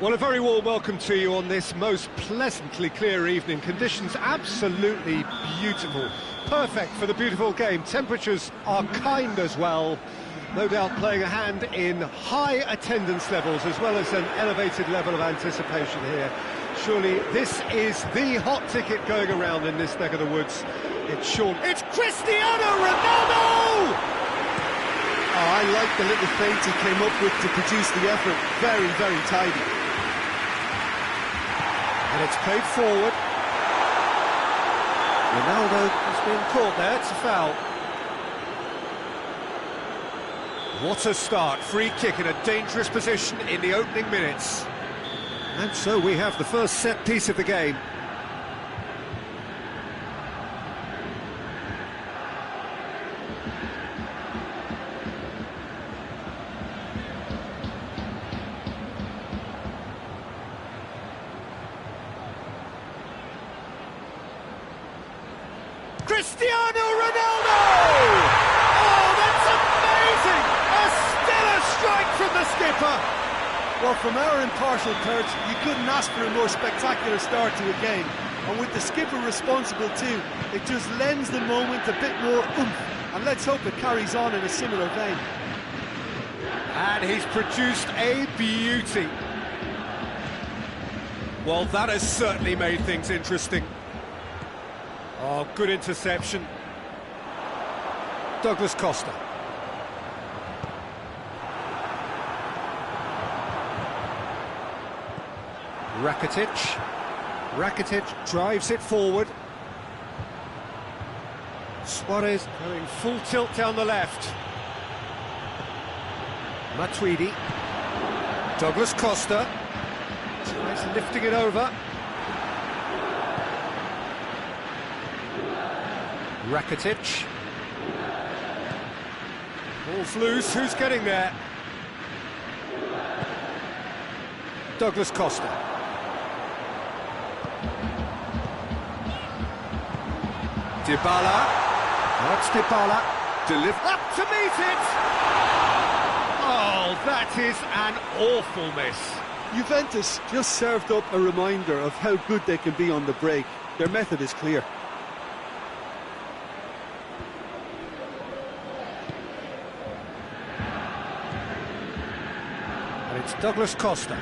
Well, a very warm welcome to you on this most pleasantly clear evening. Conditions absolutely beautiful. Perfect for the beautiful game. Temperatures are kind as well. No doubt playing a hand in high attendance levels as well as an elevated level of anticipation here. Surely this is the hot ticket going around in this neck of the woods. It's Sean. It's Cristiano Ronaldo! Oh, I like the little feint he came up with to produce the effort. Very, very tidy. And it's played forward. Ronaldo has been caught there, it's a foul. What a start, free kick in a dangerous position in the opening minutes. And so we have the first set piece of the game. Cristiano Ronaldo! Oh, that's amazing! A stellar strike from the skipper! Well, from our impartial perch, you couldn't ask for a more spectacular start to a game. And with the skipper responsible too, it just lends the moment a bit more oomph. And let's hope it carries on in a similar vein. And he's produced a beauty. Well, that has certainly made things interesting. Oh, good interception. Douglas Costa. Rakitic drives it forward. Suarez going full tilt down the left. Matuidi. Douglas Costa. Tries lifting it over. Rakitic. Ball's loose, who's getting there? Douglas Costa. Dybala. That's Dybala. Up to meet it! Oh, that is an awful miss. Juventus just served up a reminder of how good they can be on the break. Their method is clear. And it's Douglas Costa.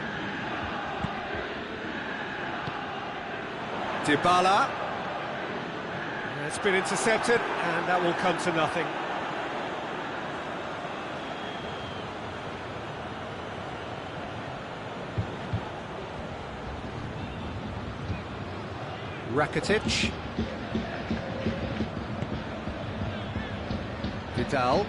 Dybala. It's been intercepted, and that will come to nothing. Rakitic. Vidal.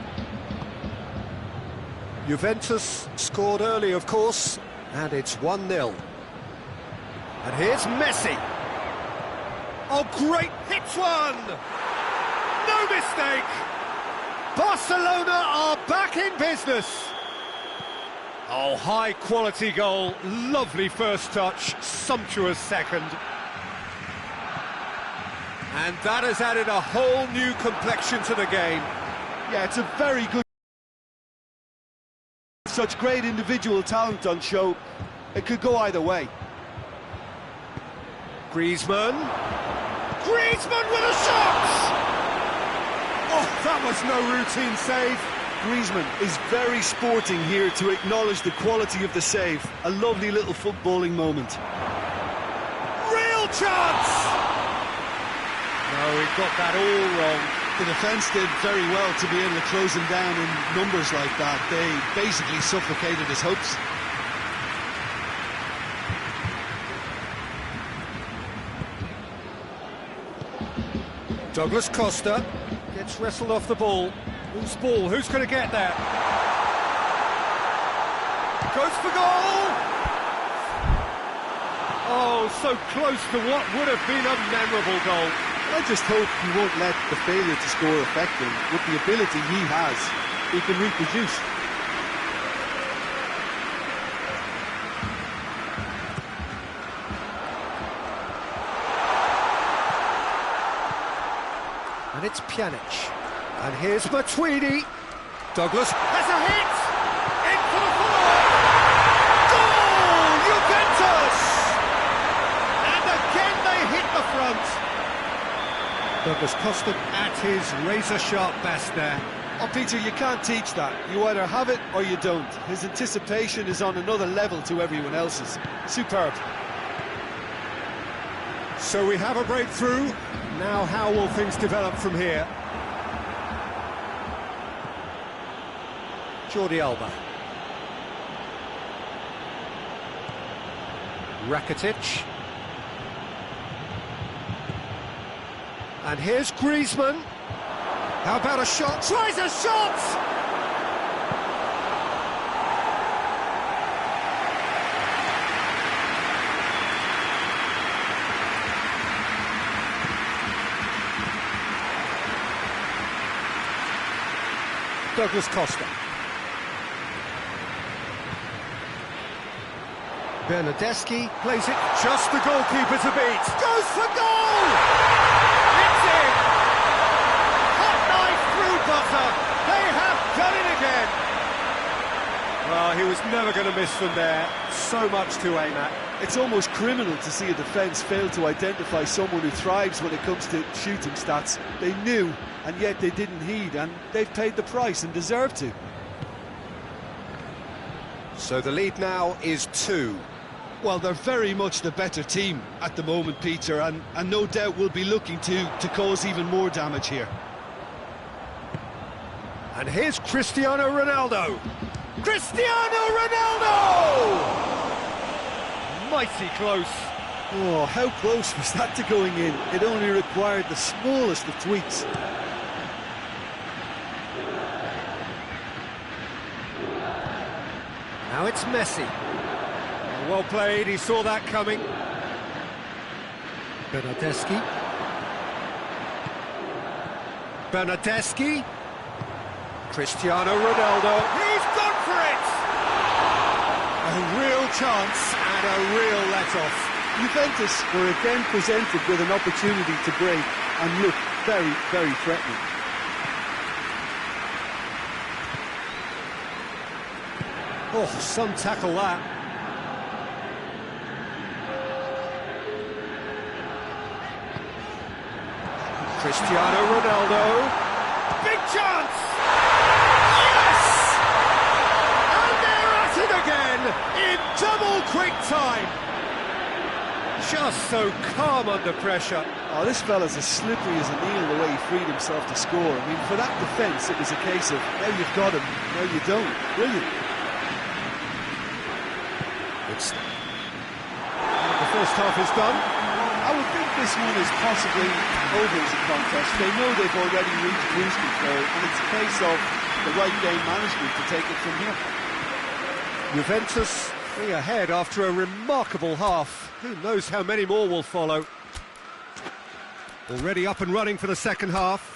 Juventus scored early, of course, and it's 1-0. And here's Messi. Oh, great hit one! No mistake! Barcelona are back in business! Oh, high-quality goal, lovely first touch, sumptuous second. And that has added a whole new complexion to the game. Yeah, it's a very good... Such great individual talent on show. It could go either way. Griezmann with a shot! Oh, that was no routine save. Griezmann is very sporting here to acknowledge the quality of the save. A lovely little footballing moment. Real chance! No, he got that all wrong. The defence did very well to be able to close him down in numbers like that. They basically suffocated his hopes. Douglas Costa gets wrestled off the ball. Whose ball? Who's going to get there? Goes for goal! Oh, so close to what would have been a memorable goal. I just hope he won't let the failure to score affect him. With the ability he has, he can reproduce. And it's Pjanic. And here's Matuidi. Douglas has a hit! In for the follow-up! Goal! Juventus front. Douglas Costa at his razor-sharp best there. Oh, Peter, you can't teach that. You either have it or you don't. His anticipation is on another level to everyone else's. Superb. So we have a breakthrough. Now how will things develop from here? Jordi Alba. Rakitic. And here's Griezmann. How about a shot? Tries a shot! Douglas Costa. Bernardeschi plays it just the goalkeeper to beat. Goes for goal! It's in! Hot knife through butter. They have done it again. Well, he was never going to miss from there. So much to aim at. It's almost criminal to see a defence fail to identify someone who thrives when it comes to shooting stats. They knew, and yet they didn't heed, and they've paid the price and deserve to. So the lead now is 2. Well, they're very much the better team at the moment, Peter, and no doubt will be looking to cause even more damage here. And here's Cristiano Ronaldo. Cristiano Ronaldo! Mighty close. Oh, how close was that to going in? It only required the smallest of tweaks. Now it's Messi. Well played, he saw that coming. Bernardeschi. Bernardeschi. Cristiano Ronaldo. He's gone for it! A real chance and a real let-off. Juventus were again presented with an opportunity to break and look very, very threatening. Oh, some tackle that. Cristiano Ronaldo. Big chance! Yes! And they're at it again in double quick time. Just so calm under pressure. Oh, this fella's as slippery as a needle the way he freed himself to score. I mean, for that defence, it was a case of, now you've got him, now you don't. Brilliant. The first half is done. I would think this one is possibly over as a contest. They know they've already reached cruise control, and it's a case of the right game management to take it from here. Juventus 3 ahead after a remarkable half. Who knows how many more will follow. Already up and running for the second half.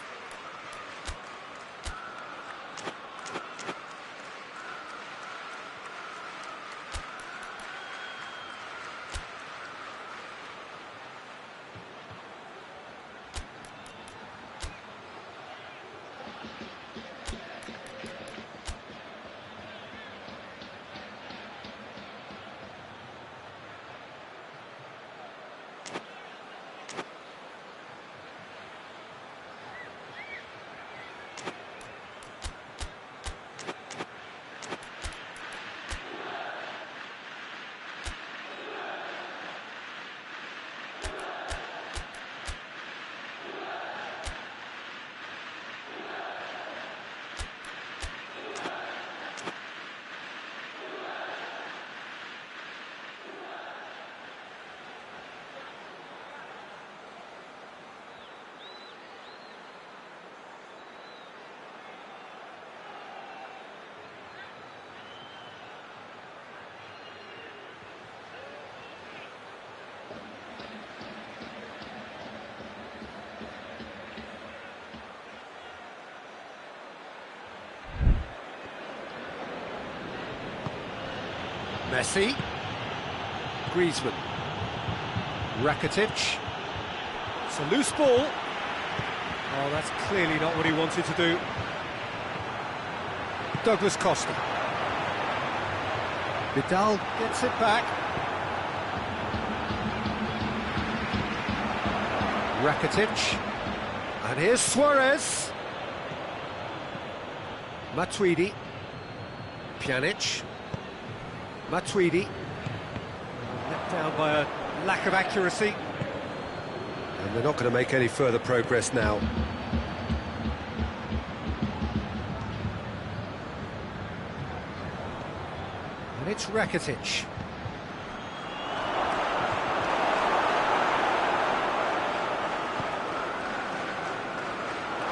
Messi. Griezmann. Rakitic. It's a loose ball. Oh, that's clearly not what he wanted to do. Douglas Costa. Vidal gets it back. Rakitic. And here's Suarez. Matuidi. Pjanic. Matuidi. Let down by a lack of accuracy. And they're not going to make any further progress now. And it's Rakitic.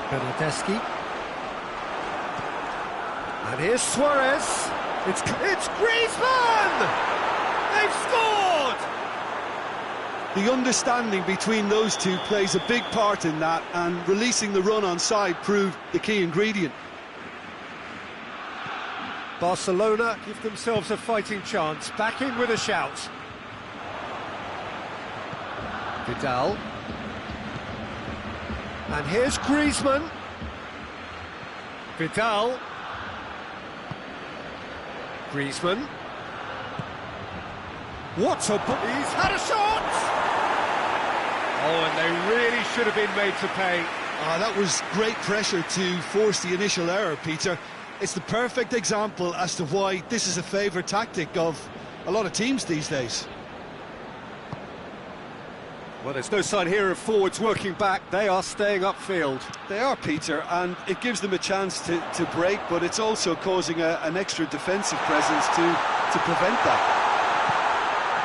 Bernardeschi. And here's Suarez. It's Griezmann! They've scored! The understanding between those two plays a big part in that, and releasing the run on side proved the key ingredient. Barcelona give themselves a fighting chance, back in with a shout. Vidal. And here's Griezmann. Vidal. Griezmann. What a... He's had a shot! Oh, and they really should have been made to pay. That was great pressure to force the initial error, Peter. It's the perfect example as to why this is a favourite tactic of a lot of teams these days. Well, there's no sign here of forwards working back. They are staying upfield. They are, Peter, and it gives them a chance to break, but it's also causing an extra defensive presence to prevent that.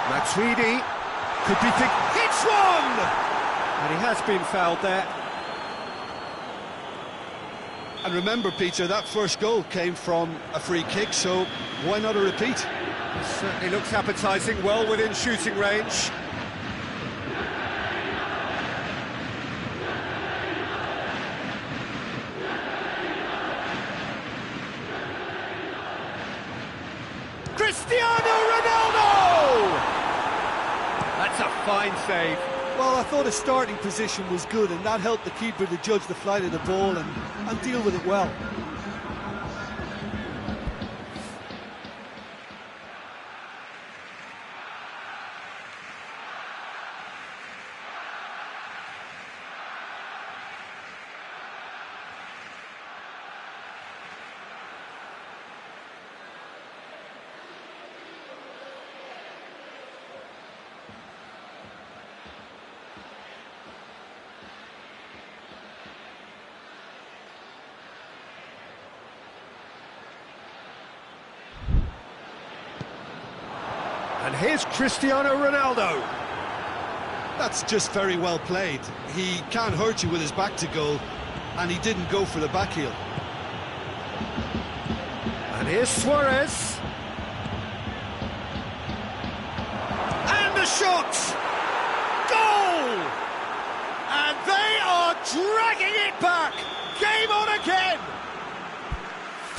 Matuidi could be big. Hits one! And he has been fouled there. And remember, Peter, that first goal came from a free kick, so why not a repeat? It certainly looks appetising, well within shooting range. Cristiano Ronaldo! That's a fine save. Well, I thought his starting position was good, and that helped the keeper to judge the flight of the ball and deal with it well. And here's Cristiano Ronaldo. That's just very well played. He can't hurt you with his back to goal, and he didn't go for the back heel. And here's Suarez. And the shot! Goal! And they are dragging it back! Game on again!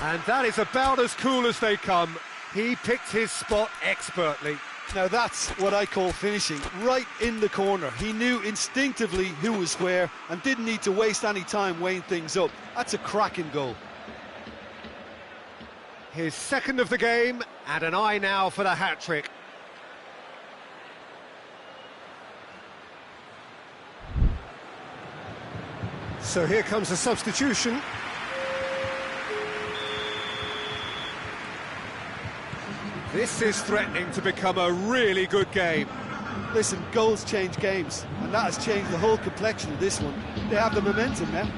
And that is about as cool as they come. He picked his spot expertly. Now that's what I call finishing, right in the corner. He knew instinctively who was where and didn't need to waste any time weighing things up. That's a cracking goal. His second of the game, and an eye now for the hat-trick. So here comes a substitution. This is threatening to become a really good game. Listen, goals change games, and that has changed the whole complexion of this one. They have the momentum now.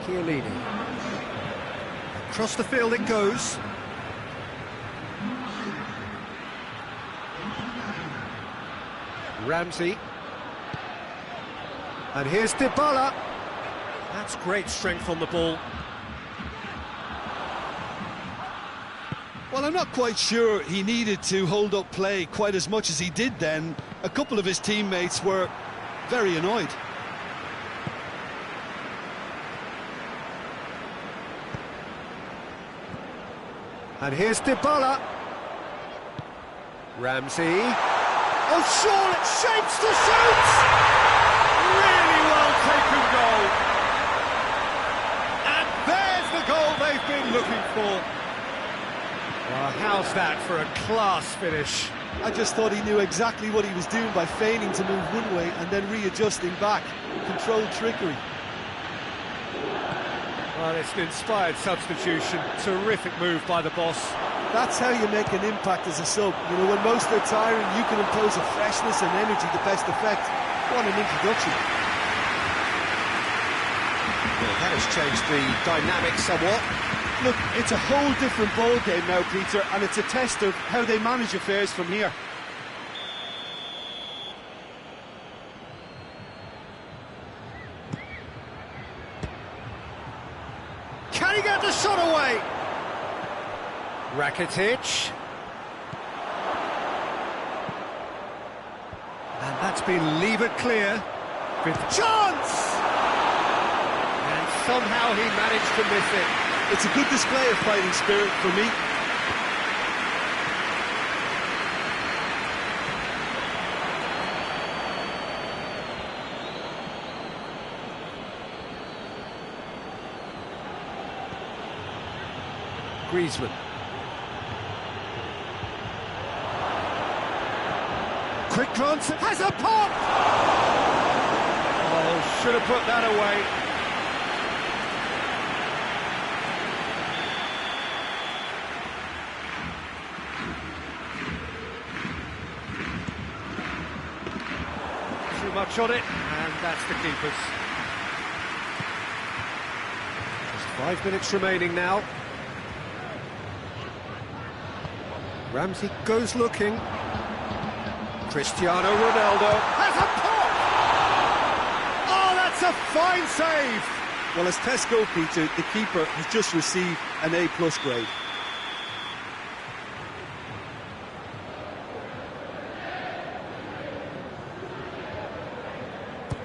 Chiellini. Across the field it goes. Ramsey. And here's Dybala. That's great strength on the ball. Well, I'm not quite sure he needed to hold up play quite as much as he did then. A couple of his teammates were very annoyed. And here's Dybala. Ramsey. Oh, Shaw, shapes to shoot! Really well taken goal. And there's the goal they've been looking for. Well, how's that for a class finish? I just thought he knew exactly what he was doing by feigning to move one way and then readjusting back. Controlled trickery. Well, it's an inspired substitution. Terrific move by the boss. That's how you make an impact as a sub. You know, when most are tiring, you can impose a freshness and energy to best effect. What an introduction. Well, that has changed the dynamic somewhat. Look, it's a whole different ball game now, Peter, and it's a test of how they manage affairs from here. Can he get the shot away? Rakitic. And that's been levered clear. With chance! And somehow he managed to miss it. It's a good display of fighting spirit for me. Griezmann. Quick glance, has a pop! Oh, should have put that away. Too much on it, and that's the keeper's. Just 5 minutes remaining now. Ramsey goes looking. Cristiano Ronaldo has a pop! Oh, that's a fine save! Well, as tests go, Peter, the keeper has just received an A+ grade.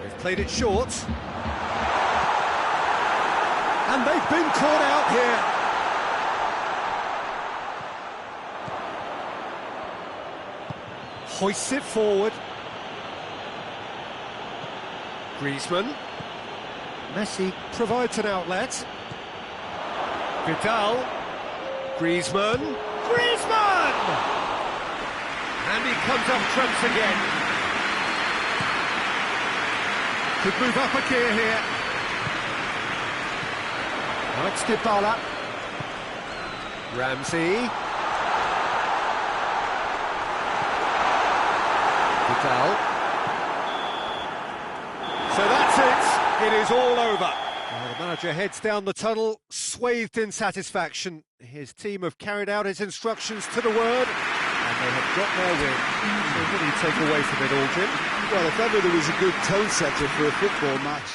They've played it short. And they've been caught out here. Hoists it forward. Griezmann. Messi provides an outlet. Vidal. Griezmann. Griezmann! And he comes up trumps again. Could move up a gear here. Alex Dybala. Ramsey. Vidal. So that's it. It is all over. Well, the manager heads down the tunnel, swathed in satisfaction. His team have carried out his instructions to the word, and they have got their win. So what do you take away from it all, Jim? Well, if ever there was a good tone setter for a football match,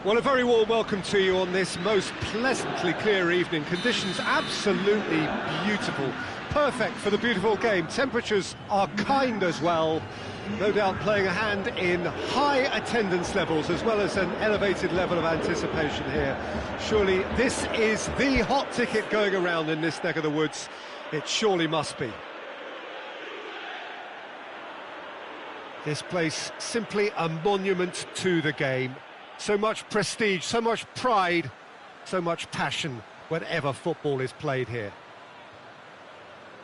Well, a very warm welcome to you on this most pleasantly clear evening. Conditions absolutely beautiful. Perfect for the beautiful game. Temperatures are kind as well. No doubt playing a hand in high attendance levels as well as an elevated level of anticipation here. Surely this is the hot ticket going around in this neck of the woods. It surely must be. This place simply a monument to the game. So much prestige, so much pride, so much passion whenever football is played here.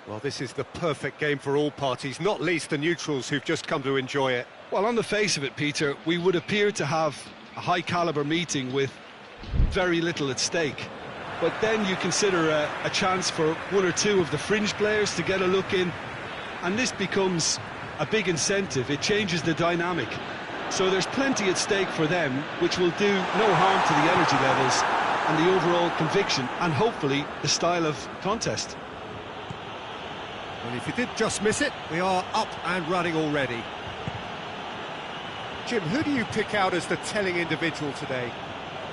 Well, this is the perfect game for all parties, not least the neutrals who've just come to enjoy it. Well, on the face of it, Peter, we would appear to have a high-caliber meeting with very little at stake. But then you consider a chance for one or two of the fringe players to get a look in, and this becomes a big incentive. It changes the dynamic. So there's plenty at stake for them, which will do no harm to the energy levels and the overall conviction, and hopefully the style of contest. Well, if you did just miss it, we are up and running already. Jim, who do you pick out as the telling individual today?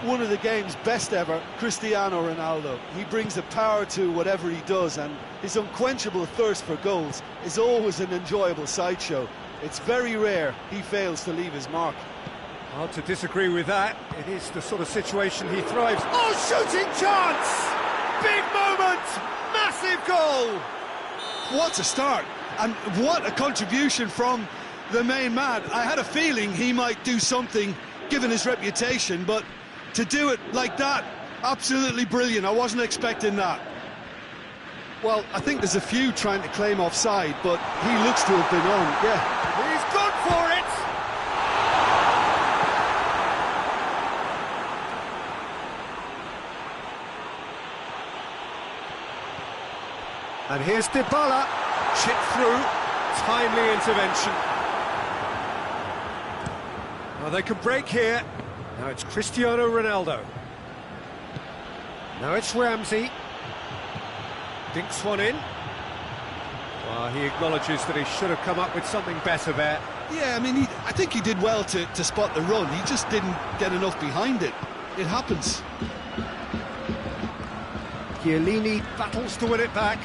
One of the game's best ever, Cristiano Ronaldo. He brings a power to whatever he does, and his unquenchable thirst for goals is always an enjoyable sideshow. It's very rare he fails to leave his mark. Hard to disagree with that. It is the sort of situation he thrives. Oh, shooting chance! Big moment! Massive goal! What a start, and what a contribution from the main man. I had a feeling he might do something given his reputation, but to do it like that, absolutely brilliant. I wasn't expecting that. Well, I think there's a few trying to claim offside, but he looks to have been on, yeah. He's good for it! And here's Dybala, chip through, timely intervention. Well, they can break here. Now it's Cristiano Ronaldo. Now it's Ramsey. Dinks one in. Well, he acknowledges that he should have come up with something better there. Yeah, I mean, I think he did well to spot the run. He just didn't get enough behind it. It happens. Chiellini battles to win it back.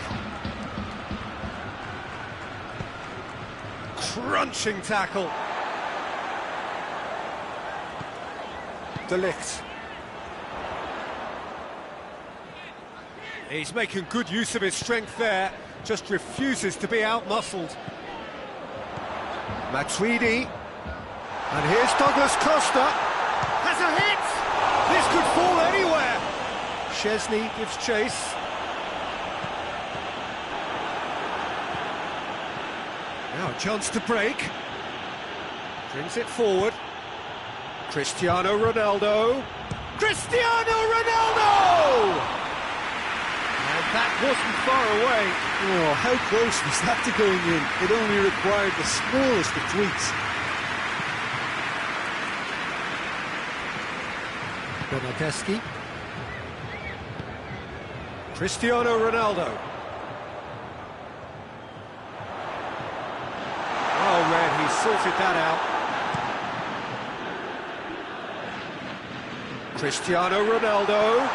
Crunching tackle. De Ligt. He's making good use of his strength there, just refuses to be out-muscled. Matuidi. And here's Douglas Costa. Has a hit! This could fall anywhere! Szczesny gives chase. Now a chance to break. Brings it forward. Cristiano Ronaldo. Cristiano Ronaldo! And that wasn't far away. Oh, how close was that to going in? It only required the smallest of tweaks. Bernardeschi. Cristiano Ronaldo. Well read, he sorted that out. Cristiano Ronaldo.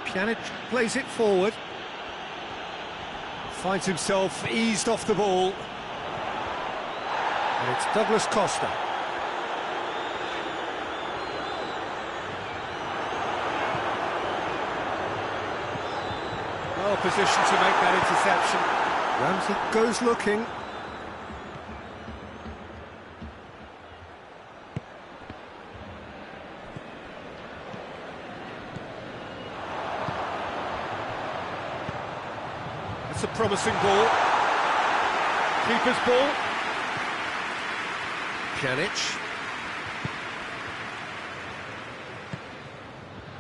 Pjanic plays it forward. Finds himself eased off the ball. And it's Douglas Costa. Well positioned to make that interception. Ramsey goes looking. It's a promising ball. Keeper's ball. Pjanic.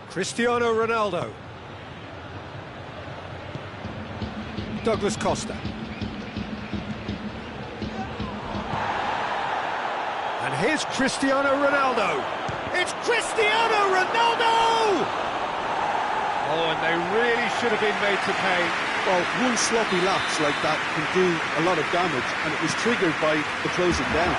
Cristiano Ronaldo. Douglas Costa. And here's Cristiano Ronaldo. It's Cristiano Ronaldo! Oh, and they really should have been made to pay. Well, one sloppy lapse like that can do a lot of damage, and it was triggered by the closing down.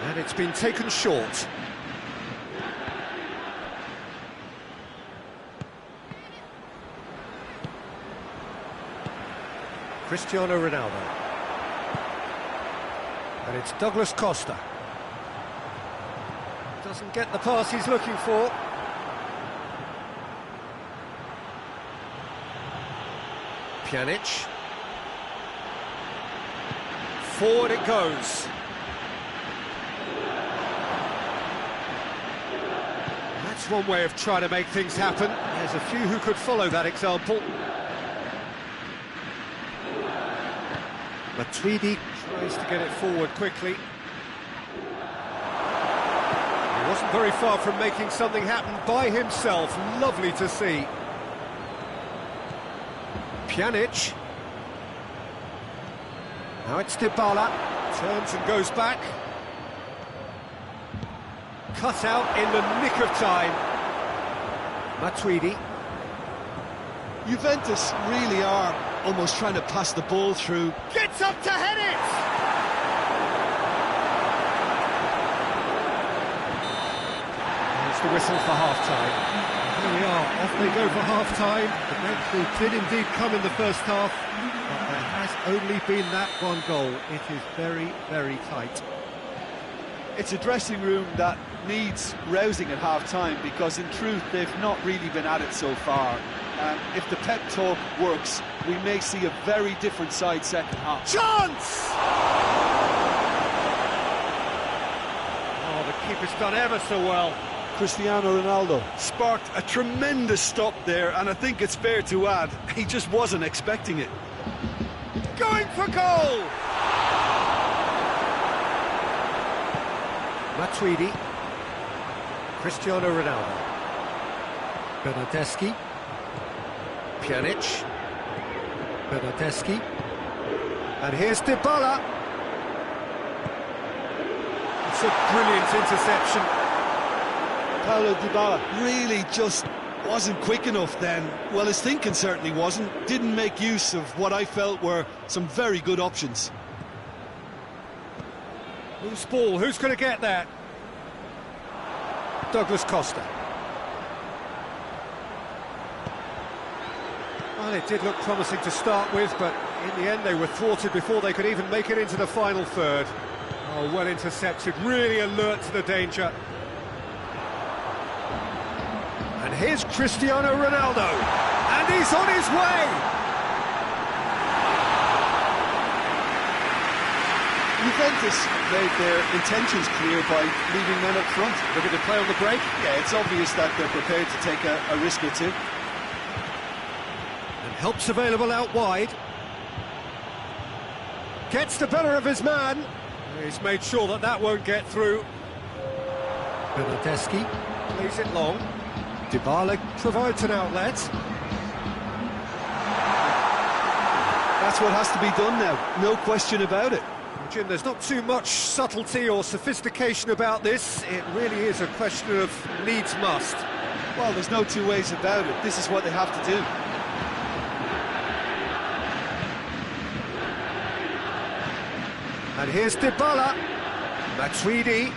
And it's been taken short. Cristiano Ronaldo. And it's Douglas Costa. Doesn't get the pass he's looking for. Pjanic. Forward it goes. That's one way of trying to make things happen. There's a few who could follow that example. Matuidi tries to get it forward quickly. He wasn't very far from making something happen by himself. Lovely to see. Pjanic. Now it's Dybala. Turns and goes back. Cut out in the nick of time. Matuidi. Juventus really are almost trying to pass the ball through. Gets up to head it! There's the whistle for half-time. Here we are, off they go for half-time. The breakthrough did indeed come in the first half, but there has only been that one goal. It is very, very tight. It's a dressing room that needs rousing at half-time, because in truth they've not really been at it so far. If the pep talk works, we may see a very different side second half. Chance! Oh, the keeper's done ever so well. Cristiano Ronaldo sparked a tremendous stop there, and I think it's fair to add, he just wasn't expecting it. Going for goal! Matuidi. Cristiano Ronaldo. Bernardeschi. Pjanic. Bernardeschi. And here's Dybala. It's a brilliant interception. Paulo Dybala really just wasn't quick enough then. Well, his thinking certainly wasn't. Didn't make use of what I felt were some very good options. Loose ball, who's going to get that? Douglas Costa. Well, it did look promising to start with, but in the end they were thwarted before they could even make it into the final third. Oh, well intercepted, really alert to the danger. And here's Cristiano Ronaldo, and he's on his way! Juventus made their intentions clear by leaving men up front. Looking to play on the break? Yeah, it's obvious that they're prepared to take a risk or two. And help's available out wide. Gets the better of his man. He's made sure that that won't get through. Bernardeschi plays it long. Dybala provides an outlet. That's what has to be done now, no question about it. Jim, there's not too much subtlety or sophistication about this. It really is a question of needs must. Well, there's no two ways about it. This is what they have to do. And here's Dybala. Matuidi.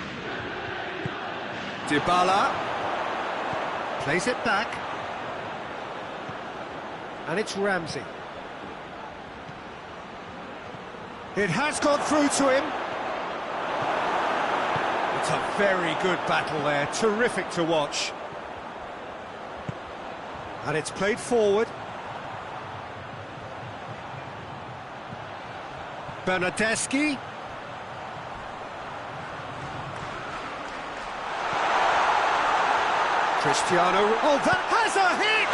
Dybala. Plays it back. And it's Ramsey. It has got through to him. It's a very good battle there. Terrific to watch. And it's played forward. Bernardeschi. Cristiano. Oh, that has a hit!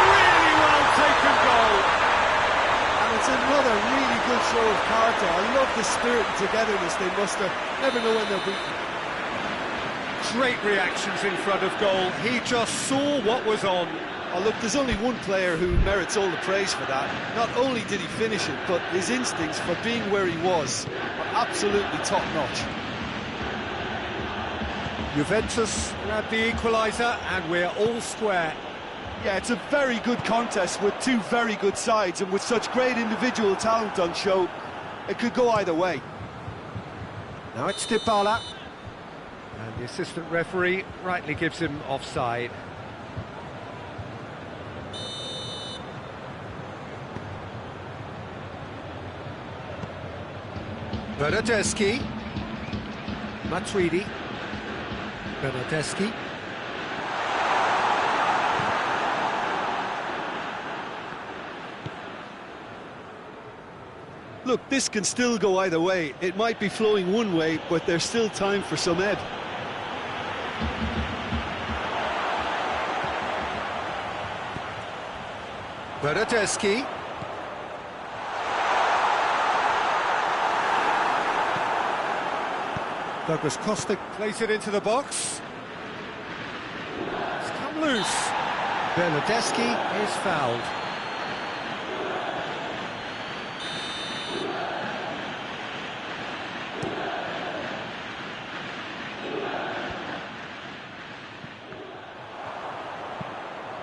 Really well taken goal. And it's another really good show of character. I love the spirit and togetherness they muster. Never know when they're beaten. Great reactions in front of goal. He just saw what was on. Oh, look, there's only one player who merits all the praise for that. Not only did he finish it, but his instincts for being where he was are absolutely top-notch. Juventus grab the equaliser, and we're all square. Yeah, it's a very good contest with two very good sides, and with such great individual talent on show, it could go either way. Now it's Dybala, and the assistant referee rightly gives him offside. Bernardeschi, Matuidi, Bernardeschi. Look, this can still go either way. It might be flowing one way, but there's still time for some ebb. Bernardeschi. Douglas Costa plays it into the box. It's come loose. Bernardeschi is fouled.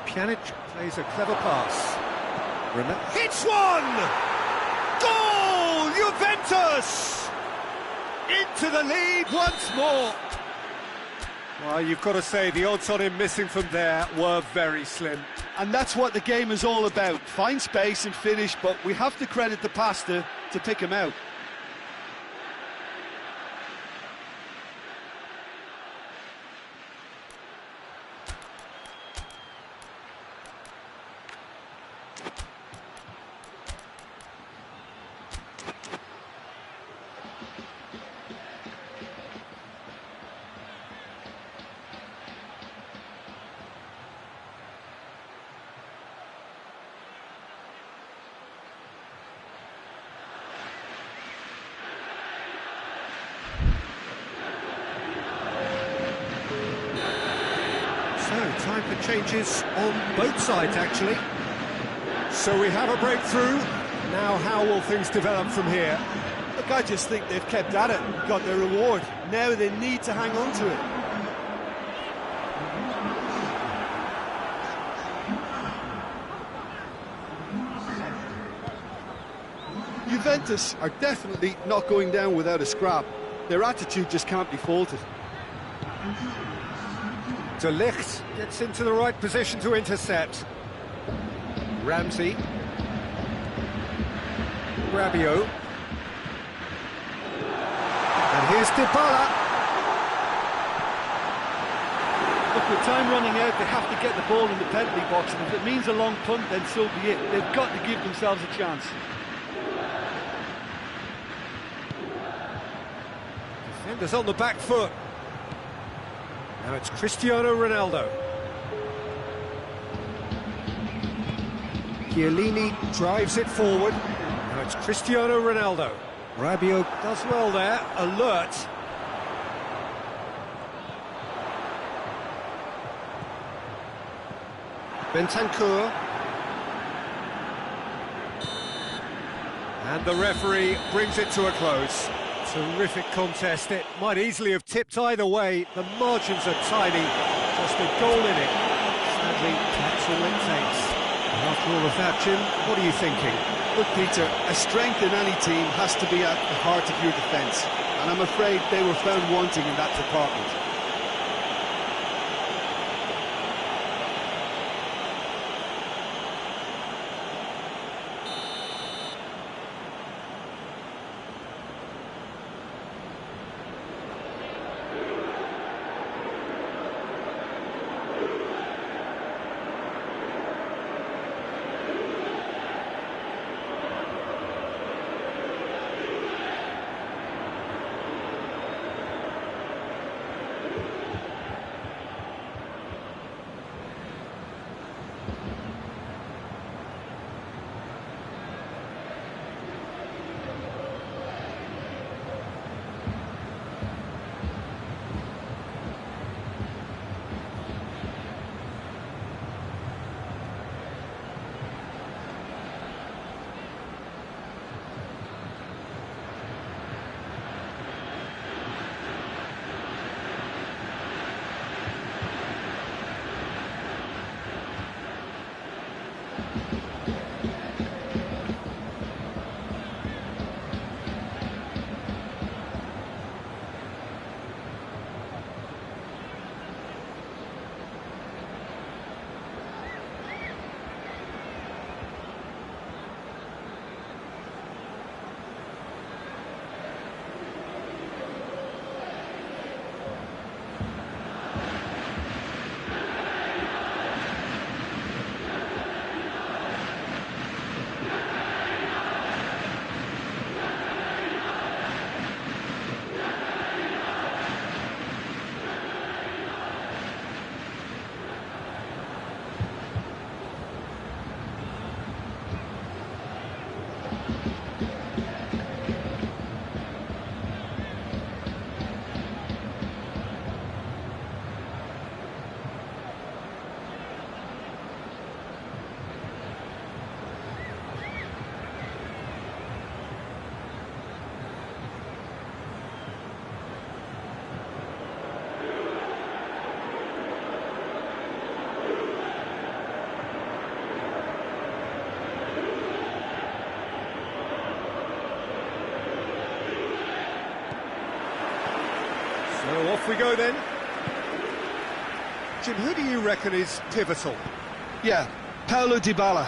Pjanic plays a clever pass. Hits one! Goal! Juventus! Into the lead once more. Well, you've got to say the odds on him missing from there were very slim. And that's what the game is all about. Find space and finish, but we have to credit the passer to pick him out. Time for changes on both sides, actually. So we have a breakthrough. Now how will things develop from here? Look, I just think they've kept at it and got their reward. Now they need to hang on to it. Juventus are definitely not going down without a scrap. Their attitude just can't be faulted. De Ligt gets into the right position to intercept. Ramsey. Rabiot. And here's Dybala. Look, with time running out, they have to get the ball in the penalty box, and if it means a long punt, then so be it. They've got to give themselves a chance. Defenders on the back foot. Now it's Cristiano Ronaldo. Chiellini drives it forward. Now it's Cristiano Ronaldo. Rabiot does well there, alert. Bentancur. And the referee brings it to a close. Terrific contest. It might easily have tipped either way. The margins are tiny. Just a goal in it. Sadly, that's all it takes. And after all of that, Jim, what are you thinking? Look, Peter, a strength in any team has to be at the heart of your defence. And I'm afraid they were found wanting in that department. we go then. Jim, who do you reckon is pivotal? Yeah, Paulo Dybala.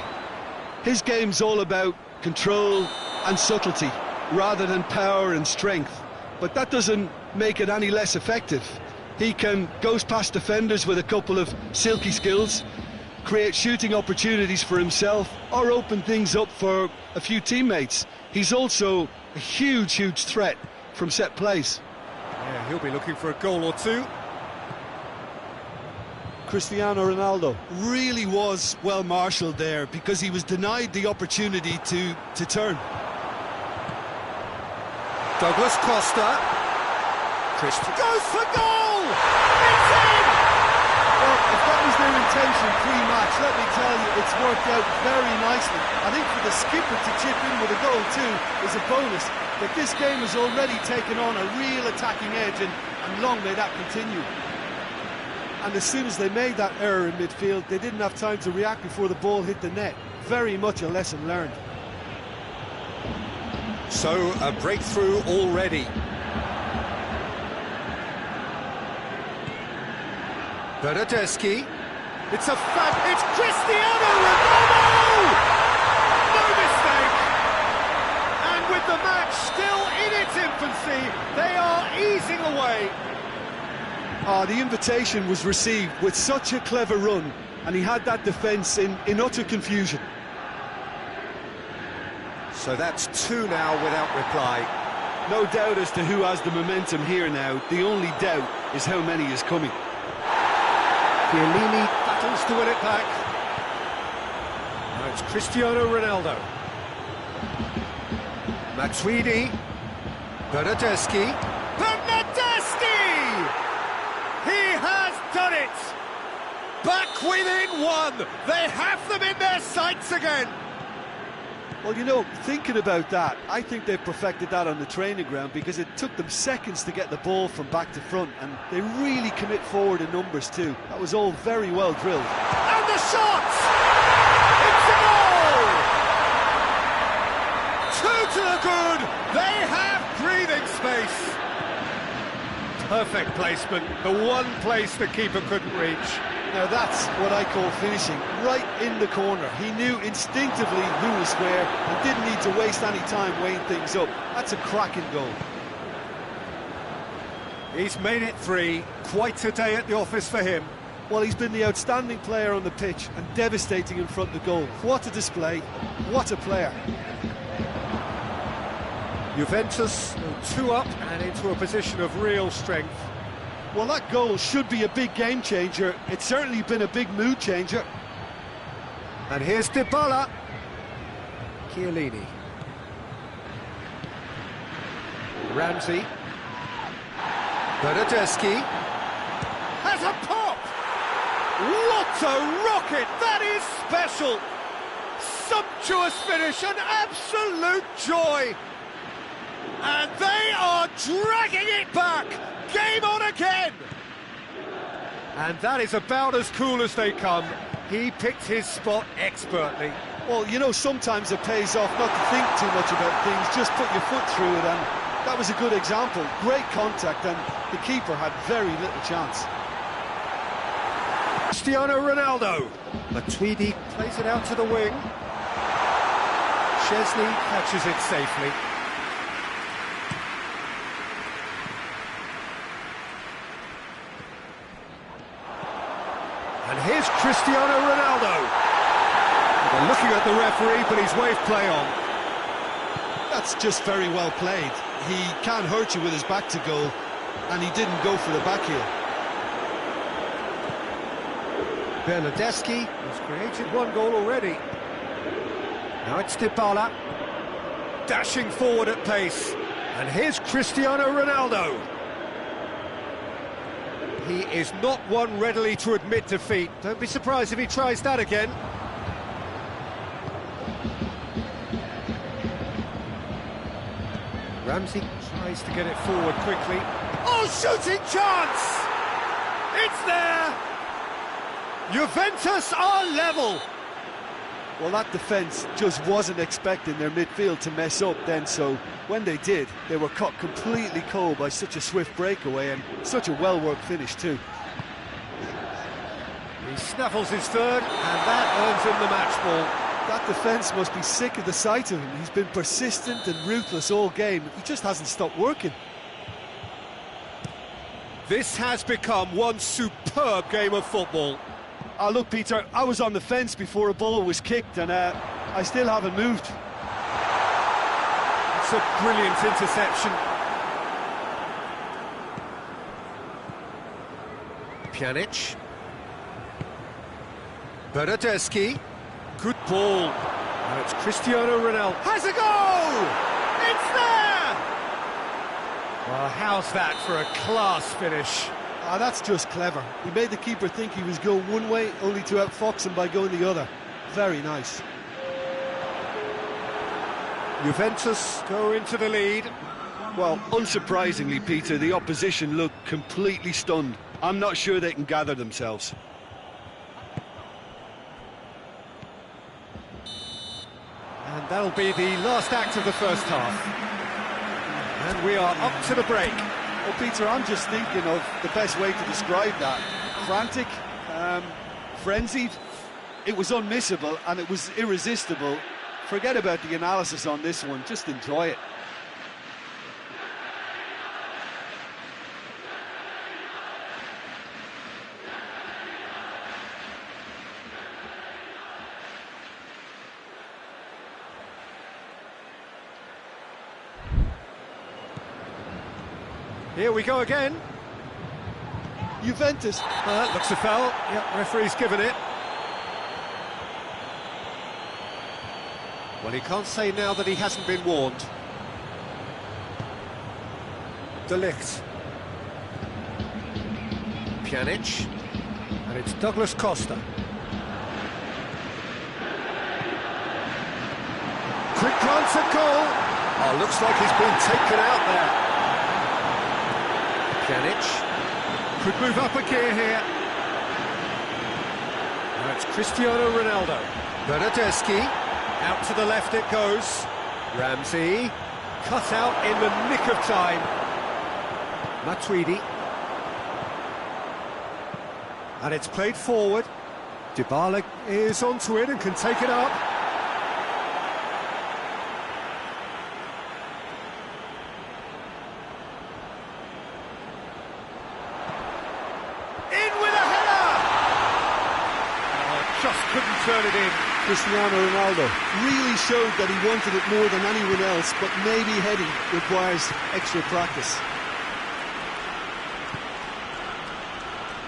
His game's all about control and subtlety, rather than power and strength. But that doesn't make it any less effective. He can goes past defenders with a couple of silky skills, create shooting opportunities for himself, or open things up for a few teammates. He's also a huge threat from set plays. Yeah, he'll be looking for a goal or two. Cristiano Ronaldo. Really was well marshalled there, because he was denied the opportunity to turn. Douglas Costa. Christian goes for goal! It's in! Well, if that was their intention pre-match, let me tell you, it's worked out very nicely. I think for the skipper to chip in with a goal too is a bonus. But this game has already taken on a real attacking edge, and long may that continue. And as soon as they made that error in midfield, they didn't have time to react before the ball hit the net. Very much a lesson learned. So, a breakthrough already. Bernardeschi. It's it's Cristiano Ronaldo! No mistake! And with the match still in its infancy, they are easing away. The invitation was received with such a clever run, and he had that defence in utter confusion. So that's two now without reply. No doubt as to who has the momentum here now. The only doubt is how many is coming. Chiellini battles to win it back. Now it's Cristiano Ronaldo. Matuidi. Bernardeschi. Bernardeschi! He has done it! Back within one! They have them in their sights again! Well, you know, thinking about that, I think they've perfected that on the training ground, because it took them seconds to get the ball from back to front, and they really commit forward in numbers too. That was all very well drilled. And the shot! It's a goal! Two to the good! They have breathing space! Perfect placement, the one place the keeper couldn't reach. Now that's what I call finishing, right in the corner. He knew instinctively who was where and didn't need to waste any time weighing things up. That's a cracking goal. He's made it three, quite a day at the office for him. Well, he's been the outstanding player on the pitch and devastating in front of the goal. What a display, what a player. Juventus 2 up and into a position of real strength. Well, that goal should be a big game changer. It's certainly been a big mood changer. And here's Dybala. Chiellini. Ramsey. Bernardeschi. Has a pop! What a rocket! That is special! Sumptuous finish, an absolute joy! And they are dragging it back! Game on again! And that is about as cool as they come. He picked his spot expertly. Well, you know, sometimes it pays off not to think too much about things, just put your foot through it, and that was a good example. Great contact, and the keeper had very little chance. Cristiano Ronaldo. Matuidi plays it out to the wing. Szczesny catches it safely. And here's Cristiano Ronaldo. They're looking at the referee, but he's waved play on. That's just very well played. He can't hurt you with his back to goal, and he didn't go for the back heel. Bernardeschi has created one goal already. Now it's Dybala, dashing forward at pace. And here's Cristiano Ronaldo. He is not one readily to admit defeat. Don't be surprised if he tries that again. Ramsey tries to get it forward quickly. Oh, shooting chance! It's there! Juventus are level! Well, that defence just wasn't expecting their midfield to mess up then, so when they did, they were caught completely cold by such a swift breakaway and such a well-worked finish too. He snaffles his third, and that earns him the match ball. That defence must be sick of the sight of him. He's been persistent and ruthless all game. He just hasn't stopped working. This has become one superb game of football. Oh, look, Peter, I was on the fence before a ball was kicked, and I still haven't moved. It's a brilliant interception. Pjanic. Bernardeschi. Good ball. Now it's Cristiano Ronaldo. Has a goal! It's there! Well, how's that for a class finish? Ah, that's just clever. He made the keeper think he was going one way, only to outfox him by going the other. Very nice. Juventus go into the lead. Well, unsurprisingly, Peter, the opposition look completely stunned. I'm not sure they can gather themselves. And that'll be the last act of the first half. And we are up to the break. Well, Peter, I'm just thinking of the best way to describe that. Frantic, frenzied. It was unmissable and it was irresistible. Forget about the analysis on this one, just enjoy it. Here we go again. Juventus. Looks a foul. Yeah, referee's given it. Well, he can't say now that he hasn't been warned. De Ligt. Pjanic. And it's Douglas Costa. Quick glance at goal. Oh, looks like he's been taken out there. Pjanic could move up a gear here. Now it's Cristiano Ronaldo. Bernardeschi, out to the left it goes. Ramsey, cut out in the nick of time. Matuidi. And it's played forward. Dybala is onto it and can take it up. Just couldn't turn it in. Cristiano Ronaldo really showed that he wanted it more than anyone else, but maybe heading requires extra practice.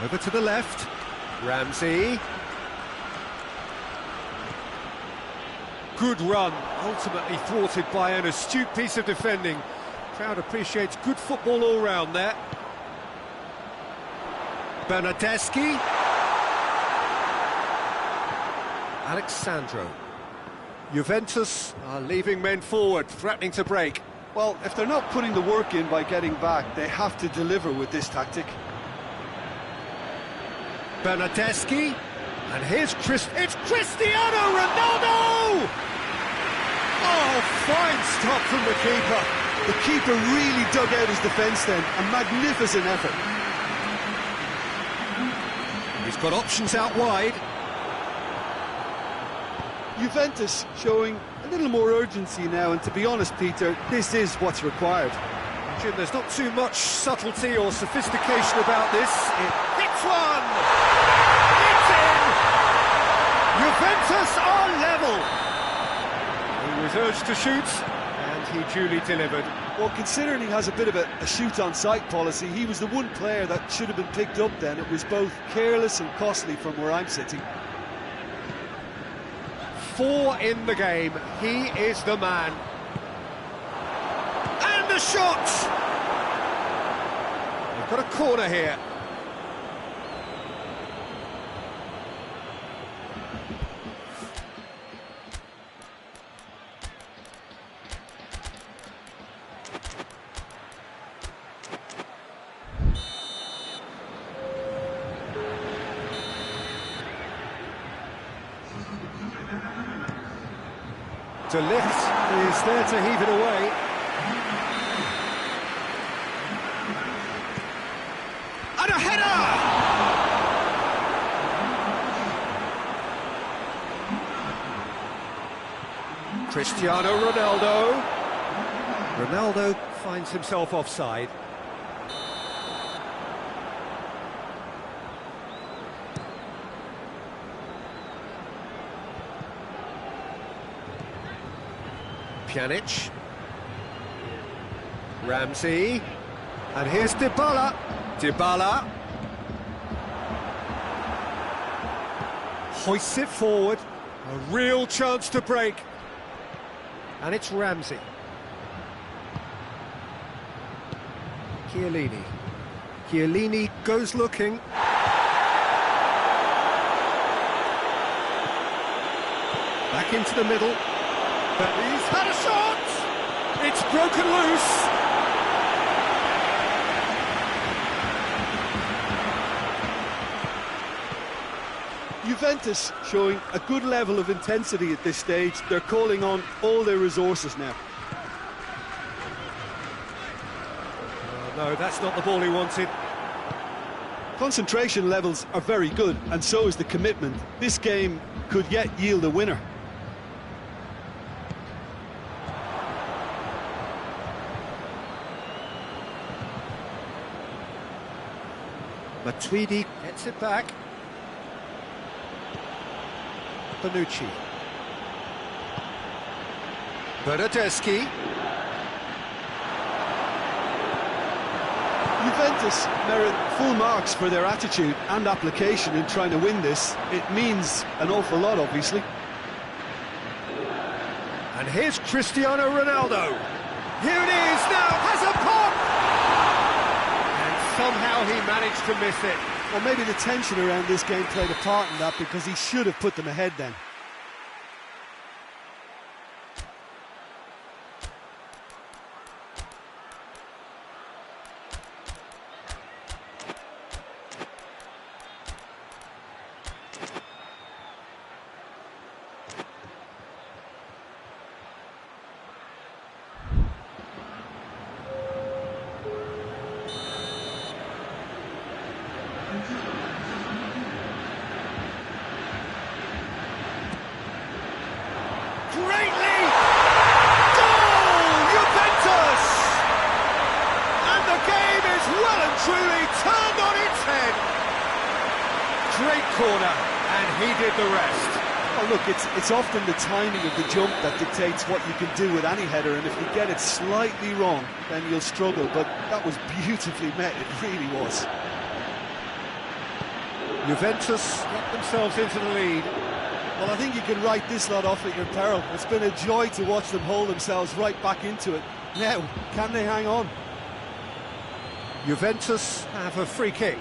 Over to the left. Ramsey. Good run, ultimately thwarted by an astute piece of defending. Crowd appreciates good football all round there. Bernardeschi. Alexandro. Juventus are leaving men forward, threatening to break. Well, if they're not putting the work in by getting back, they have to deliver with this tactic. Bernardeschi. And here's it's Cristiano Ronaldo! Oh, fine stop from the keeper. The keeper really dug out his defence then. A magnificent effort. He's got options out wide. Juventus showing a little more urgency now, and to be honest, Peter, this is what's required. Jim, there's not too much subtlety or sophistication about this. It hits one! It's in! Juventus are level! He was urged to shoot, and he duly delivered. Well, considering he has a bit of a shoot-on-sight policy, he was the one player that should have been picked up then. It was both careless and costly from where I'm sitting. 4 in the game, he is the man. And the shot! They've got a corner here. De Ligt is there to heave it away. And a header! Cristiano Ronaldo. Ronaldo finds himself offside. Pjanic. Ramsey. And here's Dybala. Dybala. Hoists it forward. A real chance to break. And it's Ramsey. Chiellini. Chiellini goes looking. Back into the middle. But he's had a shot! It's broken loose. Juventus showing a good level of intensity at this stage. They're calling on all their resources now. No, that's not the ball he wanted. Concentration levels are very good, and so is the commitment. This game could yet yield a winner. Matuidi gets it back. Bonucci. Bernardeschi. Juventus merit full marks for their attitude and application in trying to win this. It means an awful lot, obviously. And here's Cristiano Ronaldo. Here it is now, has a pop! And somehow he managed to miss it. Well, maybe the tension around this game played a part in that, because he should have put them ahead then. Greatly! Goal! Juventus! And the game is well and truly turned on its head. Great corner, and he did the rest. Well, look, it's often the timing of the jump that dictates what you can do with any header, and if you get it slightly wrong, then you'll struggle. But that was beautifully met, it really was. Juventus get themselves into the lead. Well, I think you can write this lot off at your peril. It's been a joy to watch them hold themselves right back into it. Now, can they hang on? Juventus have a free kick.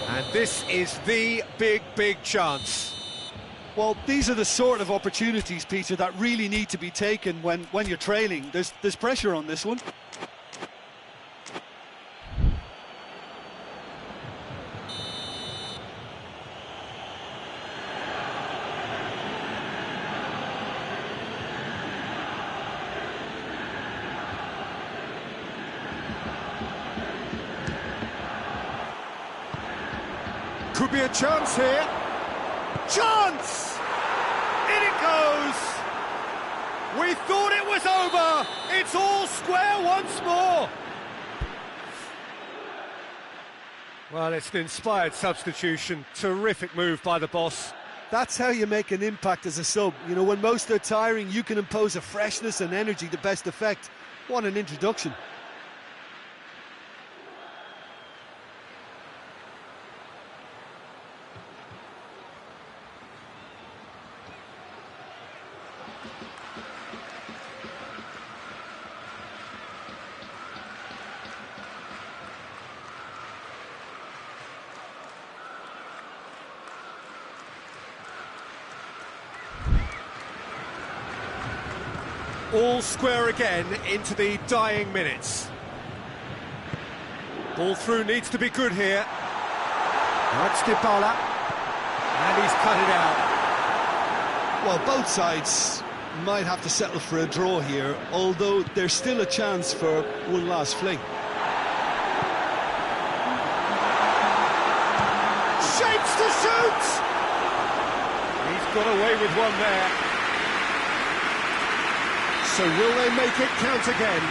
And this is the big chance. Well, these are the sort of opportunities, Peter, that really need to be taken when you're trailing. There's pressure on this one. Could be a chance here. Chance! In it goes! We thought it was over! It's all square once more! Well, it's an inspired substitution. Terrific move by the boss. That's how you make an impact as a sub. You know, when most are tiring, you can impose a freshness and energy to best effect. What an introduction. All square again into the dying minutes. Ball through needs to be good here. That's Dybala. And he's cut it out. Well, both sides might have to settle for a draw here, although there's still a chance for one last fling. Shapes to shoot! He's got away with one there. So will they make it count again?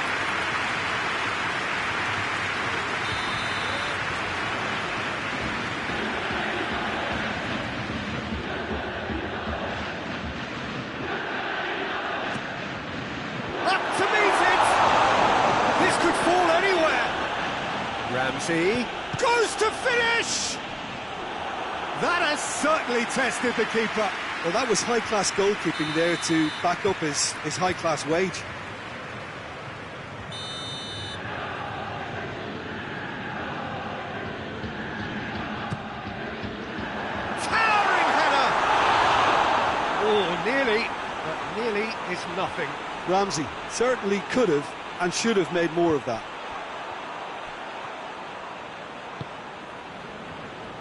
Up to meet it! This could fall anywhere! Ramsey goes to finish! That has certainly tested the keeper. Well, that was high-class goalkeeping there to back up his high-class wage. Towering header! Oh, nearly, but nearly is nothing. Ramsey certainly could have and should have made more of that.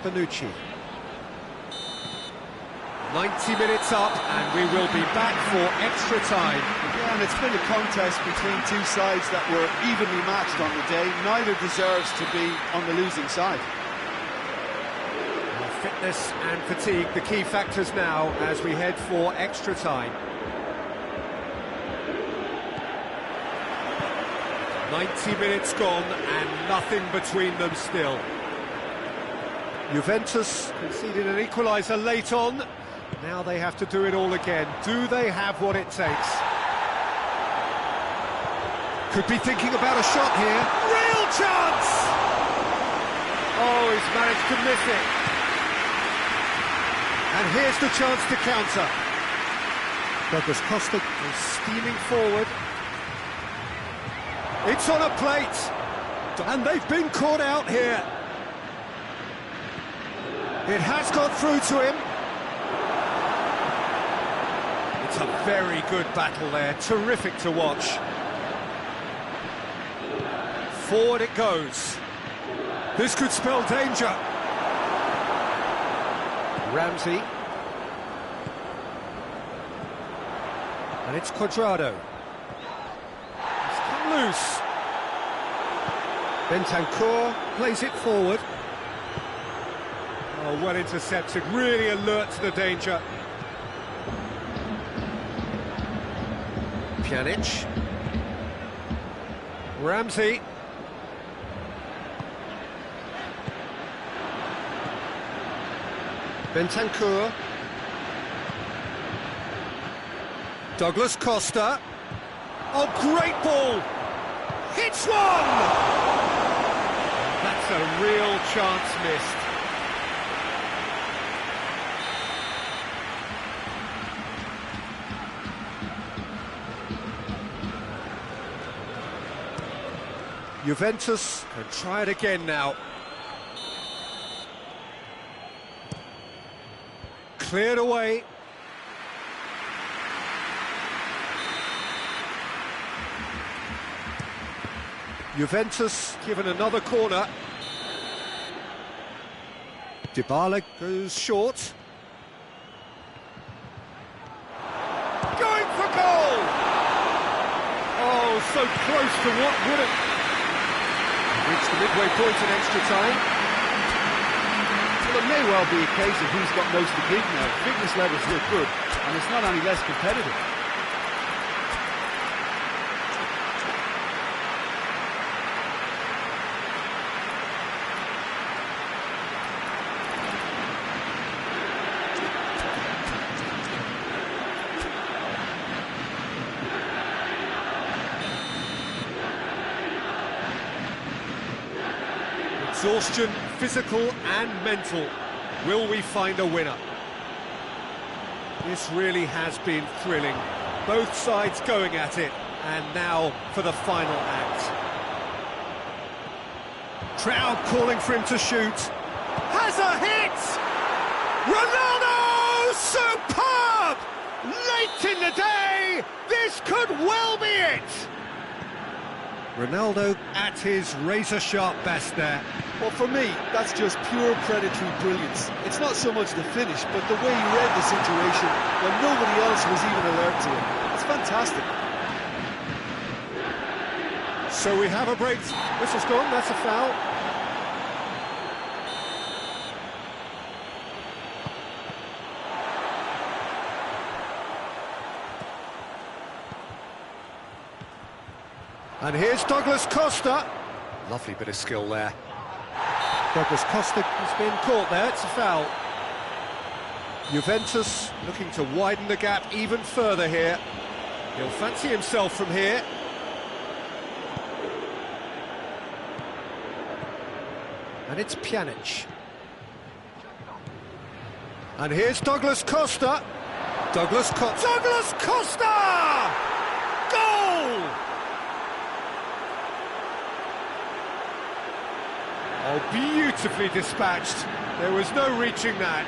Bonucci. 90 minutes up, and we will be back for extra time. Yeah, and it's been a contest between two sides that were evenly matched on the day. Neither deserves to be on the losing side. Well, fitness and fatigue, the key factors now as we head for extra time. 90 minutes gone, and nothing between them still. Juventus conceded an equaliser late on. Now they have to do it all again. Do they have what it takes? Could be thinking about a shot here. Real chance! Oh, he's managed to miss it. And here's the chance to counter. Douglas Costa is steaming forward. It's on a plate. And they've been caught out here. It has got through to him. It's a very good battle there, terrific to watch. Forward it goes. This could spell danger. Ramsey. And it's Cuadrado. It's come loose. Bentancur plays it forward. Oh, well intercepted, really alert to the danger. Pjanic. Ramsey. Bentancur. Douglas Costa. Oh, great ball! Hits one! That's a real chance missed. Juventus can try it again now. Cleared away. Juventus given another corner. Dybala goes short. Going for goal! Oh, so close to what would have... Reached the midway point in extra time. Well, it may well be a case of who's got most to give now. Fitness levels look good, and it's not any less competitive. Exhaustion, physical and mental. Will we find a winner? This really has been thrilling. Both sides going at it, and now for the final act. Crowd calling for him to shoot. Has a hit! Ronaldo! Superb! Late in the day, this could well be it! Ronaldo at his razor-sharp best there. Well, for me, that's just pure predatory brilliance. It's not so much the finish, but the way he read the situation when nobody else was even alert to it. fantastic. So we have a break. Whistle's gone, that's a foul. And here's Douglas Costa. Lovely bit of skill there. Douglas Costa has been caught there, it's a foul. Juventus looking to widen the gap even further here. He'll fancy himself from here. And it's Pjanic. And here's Douglas Costa. Douglas Costa! Goal! Oh, beautifully dispatched. There was no reaching that.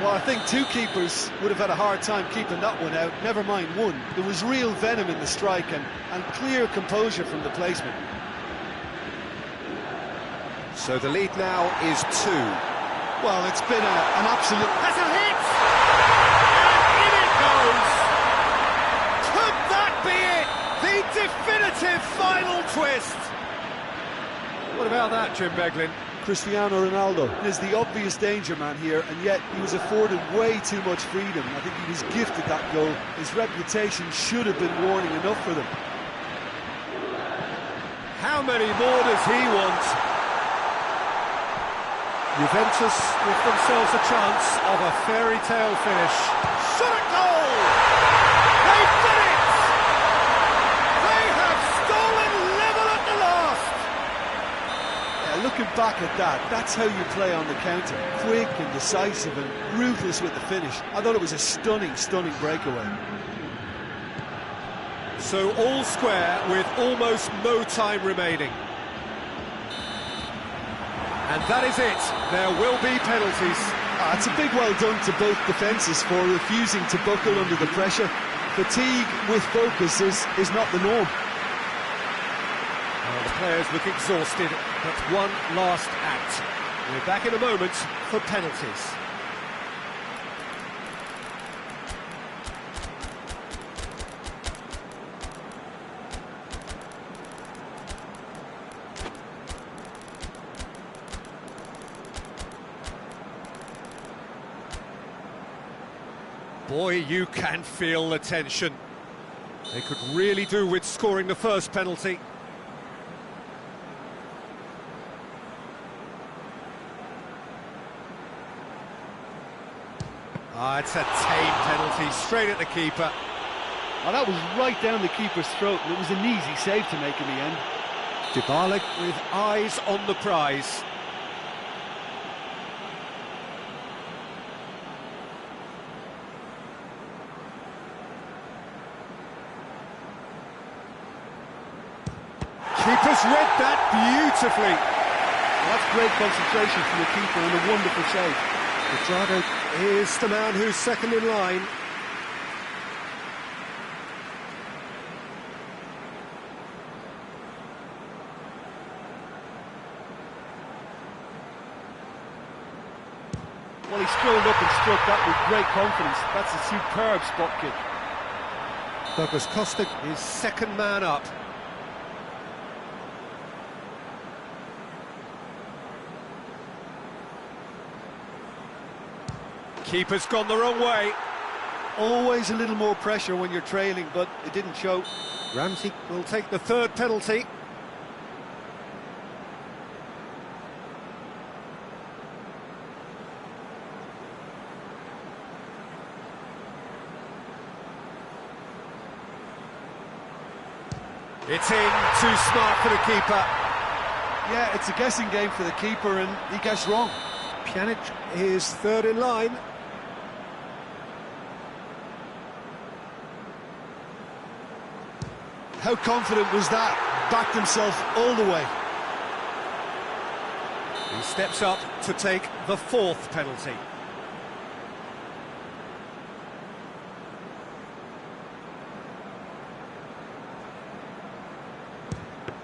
Well, I think two keepers would have had a hard time keeping that one out, never mind one. There was real venom in the strike and clear composure from the placement. So the lead now is 2. Well, it's been an absolute... That's a hit! And in it goes! Could that be it? The definitive final twist! What about that, Jim Beglin? Cristiano Ronaldo is the obvious danger man here, and yet he was afforded way too much freedom. I think he was gifted that goal. His reputation should have been warning enough for them. How many more does he want? Juventus give themselves a chance of a fairy tale finish. Shot at goal! They've done it! They have stolen level at the last! Yeah, looking back at that, that's how you play on the counter. Quick and decisive and ruthless with the finish. I thought it was a stunning, stunning breakaway. So all square with almost no time remaining. And that is it. There will be penalties. It's a big well done to both defences for refusing to buckle under the pressure. Fatigue with focus is not the norm. Well, the players look exhausted, but one last act. We're back in a moment for penalties. Boy, you can feel the tension. They could really do with scoring the first penalty. It's a tame penalty, straight at the keeper. Oh, that was right down the keeper's throat, and it was an easy save to make in the end. Dybala with eyes on the prize. Keeper's read that beautifully. Well, that's great concentration from the keeper and a wonderful save. Quadrado is the man who's second in line. Well, he strolled up and struck that with great confidence. That's a superb spot kick. Douglas Costa is second man up. Keeper's gone the wrong way. Always a little more pressure when you're trailing, but it didn't show. Ramsey will take the third penalty. It's in, too smart for the keeper. Yeah, it's a guessing game for the keeper, and he guessed wrong. Pjanic is third in line. How confident was that? Backed himself all the way. He steps up to take the fourth penalty.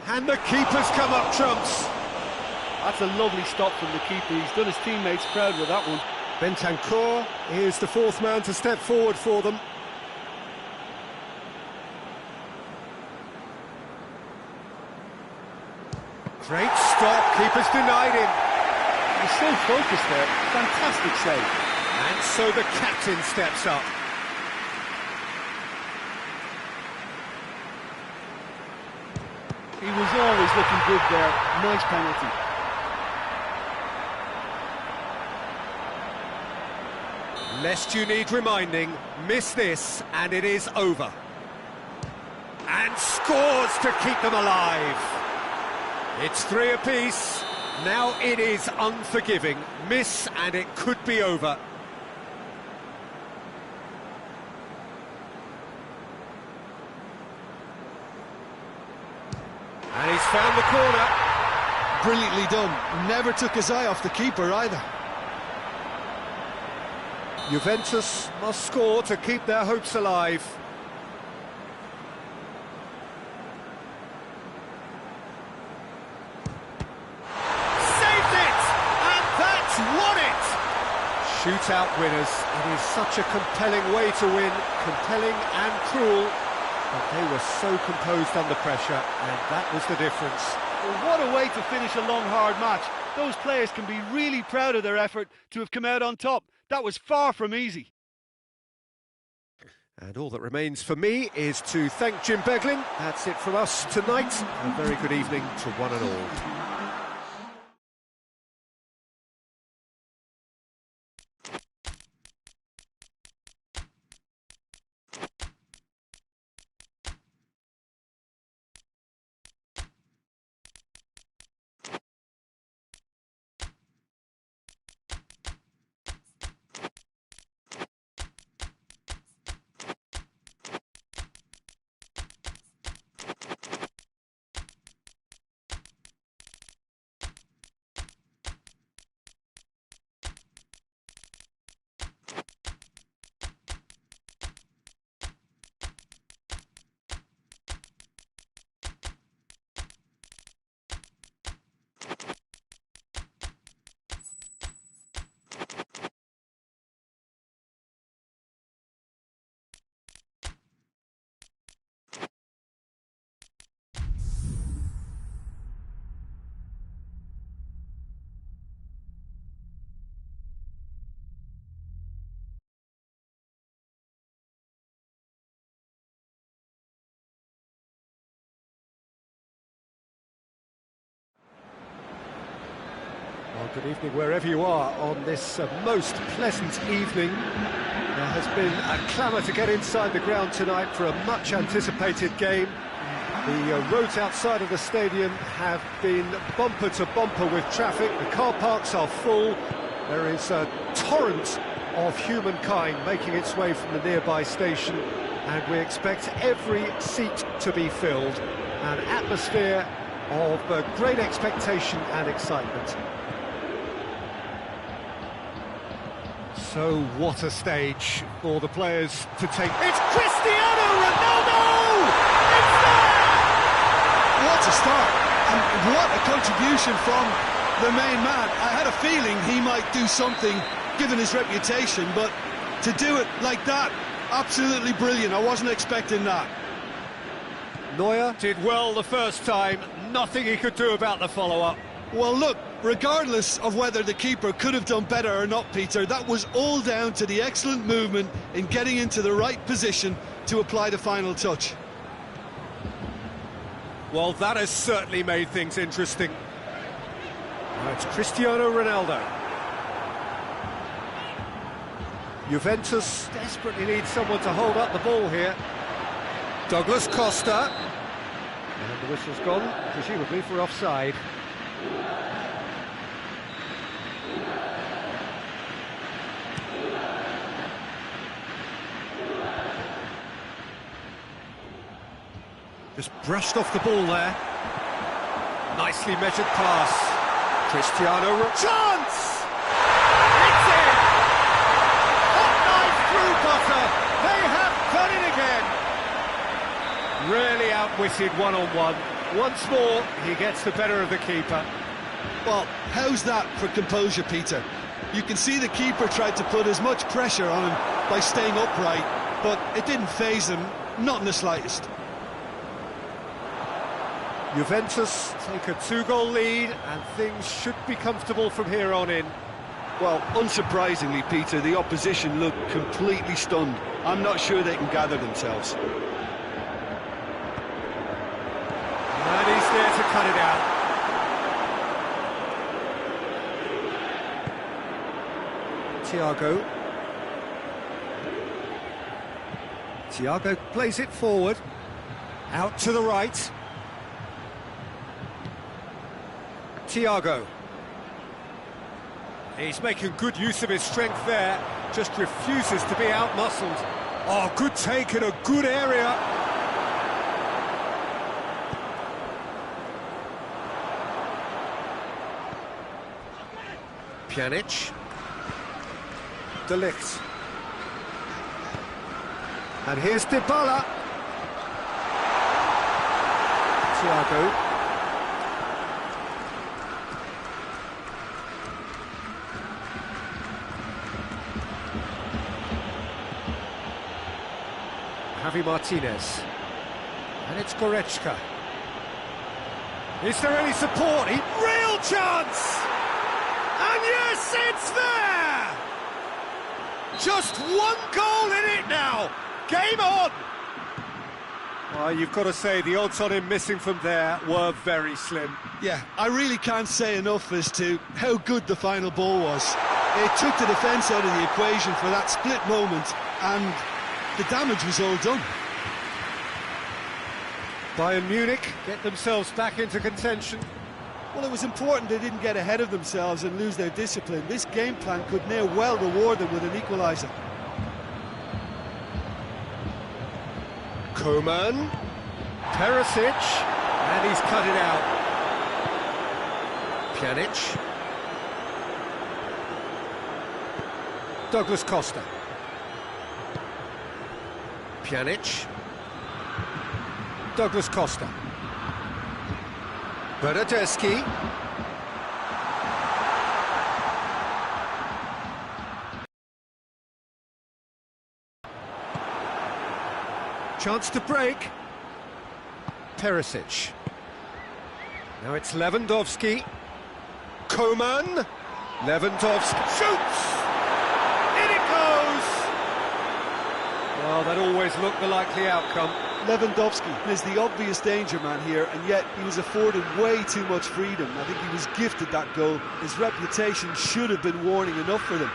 And the keeper's come up trumps. That's a lovely stop from the keeper. He's done his teammates proud with that one. Bentancur is the fourth man to step forward for them. Great stop, keeper's denied him. He's so focused there, fantastic save. And so the captain steps up. He was always looking good there, nice penalty. Lest you need reminding, miss this and it is over. And scores to keep them alive. It's 3 apiece. Now it is unforgiving. Miss and it could be over. And he's found the corner. Brilliantly done. Never took his eye off the keeper either. Juventus must score to keep their hopes alive. Saved it! And that's won it! Shootout winners. It is such a compelling way to win. Compelling and cruel. But they were so composed under pressure, and that was the difference. Well, what a way to finish a long, hard match. Those players can be really proud of their effort to have come out on top. That was far from easy. And all that remains for me is to thank Jim Beglin. That's it from us tonight. A very good evening to one and all. Well, good evening wherever you are on this most pleasant evening. There has been a clamour to get inside the ground tonight for a much-anticipated game. The roads outside of the stadium have been bumper to bumper with traffic. The car parks are full. There is a torrent of humankind making its way from the nearby station, and we expect every seat to be filled. An atmosphere of great expectation and excitement. So what a stage for the players to take. It's Cristiano Ronaldo! It's there! What a start, and what a contribution from the main man. I had a feeling he might do something, given his reputation, but to do it like that, absolutely brilliant. I wasn't expecting that. Neuer did well the first time, nothing he could do about the follow-up. Well, look, regardless of whether the keeper could have done better or not, Peter, that was all down to the excellent movement in getting into the right position to apply the final touch. Well, that has certainly made things interesting. Now it's Cristiano Ronaldo. Juventus desperately needs someone to hold up the ball here. Douglas Costa. And the whistle's gone, presumably for offside. Just brushed off the ball there. Nicely measured pass. Cristiano chance! It's in! Hot knife through Potter. They have done it again. Really outwitted one-on-one. Once more, he gets the better of the keeper. Well, how's that for composure, Peter? You can see the keeper tried to put as much pressure on him by staying upright, but it didn't faze him, not in the slightest. Juventus take a 2-goal lead, and things should be comfortable from here on in. Well, unsurprisingly, Peter, the opposition look completely stunned. I'm not sure they can gather themselves. And he's there to cut it out. Thiago plays it forward. Out to the right. Thiago. He's making good use of his strength there, just refuses to be out-muscled. Oh, good take in a good area. Pjanic. De Ligt. And here's Dybala. Thiago. Javi Martinez. And it's Goretzka. Is there any support? Real chance! And yes, it's there! Just one goal in it now! Game on! Well, you've got to say, the odds on him missing from there were very slim. Yeah, I really can't say enough as to how good the final ball was. It took the defence out of the equation for that split moment, and the damage was all done. Bayern Munich get themselves back into contention. Well, it was important they didn't get ahead of themselves and lose their discipline. This game plan could now well reward them with an equaliser. Koeman, Perisic, and he's cut it out. Pjanic. Douglas Costa. Pjanic. Douglas Costa. Bernardeschi. Chance to break. Perisic. Now it's Lewandowski. Koeman. Lewandowski shoots! In it goes! Well, that always looked the likely outcome. Lewandowski is the obvious danger man here, and yet he was afforded way too much freedom. I think he was gifted that goal. His reputation should have been warning enough for them.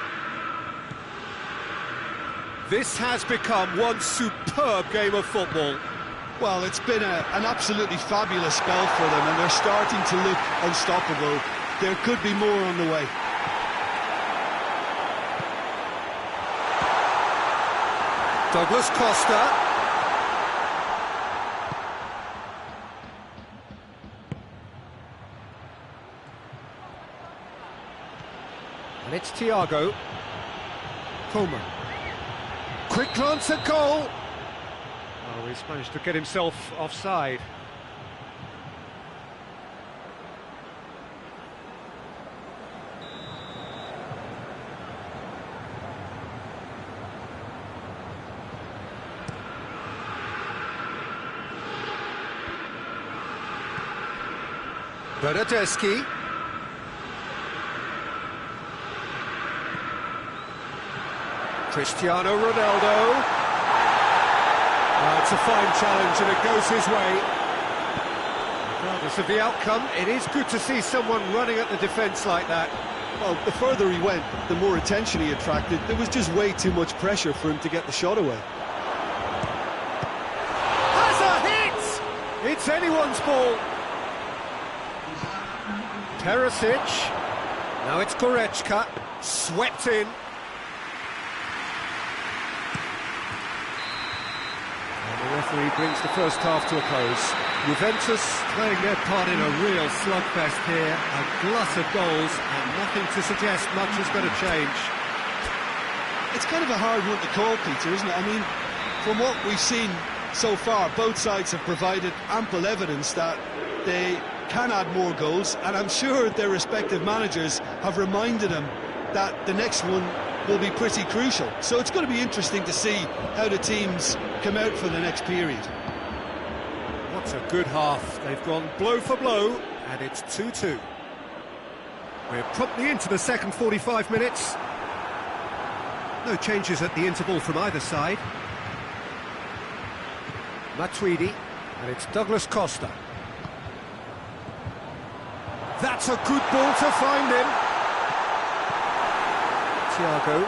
This has become one superb game of football. Well, it's been an absolutely fabulous spell for them, and they're starting to look unstoppable. There could be more on the way. Douglas Costa. And it's Thiago. Koeman. Quick glance at goal. Oh, he's managed to get himself offside. Bernardeschi. Cristiano Ronaldo. It's a fine challenge and it goes his way. Regardless of the outcome, it is good to see someone running at the defence like that. Well, the further he went, the more attention he attracted. There was just way too much pressure for him to get the shot away. Has a hit! It's anyone's ball. Perisic. Now it's Goretzka. Swept in. The referee brings the first half to a close. Juventus playing their part in a real slugfest here. A glut of goals and nothing to suggest much is going to change. It's kind of a hard one to call, Peter, isn't it? I mean, from what we've seen so far, both sides have provided ample evidence that they can add more goals, and I'm sure their respective managers have reminded them that the next one will be pretty crucial. So it's going to be interesting to see how the teams come out for the next period. What a good half. They've gone blow for blow, and it's 2-2. We're promptly into the second 45 minutes. No changes at the interval from either side. Matuidi, and it's Douglas Costa. That's a good ball to find him. Thiago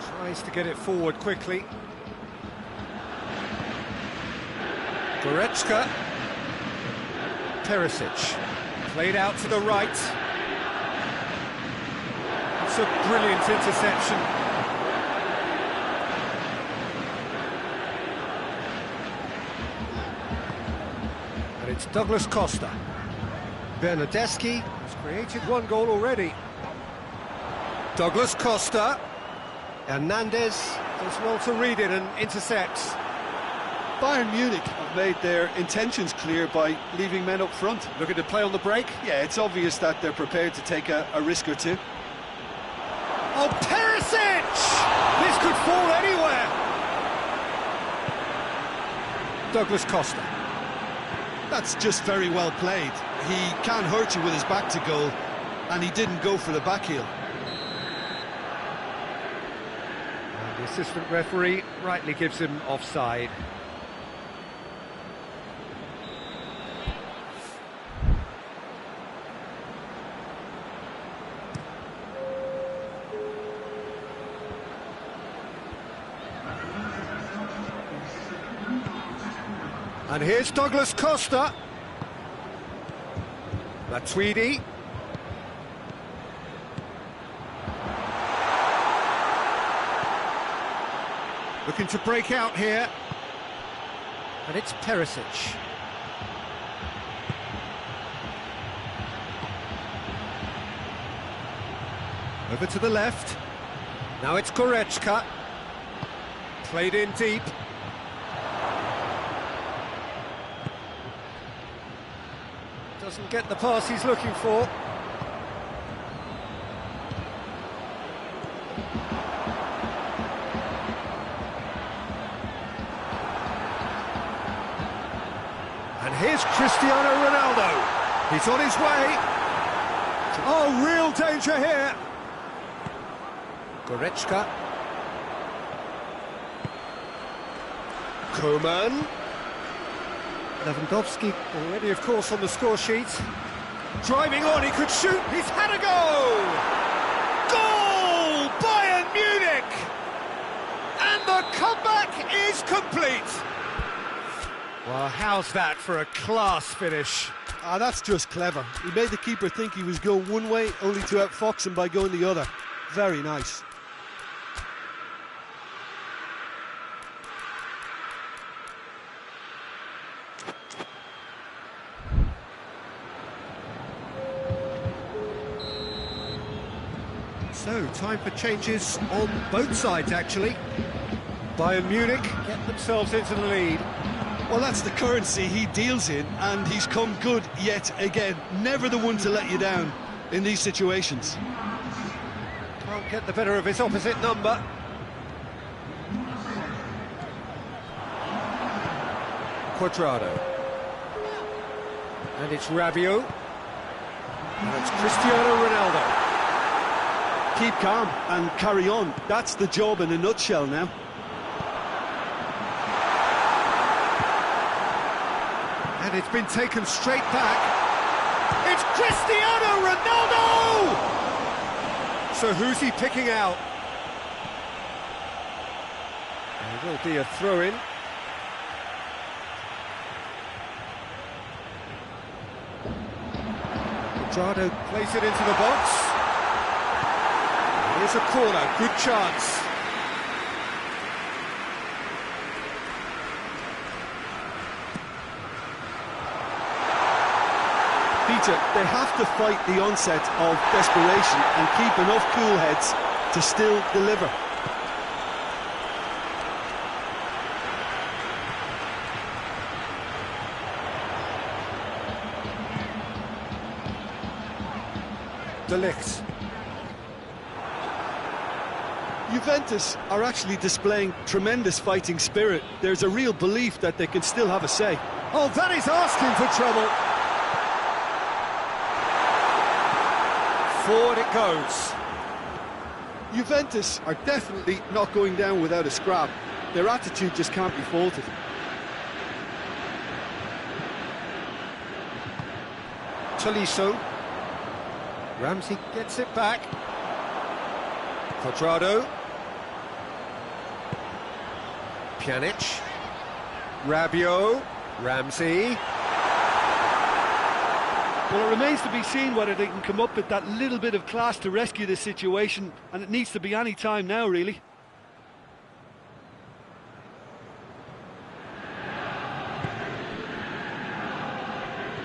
tries to get it forward quickly. Goretzka. Perisic. Played out to the right. It's a brilliant interception. And it's Douglas Costa. Bernardeschi has created one goal already. Douglas Costa. Hernandez does well to read it and intercepts. Bayern Munich have made their intentions clear by leaving men up front. Looking to play on the break. Yeah, it's obvious that they're prepared to take a risk or two. Oh, Perisic! This could fall anywhere. Douglas Costa. That's just very well played. He can hurt you with his back to goal, and he didn't go for the back heel. And the assistant referee rightly gives him offside. And here's Douglas Costa. Matuidi. Looking to break out here. And it's Perisic. Over to the left. Now it's Goretzka. Played in deep. Doesn't get the pass he's looking for. And here's Cristiano Ronaldo. He's on his way. Oh, real danger here. Goretzka. Koeman. Lewandowski already, of course, on the score sheet. Driving on, he could shoot. He's had a go! Goal! Bayern Munich! And the comeback is complete. Well, how's that for a class finish? Ah, that's just clever. He made the keeper think he was going one way, only to outfox him by going the other. Very nice. So, time for changes on both sides, actually. Bayern Munich get themselves into the lead. Well, that's the currency he deals in, and he's come good yet again. Never the one to let you down in these situations. Can't get the better of his opposite number. Quadrado. And it's Rabiot. And it's Cristiano Ronaldo. Keep calm and carry on. That's the job in a nutshell now. And it's been taken straight back. It's Cristiano Ronaldo! So who's he picking out? There will be a throw-in. Quadrado plays it into the box. Here's a corner, good chance. Peter, they have to fight the onset of desperation and keep enough cool heads to still deliver. De Ligt. Juventus Are actually displaying tremendous fighting spirit. There's a real belief that they can still have a say. Oh, that is asking for trouble. Forward it goes. Juventus are definitely not going down without a scrap. Their attitude just can't be faulted. Tolisso. Ramsey gets it back. Quadrado. Pjanic. Rabiot. Ramsey. Well, it remains to be seen whether they can come up with that little bit of class to rescue this situation, and it needs to be any time now, really.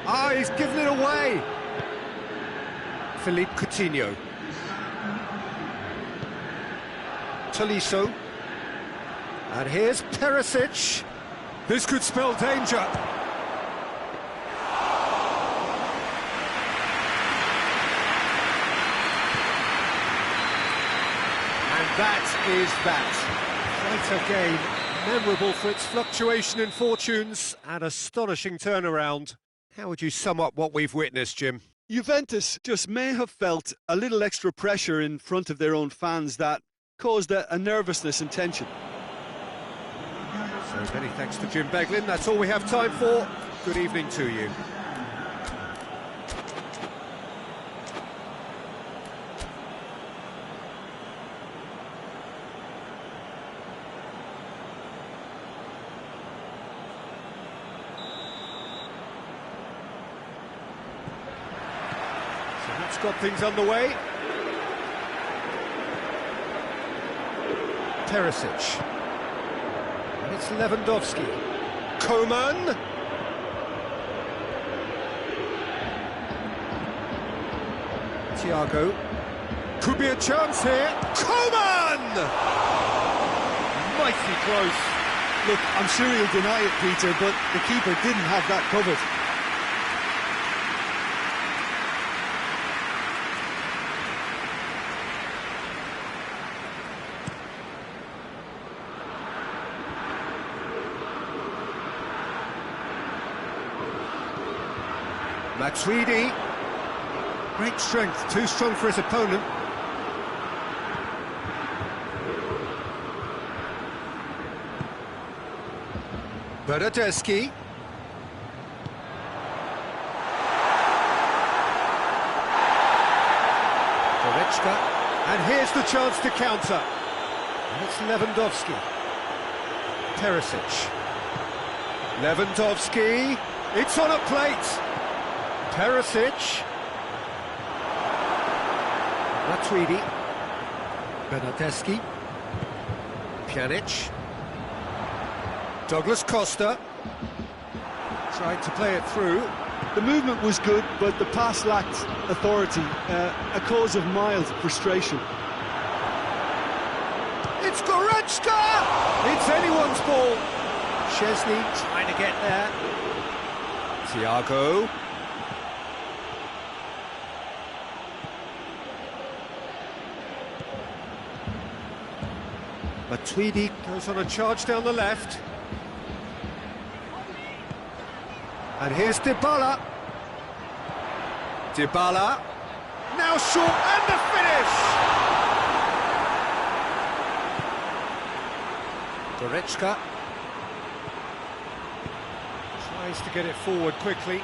Ah, he's given it away. Philippe Coutinho. Tolisso. And here's Perisic. This could spell danger. And that is that. Quite a game. Memorable for its fluctuation in fortunes and astonishing turnaround. How would you sum up what we've witnessed, Jim? Juventus just may have felt a little extra pressure in front of their own fans that caused a nervousness and tension. So many thanks to Jim Beglin. That's all we have time for. Good evening to you. So that's got things underway. Perisic. And it's Lewandowski. Coman. Thiago. Could be a chance here. Coman! Mighty close. Look, I'm sure he'll deny it, Peter, but the keeper didn't have that covered. Matuidi, great strength, too strong for his opponent. Bernardeschi. Goretzka, and here's the chance to counter. And it's Lewandowski. Perisic. Lewandowski, it's on a plate. Perisic. Matuidi. Bernardeschi. Pjanic. Douglas Costa. Tried to play it through. The movement was good, but the pass lacked authority, a cause of mild frustration. It's Goretzka! It's anyone's ball. Szczesny trying to get there. Thiago. Matuidi goes on a charge down the left. And here's Dybala. Dybala. Now short and the finish! Goretzka. Tries to get it forward quickly.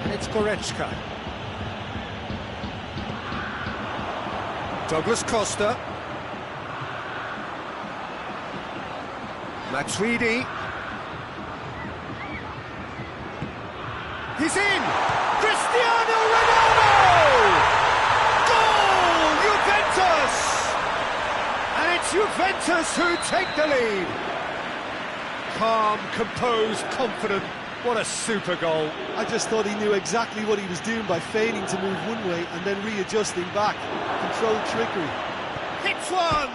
And it's Goretzka. Douglas Costa. Matuidi. He's in! Cristiano Ronaldo! Goal! Juventus! And it's Juventus who take the lead. Calm, composed, confident. What a super goal. I just thought he knew exactly what he was doing by feigning to move one way and then readjusting back. Controlled trickery. Hits one!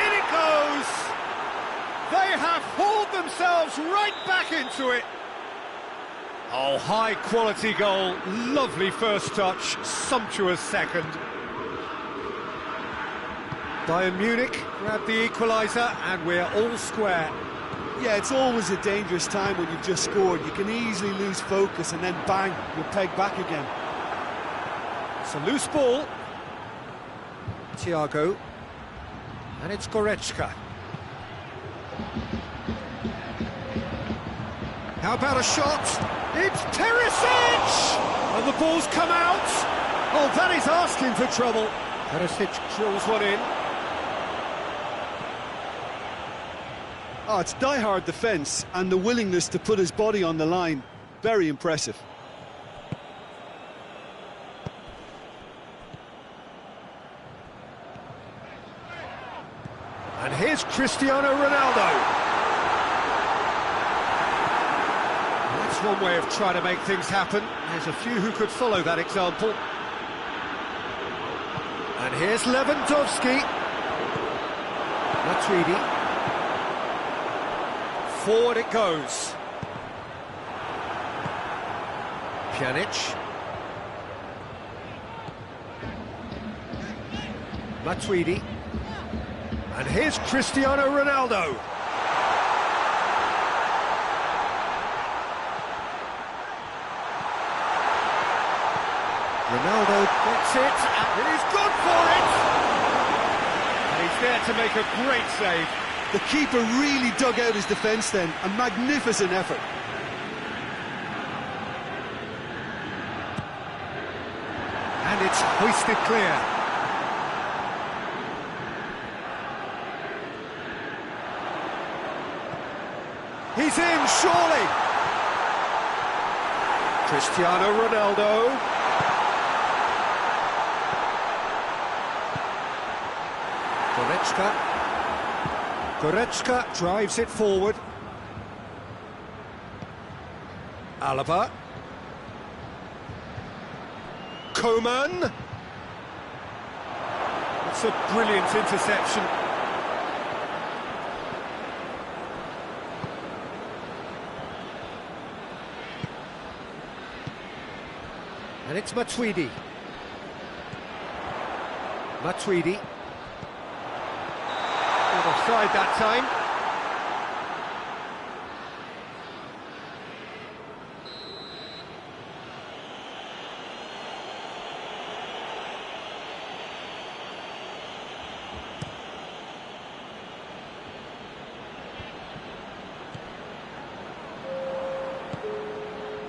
In it goes! They have hauled themselves right back into it. Oh, high-quality goal, lovely first touch, sumptuous second. Bayern Munich grab the equaliser and we're all square. Yeah, it's always a dangerous time when you've just scored. You can easily lose focus and then bang, you're pegged back again. It's a loose ball. Thiago. And it's Goretzka. How about a shot? It's Perisic! And the ball's come out. Oh, that is asking for trouble. Perisic drills one in. Oh, it's die-hard defence and the willingness to put his body on the line. Very impressive. And here's Cristiano Ronaldo. That's one way of trying to make things happen. There's a few who could follow that example. And here's Lewandowski. Matuidi. Forward it goes. Pjanic. Matuidi. And here's Cristiano Ronaldo. Ronaldo gets it, and he's good for it! And he's there to make a great save. The keeper really dug out his defence then, a magnificent effort. And it's hoisted clear. He's in, surely! Cristiano Ronaldo. Goretzka drives it forward. Alaba. Coman. That's a brilliant interception. And it's Matuidi. Matuidi. Offside that time.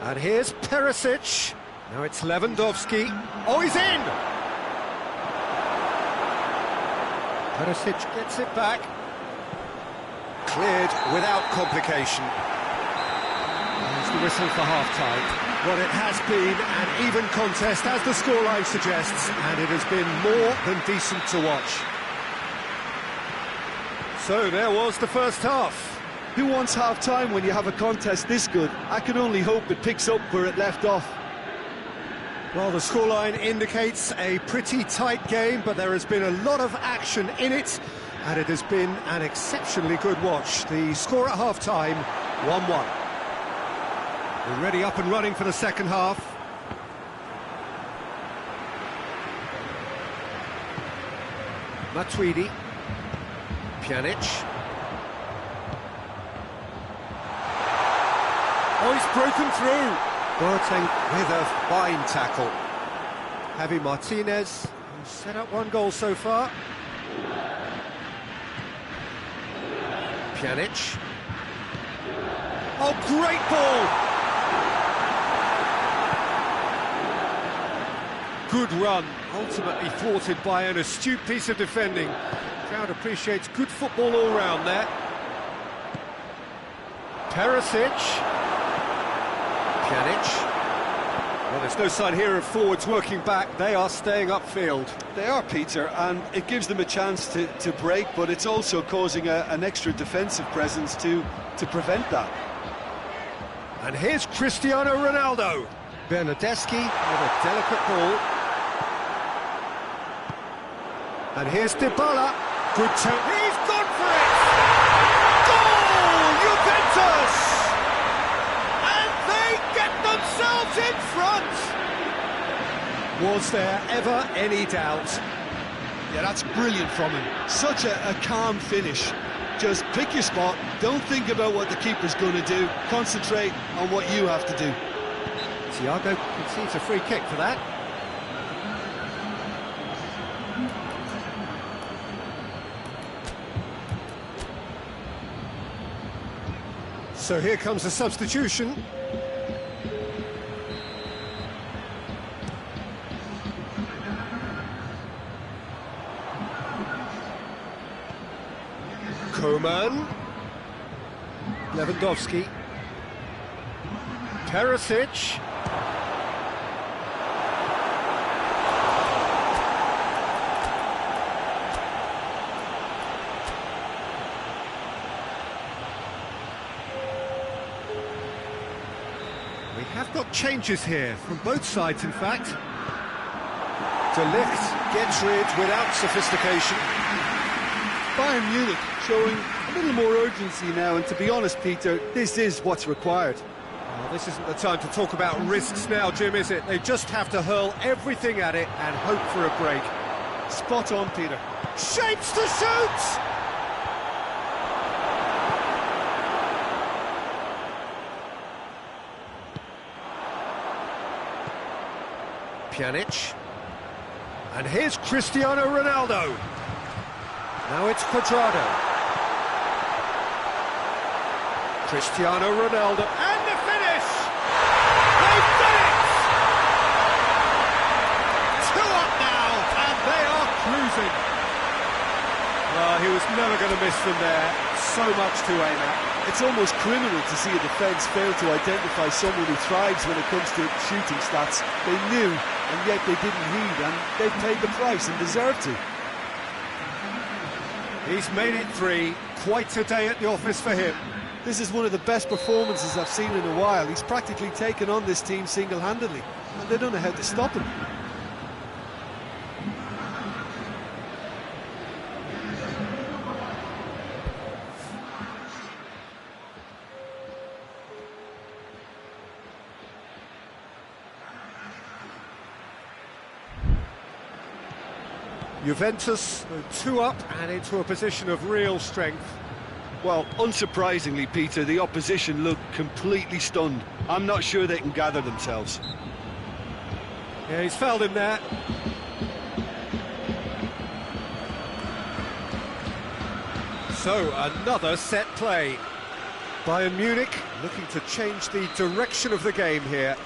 And here's Perisic. Now it's Lewandowski. Oh, he's in! Perisic gets it back. Cleared without complication. There's the whistle for half-time. Well, it has been an even contest, as the scoreline suggests, and it has been more than decent to watch. So there was the first half. Who wants half-time when you have a contest this good? I can only hope it picks up where it left off. Well, the scoreline indicates a pretty tight game, but there has been a lot of action in it, and it has been an exceptionally good watch. The score at half-time, 1-1. We're ready up and running for the second half. Matuidi. Pjanic. Oh, he's broken through. Boateng with a fine tackle. Javi Martinez, who's set up one goal so far. Pjanic. Oh, great ball! Good run, ultimately thwarted by an astute piece of defending. The crowd appreciates good football all round there. Perisic. Pjanic. Well, there's no sign here of forwards working back. They are staying upfield. They are, Peter, and it gives them a chance to break, but it's also causing an extra defensive presence to prevent that. And here's Cristiano Ronaldo. Bernardeschi with a delicate ball. And here's Dybala. Good turn. He's gone for it! Goal! Juventus! Themselves in front! Was there ever any doubt? Yeah, that's brilliant from him. Such a calm finish. Just pick your spot, don't think about what the keeper's going to do, concentrate on what you have to do. Thiago concedes a free kick for that. So here comes a substitution. Koeman, Lewandowski, Perisic, we have got changes here from both sides, in fact. De Ligt gets rid without sophistication. Bayern Munich showing a little more urgency now, and to be honest, Peter, this is what's required. Well, this isn't the time to talk about risks now, Jim, is it? They just have to hurl everything at it and hope for a break. Spot on, Peter. Shapes to shoot! Pjanic. And here's Cristiano Ronaldo. Now it's Cuadrado. Cristiano Ronaldo, and the finish! They've done it! 2 up now, and they are cruising. Well, he was never going to miss them there. So much to aim at. It's almost criminal to see a defence fail to identify someone who thrives when it comes to shooting stats. They knew, and yet they didn't heed, and they've paid the price and deserve to. He's made it 3. Quite a day at the office for him. This is one of the best performances I've seen in a while. He's practically taken on this team single-handedly, and they don't know how to stop him. Juventus 2 up and into a position of real strength. Well, unsurprisingly, Peter, the opposition look completely stunned. I'm not sure they can gather themselves. Yeah, he's fouled him there. So, another set play. Bayern Munich looking to change the direction of the game here.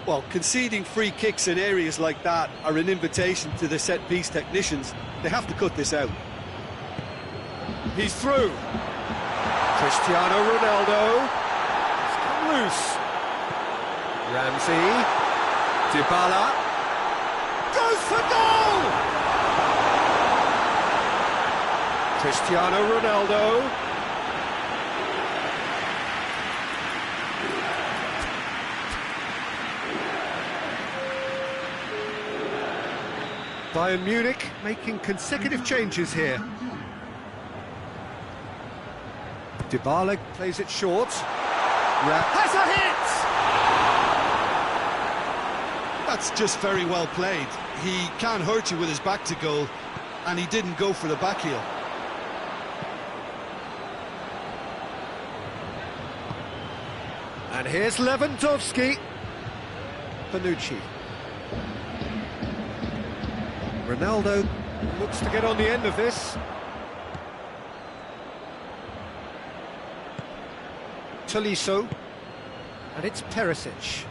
Well, conceding free kicks in areas like that are an invitation to the set-piece technicians. They have to cut this out. He's through. Cristiano Ronaldo. It's come loose. Ramsey. Dybala. Goes for goal! Cristiano Ronaldo. Bayern Munich making consecutive changes here. Dybala plays it short. Has a hit! That's just very well played. He can't hurt you with his back to goal, and he didn't go for the back heel. And here's Lewandowski. Bonucci. Ronaldo looks to get on the end of this. Tolisso. And it's Perisic.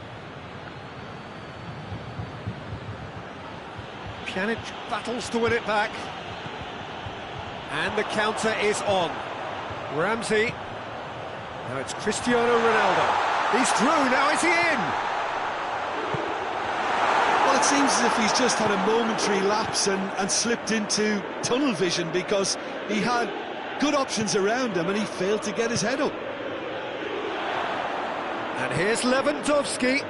Pjanic battles to win it back. And the counter is on. Ramsey. Now it's Cristiano Ronaldo. He's through, now is he in? Well, it seems as if he's just had a momentary lapse and slipped into tunnel vision, because he had good options around him and he failed to get his head up. And here's Lewandowski.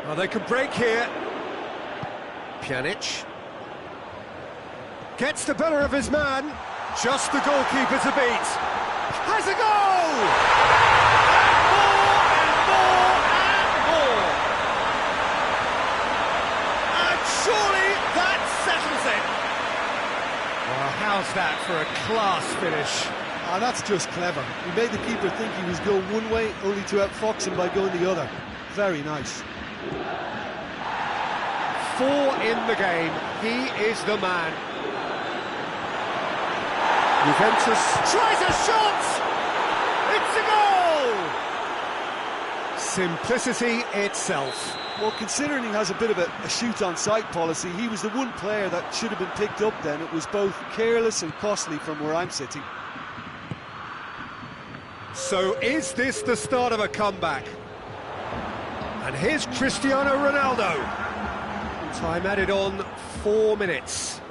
Oh, they can break here. Pjanic gets the better of his man. Just the goalkeeper to beat. Has a goal! And more and more. And surely that settles it. Well, how's that for a class finish? Ah, that's just clever. He made the keeper think he was going one way, only to outfox him by going the other. Very nice. 4 in the game. He is the man. Juventus tries a shot! It's a goal! Simplicity itself. Well, considering he has a bit of a shoot-on-sight policy, he was the one player that should have been picked up then. It was both careless and costly from where I'm sitting. So is this the start of a comeback? And here's Cristiano Ronaldo. Time added on 4 minutes.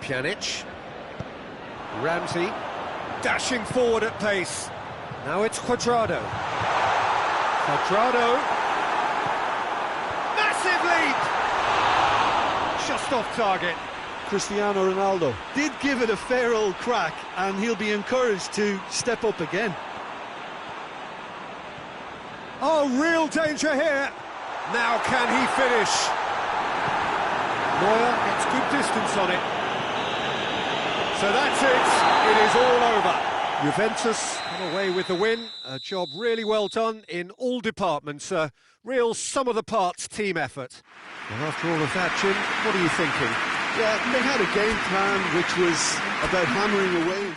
Pjanic. Ramsey dashing forward at pace. Now it's Cuadrado. Cuadrado. Massive leap! Just off target. Cristiano Ronaldo did give it a fair old crack, and he'll be encouraged to step up again. Oh, real danger here. Now can he finish? Neuer gets good distance on it. So that's it. It is all over. Juventus come away with the win. A job really well done in all departments. A real sum-of-the-parts team effort. Well, after all of that, Jim, what are you thinking? Yeah, they had a game plan which was about hammering away and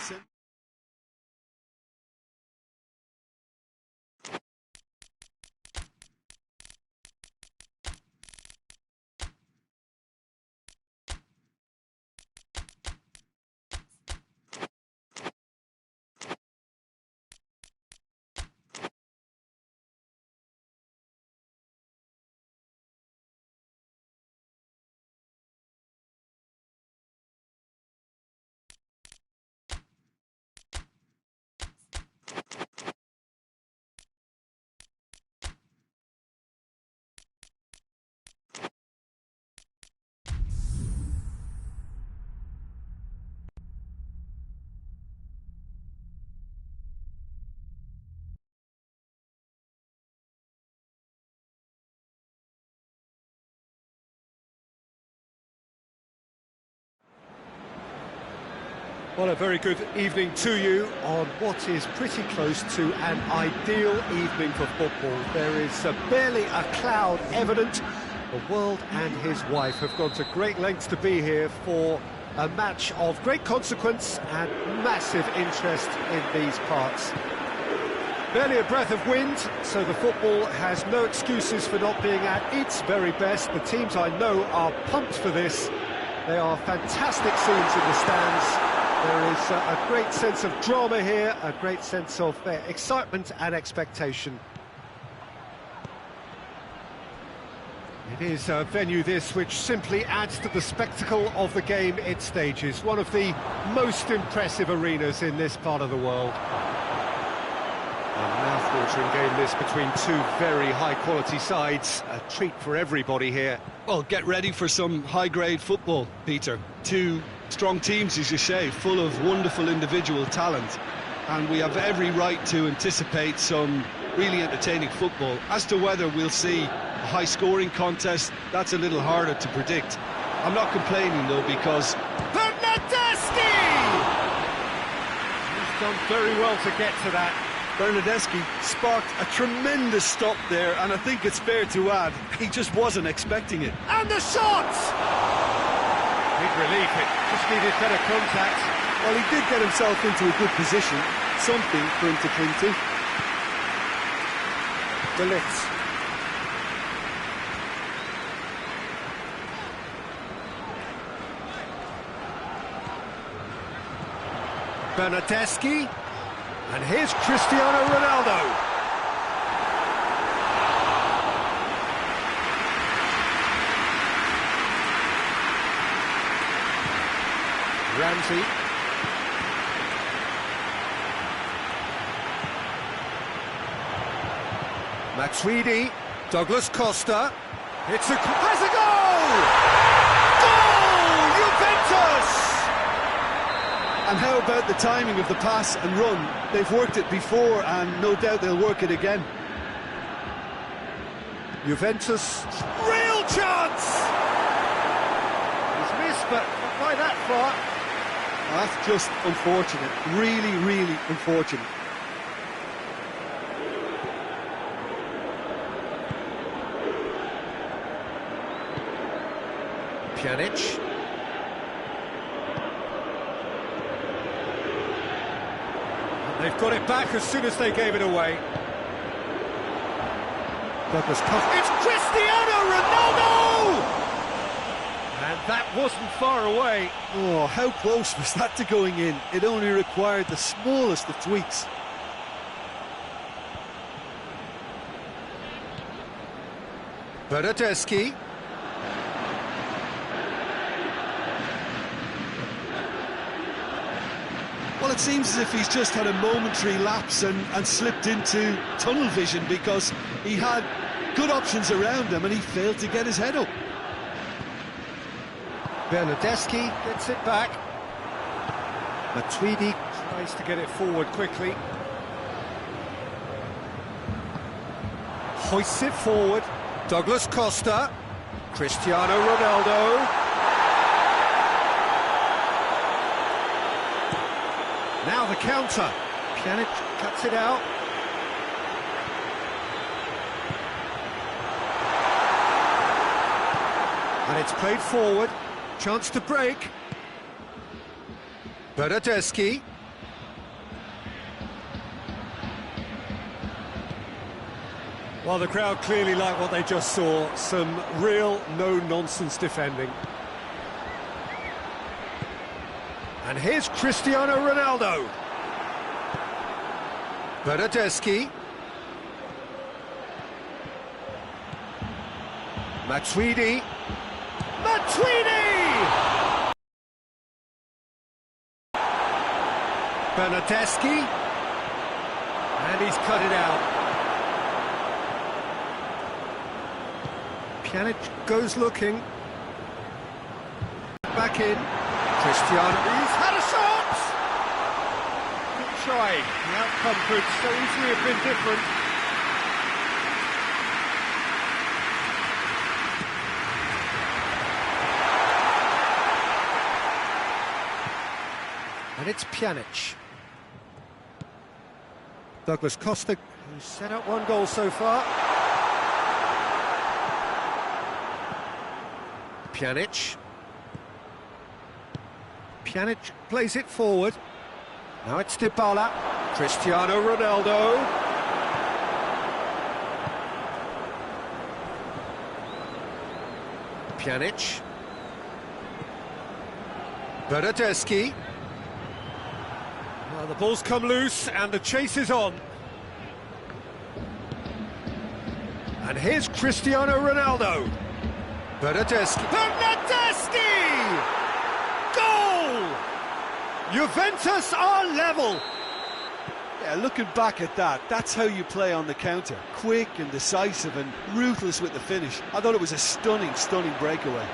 Well, a very good evening to you on what is pretty close to an ideal evening for football. There is barely a cloud evident. The world and his wife have gone to great lengths to be here for a match of great consequence and massive interest in these parts. Barely a breath of wind, so the football has no excuses for not being at its very best. The teams I know are pumped for this. They are fantastic scenes in the stands. There is a great sense of drama here, a great sense of excitement and expectation. It is a venue this which simply adds to the spectacle of the game it stages. One of the most impressive arenas in this part of the world. A mouth-watering game this between two very high-quality sides. A treat for everybody here. Well, get ready for some high-grade football, Peter. Two strong teams, as you say, full of wonderful individual talent. And we have every right to anticipate some really entertaining football. As to whether we'll see a high-scoring contest, that's a little harder to predict. I'm not complaining, though, because... Bernardeschi! He's done very well to get to that. Bernardeschi sparked a tremendous stop there, and I think it's fair to add, he just wasn't expecting it. And the shot! Big relief, it just needed better contact. Well, he did get himself into a good position, something for him to cling to. De Ligt. Bernardeschi. And here's Cristiano Ronaldo. Ramsey. Matuidi. Douglas Costa. Has a goal! Goal! Juventus! And how about the timing of the pass and run? They've worked it before and no doubt they'll work it again. Juventus, real chance! He's missed, but not by that far. That's just unfortunate, really, really unfortunate. Pjanic. They've got it back as soon as they gave it away. Douglas Costa. It's Cristiano Ronaldo! And that wasn't far away. Oh, how close was that to going in? It only required the smallest of tweaks. Bernardeschi. Well, it seems as if he's just had a momentary lapse and slipped into tunnel vision because he had good options around him and he failed to get his head up. Bernardeschi gets it back. Matuidi tries to get it forward quickly. Hoists it forward. Douglas Costa. Cristiano Ronaldo. Now the counter. Pjanic cuts it out. And it's played forward. Chance to break. Bernardeschi. Well, the crowd clearly like what they just saw. Some real no-nonsense defending. And here's Cristiano Ronaldo. Bernardeschi. Matuidi. Matuidi! Bernardeschi. And he's cut it out. Pjanic goes looking. Back in. Cristiano. He's had a shot! Good try. The outcome could so easily have been different. And it's Pjanic. Douglas Costa, who's set up one goal so far. Pjanic. Pjanic plays it forward. Now it's Dybala. Cristiano Ronaldo. Pjanic. Bernardeschi. Well, the ball's come loose and the chase is on. And here's Cristiano Ronaldo. Bernardeschi. Bernardeschi! Goal! Juventus are level. Yeah, looking back at that, that's how you play on the counter. Quick and decisive and ruthless with the finish. I thought it was a stunning, stunning breakaway.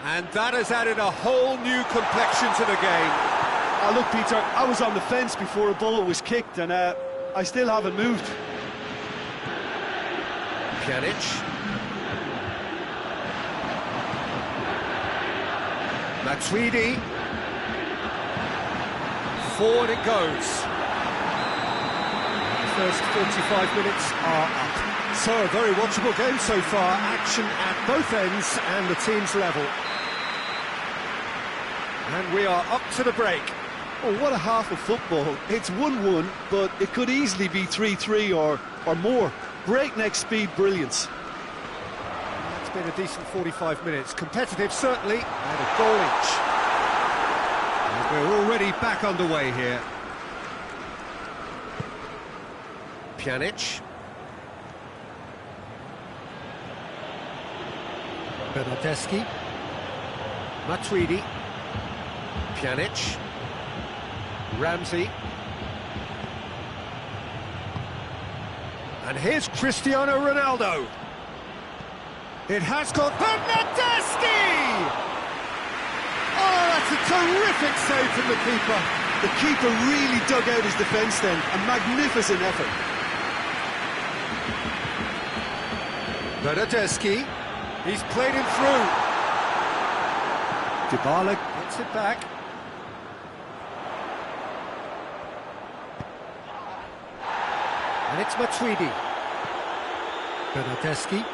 And that has added a whole new complexion to the game. Oh, look, Peter, I was on the fence before a bullet was kicked and I still haven't moved. Pjanic. Matuidi. Forward it goes. The first 45 minutes are up. So a very watchable game so far. Action at both ends and the team's level. And we are up to the break. Oh, what a half of football. It's 1-1, but it could easily be 3-3 or more. Breakneck speed brilliance. It's been a decent 45 minutes. Competitive, certainly, and a goal each. And we're already back underway here. Pjanic. Bernardeschi. Matuidi. Pjanic. Ramsey. And here's Cristiano Ronaldo. It has got Bernardeschi! Oh, that's a terrific save from the keeper. The keeper really dug out his defence then. A magnificent effort. Bernardeschi. He's played him through. Dybala gets it back. And it's Matuidi. Bernardeschi.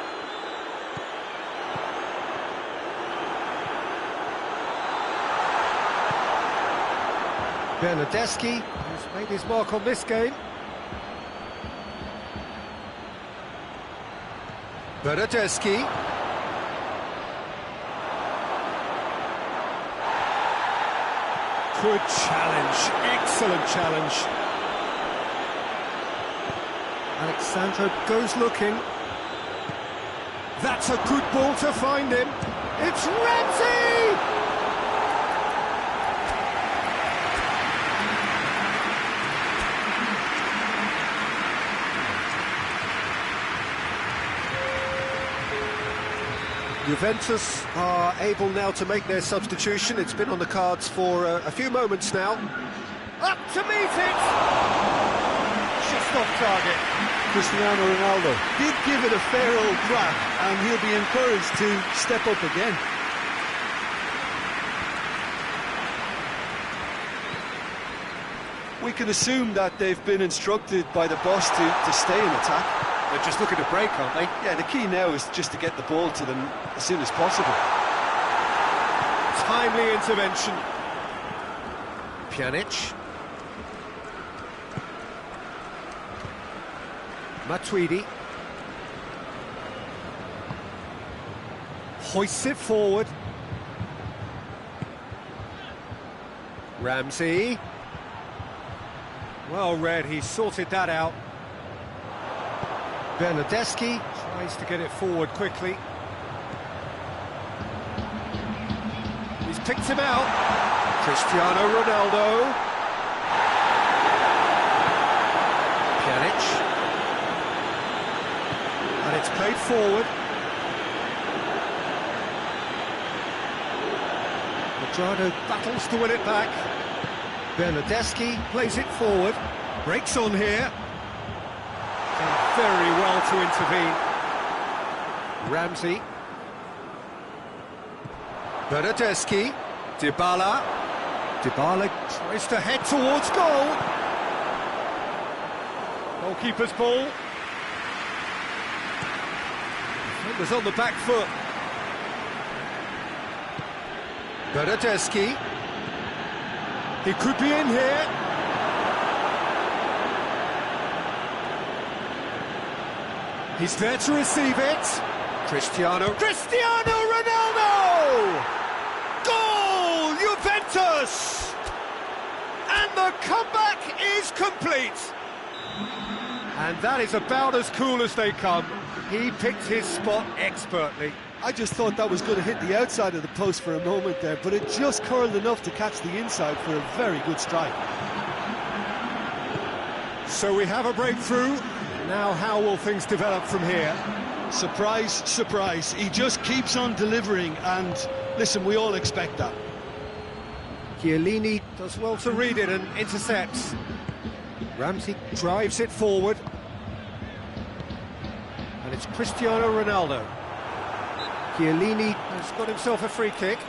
Bernardeschi has made his mark on this game. Bernardeschi. Good challenge, excellent challenge. Alexandro goes looking. That's a good ball to find him. It's Ramsey! Juventus are able now to make their substitution. It's been on the cards for a few moments now. Up to meet it! Just off target. Cristiano Ronaldo did give it a fair old crack, and he'll be encouraged to step up again. We can assume that they've been instructed by the boss to stay in attack. They're just looking to break, aren't they? Yeah, the key now is just to get the ball to them as soon as possible. Timely intervention. Pjanic. Matuidi. Hoists it forward. Ramsey. Well read, he sorted that out. Bernardeschi tries to get it forward quickly. He's picked him out. Cristiano Ronaldo. Pjanic. And it's played forward. Quadrado battles to win it back. Bernardeschi plays it forward. Breaks on here. Done very well to intervene. Ramsey. Bernardeschi. Dybala. Dybala tries to head towards goal. Goalkeeper's ball. Defender's on the back foot. Bernardeschi. He could be in here. He's there to receive it. Cristiano Ronaldo! Goal! Juventus! And the comeback is complete. And that is about as cool as they come. He picked his spot expertly. I just thought that was going to hit the outside of the post for a moment there, but it just curled enough to catch the inside for a very good strike. So we have a breakthrough. Now how will things develop from here? Surprise, surprise. He just keeps on delivering, and listen, we all expect that. Chiellini does well to read it and intercepts. Ramsey drives it forward. And it's Cristiano Ronaldo. Chiellini has got himself a free kick.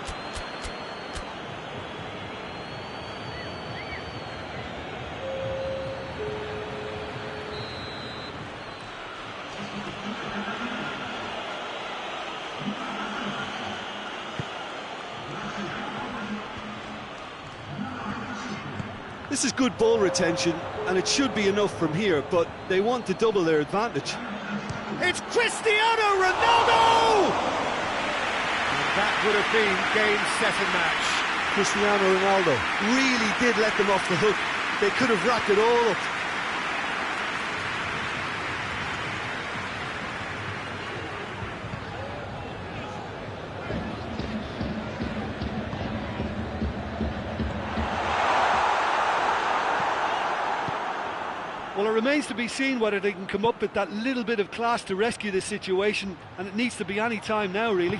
This is good ball retention, and it should be enough from here, but they want to double their advantage. It's Cristiano Ronaldo! And that would have been game, set and match. Cristiano Ronaldo really did let them off the hook. They could have wrapped it all up. Well, it remains to be seen whether they can come up with that little bit of class to rescue this situation, and it needs to be any time now, really.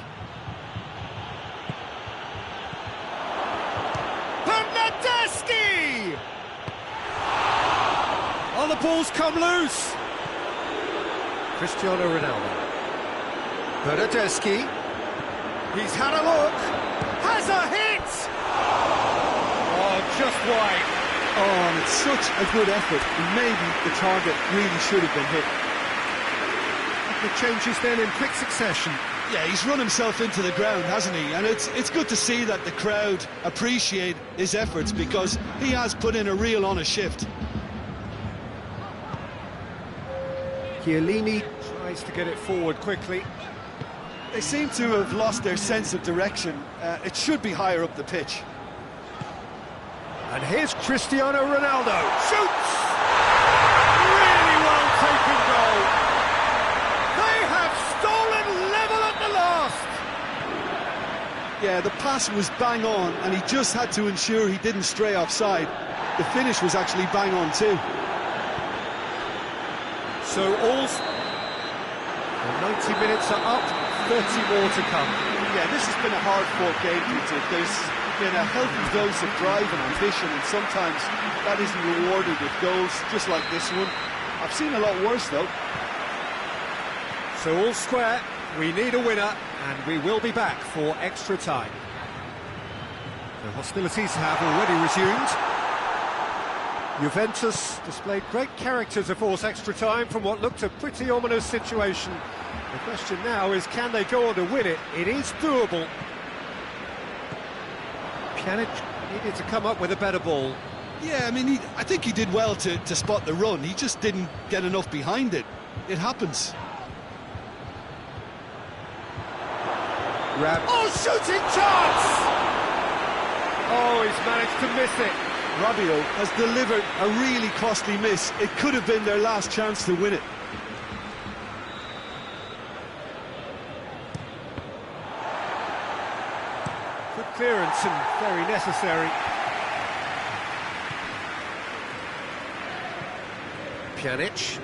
Bernardeschi! Oh, the ball's come loose. Cristiano Ronaldo. Bernardeschi. He's had a look. Has a hit! Oh, just wide. Oh, and it's such a good effort, and maybe the target really should have been hit. The changes then in quick succession. Yeah, he's run himself into the ground, hasn't he? And it's good to see that the crowd appreciate his efforts, because he has put in a real honest shift. Chiellini Tries to get it forward quickly. They seem to have lost their sense of direction. It should be higher up the pitch. And here's Cristiano Ronaldo. Shoots! Really well taken goal. They have stolen level at the last. Yeah, the pass was bang on, and he just had to ensure he didn't stray offside. The finish was actually bang on too. So all... The 90 minutes are up, 30 more to come. Yeah, this has been a hard-fought game, Peter. There's been a healthy dose of drive and ambition, and sometimes that isn't rewarded with goals, just like this one. I've seen a lot worse, though. So all square, we need a winner, and we will be back for extra time. The hostilities have already resumed. Juventus displayed great character to force extra time from what looked a pretty ominous situation. The question now is, can they go on to win it? It is doable. Pjanic needed to come up with a better ball. Yeah, I mean, I think he did well to spot the run. He just didn't get enough behind it. It happens. Oh, shooting chance! Oh, he's managed to miss it. Rabiot has delivered a really costly miss. It could have been their last chance to win it. Good clearance and very necessary. Pjanic.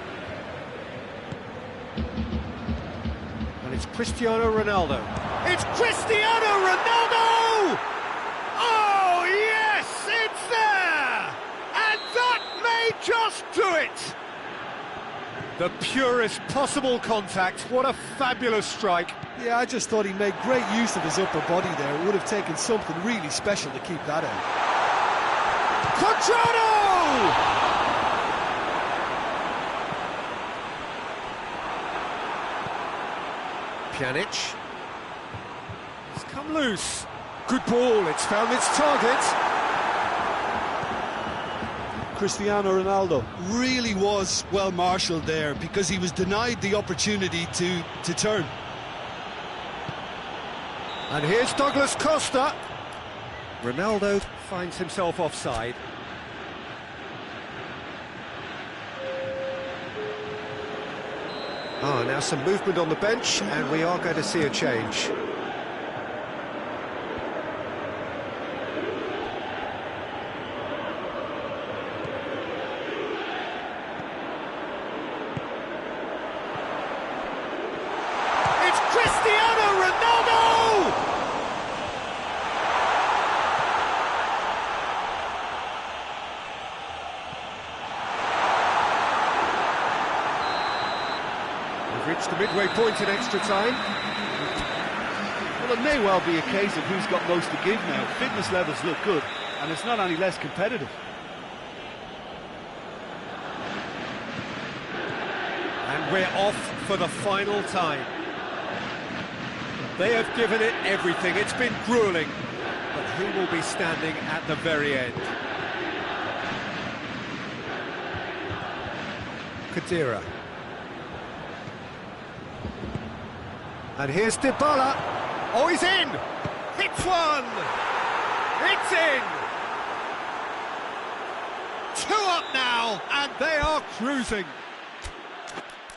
And it's Cristiano Ronaldo. It's Cristiano Ronaldo! Oh, yes, it's there! And that may just do it! The purest possible contact. What a fabulous strike. Yeah, I just thought he made great use of his upper body there. It would have taken something really special to keep that out. Cuadrado! Pjanic. It's come loose. Good ball, it's found its target. Cristiano Ronaldo Really was well marshalled there, because he was denied the opportunity to turn. And here's Douglas Costa. Ronaldo finds himself offside. Now some movement on the bench, and we are going to see a change. It's Cristiano Ronaldo! Reached the midway point in extra time. Well, it may well be a case of who's got most to give now. Fitness levels look good, and it's not any less competitive. And we're off for the final time. They have given it everything. It's been grueling. But who will be standing at the very end? Khedira. And here's Dybala. Oh, he's in! Hits one! It's in! 2 up now, and they are cruising.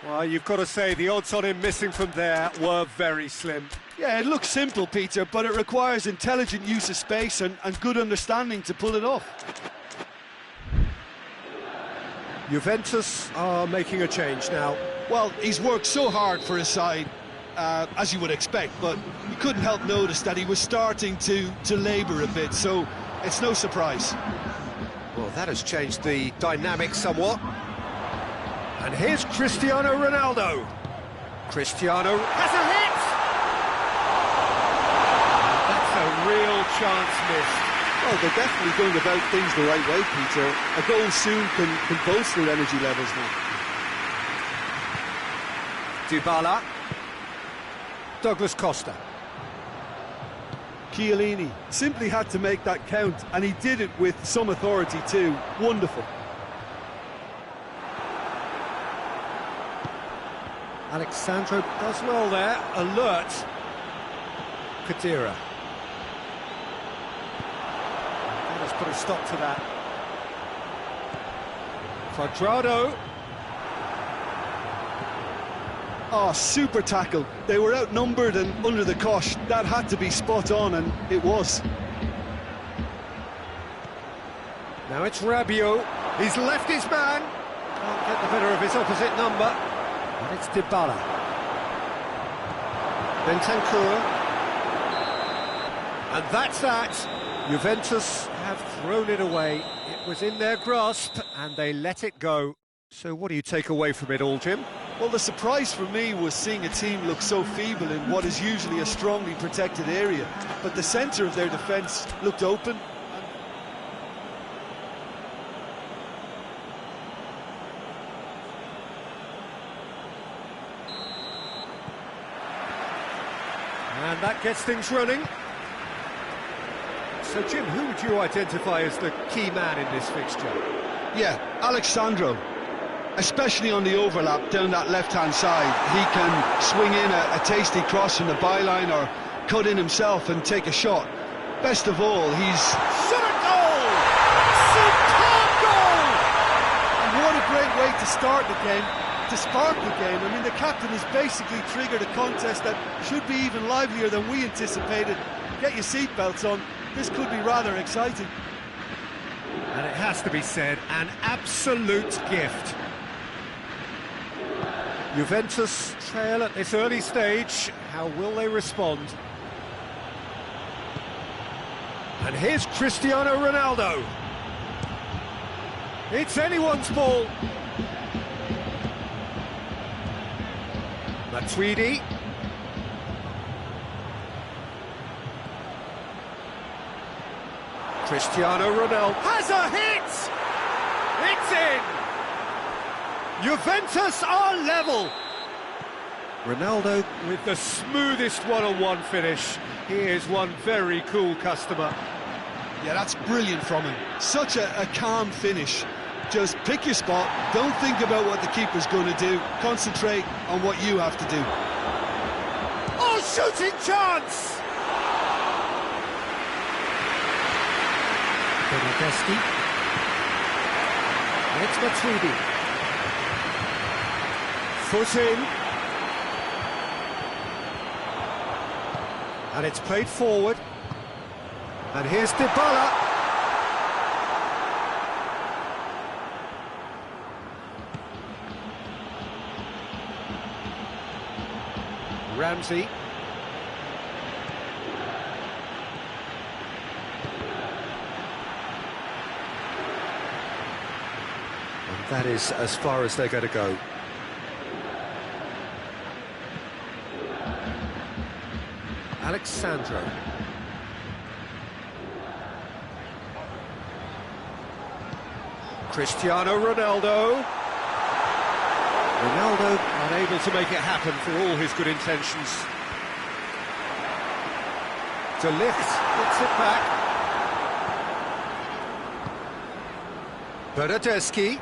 Well, you've got to say, the odds on him missing from there were very slim. Yeah, it looks simple, Peter, but it requires intelligent use of space and good understanding to pull it off. Juventus are making a change now. Well, he's worked so hard for his side, as you would expect, but you couldn't help notice that he was starting to labour a bit, so it's no surprise. Well, that has changed the dynamic somewhat. And here's Cristiano Ronaldo. Cristiano has a hit! That's a real chance missed. Well, they're definitely going about things the right way, Peter. A goal soon can boost their energy levels now. Dybala. Douglas Costa. Chiellini simply had to make that count, and he did it with some authority too. Wonderful. Alexandro does well there. Alert. Kadira. Let's put a stop to that. Quadrado. Oh, super tackle. They were outnumbered and under the cosh. That had to be spot on, and it was. Now it's Rabiot. He's left his man. Can't get the better of his opposite number. And it's Dybala. Bentancur. And that's that. Juventus have thrown it away. It was in their grasp, and they let it go. So what do you take away from it all, Jim? Well, the surprise for me was seeing a team look so feeble in what is usually a strongly protected area. But the centre of their defence looked open. And that gets things running. So, Jim, who would you identify as the key man in this fixture? Yeah, Alexandro. Especially on the overlap down that left-hand side. He can swing in a tasty cross from the byline or cut in himself and take a shot. Best of all, he's... Shot a goal! Superb goal! And what a great way to start the game, to spark the game. I mean, the captain has basically triggered a contest that should be even livelier than we anticipated. Get your seatbelts on. This could be rather exciting. And it has to be said, an absolute gift. Juventus trail at this early stage. How will they respond? And here's Cristiano Ronaldo. It's anyone's ball. Matuidi. Cristiano Ronaldo has a hit! It's in! Juventus are level! Ronaldo with the smoothest one-on-one finish. He is one very cool customer. Yeah, that's brilliant from him. Such a calm finish. Just pick your spot, don't think about what the keeper's going to do, concentrate on what you have to do. Oh, shooting chance! Bernardeschi. And it's Matuidi. Foot in. And it's played forward. And here's Dybala. Ramsey. And that is as far as they're going to go. Alexandro. Cristiano Ronaldo. Ronaldo unable to make it happen for all his good intentions. De Ligt gets it back. Bernardeschi.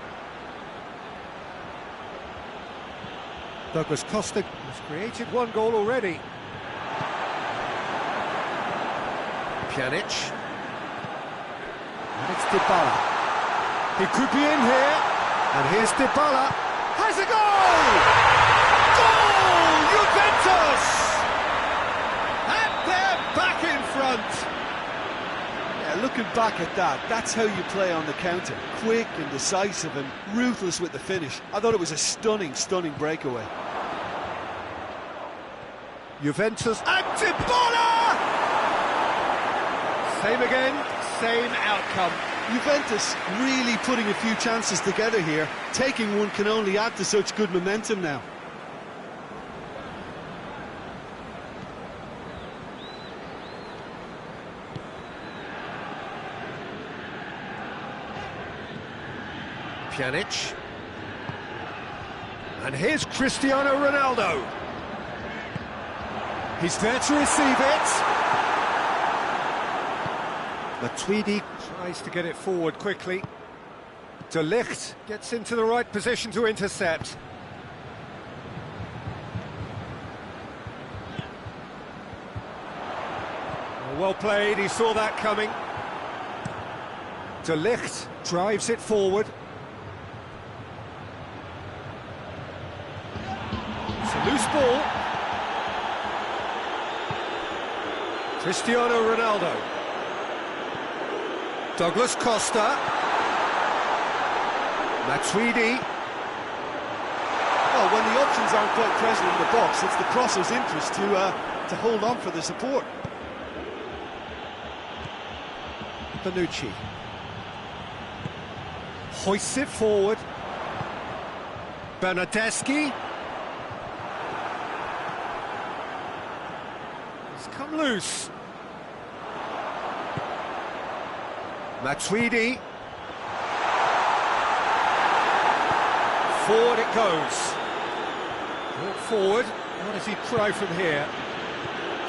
Douglas Costa has created one goal already. Pjanic. And it's Dybala. He could be in here. And here's Dybala. Has a goal! Goal! Juventus! And they're back in front. Yeah, And looking back at that, that's how you play on the counter. Quick and decisive and ruthless with the finish. I thought it was a stunning, stunning breakaway. Juventus and Dybala! Same again, same outcome. Juventus really putting a few chances together here. Taking one can only add to such good momentum now. Pjanic. And here's Cristiano Ronaldo. He's there to receive it. Matuidi tries to get it forward quickly. De Ligt gets into the right position to intercept. Well played, he saw that coming. De Ligt drives it forward. It's a loose ball. Cristiano Ronaldo. Douglas Costa. Matuidi. Well, when the options aren't quite present in the box, it's the crosser's interest to hold on for the support. Bonucci. Hoists it forward. Bernardeschi. It's come loose. Matuidi. Forward it goes. Brought forward. What does he try from here?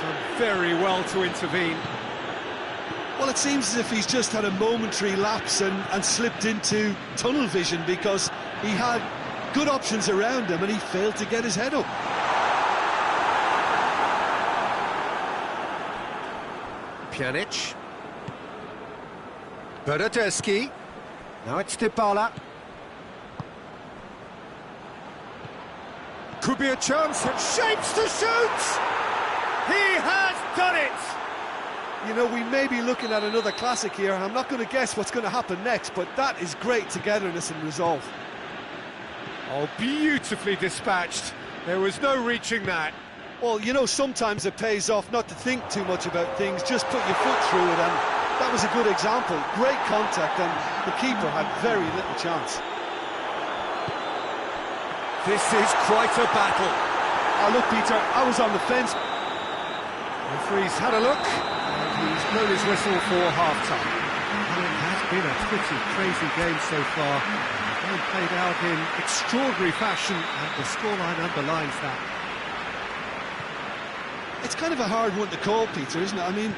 Done very well to intervene. Well, it seems as if he's just had a momentary lapse and slipped into tunnel vision, because he had good options around him and he failed to get his head up. Pjanic. Bernardeschi. Now it's Dybala. Could be a chance at Shapes to shoot! He has done it! You know, we may be looking at another classic here, and I'm not going to guess what's going to happen next, but that is great togetherness and resolve. Oh, beautifully dispatched. There was no reaching that. Well, you know, sometimes it pays off not to think too much about things, just put your foot through it, and that was a good example. Great contact, and the keeper had very little chance. This is quite a battle. Oh, look, Peter, I was on the fence. Referee's had a look, and he's blown his whistle for half-time. Well, it has been a pretty crazy game so far. The game played out in extraordinary fashion, and the scoreline underlines that. It's kind of a hard one to call, Peter, isn't it? I mean,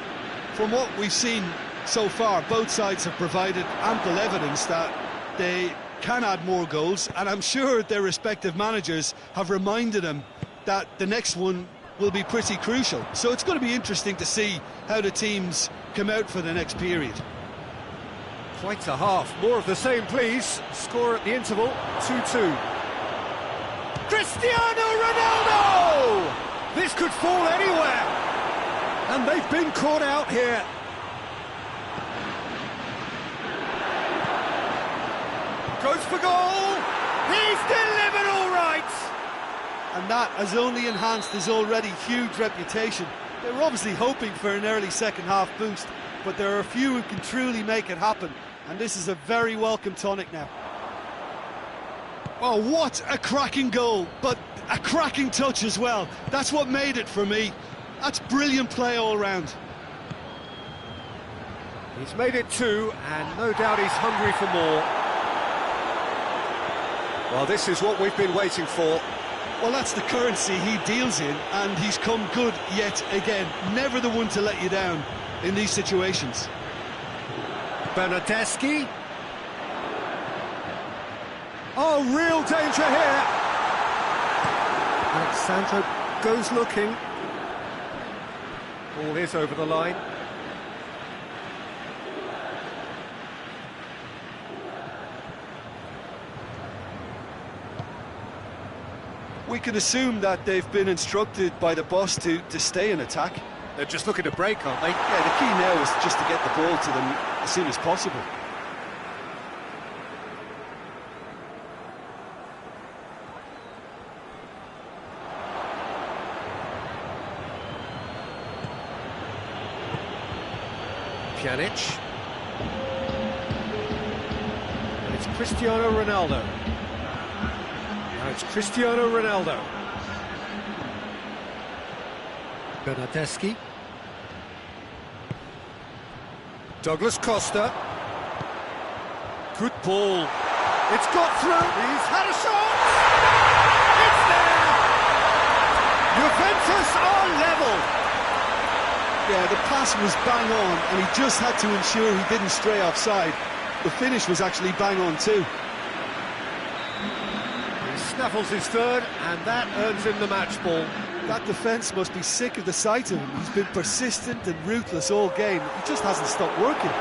from what we've seen so far, both sides have provided ample evidence that they can add more goals, and I'm sure their respective managers have reminded them that the next one will be pretty crucial. So it's going to be interesting to see how the teams come out for the next period. Quite a half. More of the same, please. Score at the interval, 2-2. Cristiano Ronaldo! This could fall anywhere. And they've been caught out here. Goes for goal. He's delivered all right. And that has only enhanced his already huge reputation. They were obviously hoping for an early second-half boost, but there are a few who can truly make it happen, and this is a very welcome tonic now. Oh, what a cracking goal, but a cracking touch as well. That's what made it for me. That's brilliant play all round. He's made it 2, and no doubt he's hungry for more. Well, this is what we've been waiting for. Well, that's the currency he deals in, and he's come good yet again. Never the one to let you down in these situations. Bernardeschi. Oh, real danger here. Alexandro goes looking. Ball is over the line. We can assume that they've been instructed by the boss to stay in attack. They're just looking to break, aren't they? Yeah, the key now is just to get the ball to them as soon as possible. Pjanic. And it's Cristiano Ronaldo. Now it's Cristiano Ronaldo. Bernardeschi. Douglas Costa. Good ball. It's got through. He's had a shot. It's there. Juventus are level. Yeah, the pass was bang on, and he just had to ensure he didn't stray offside. The finish was actually bang on too. He snaffles his third, and that earns him the match ball. That defence must be sick of the sight of him. He's been persistent and ruthless all game. He just hasn't stopped working.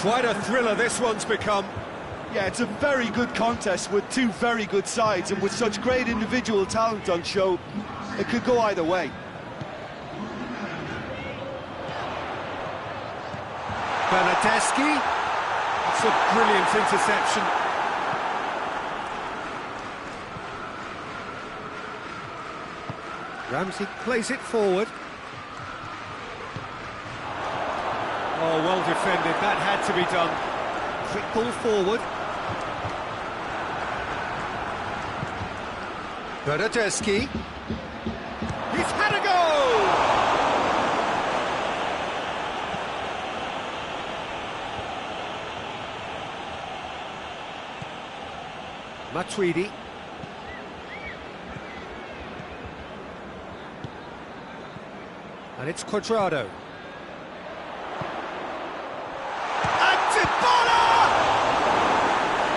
Quite a thriller this one's become. Yeah, it's a very good contest with two very good sides, and with such great individual talent on show, it could go either way. Bernardeschi. It's a brilliant interception. Ramsey plays it forward. Oh, well defended. That had to be done. Quick ball forward. Bernardeschi. He's had a go! Matuidi. And it's Cuadrado. And Dybala!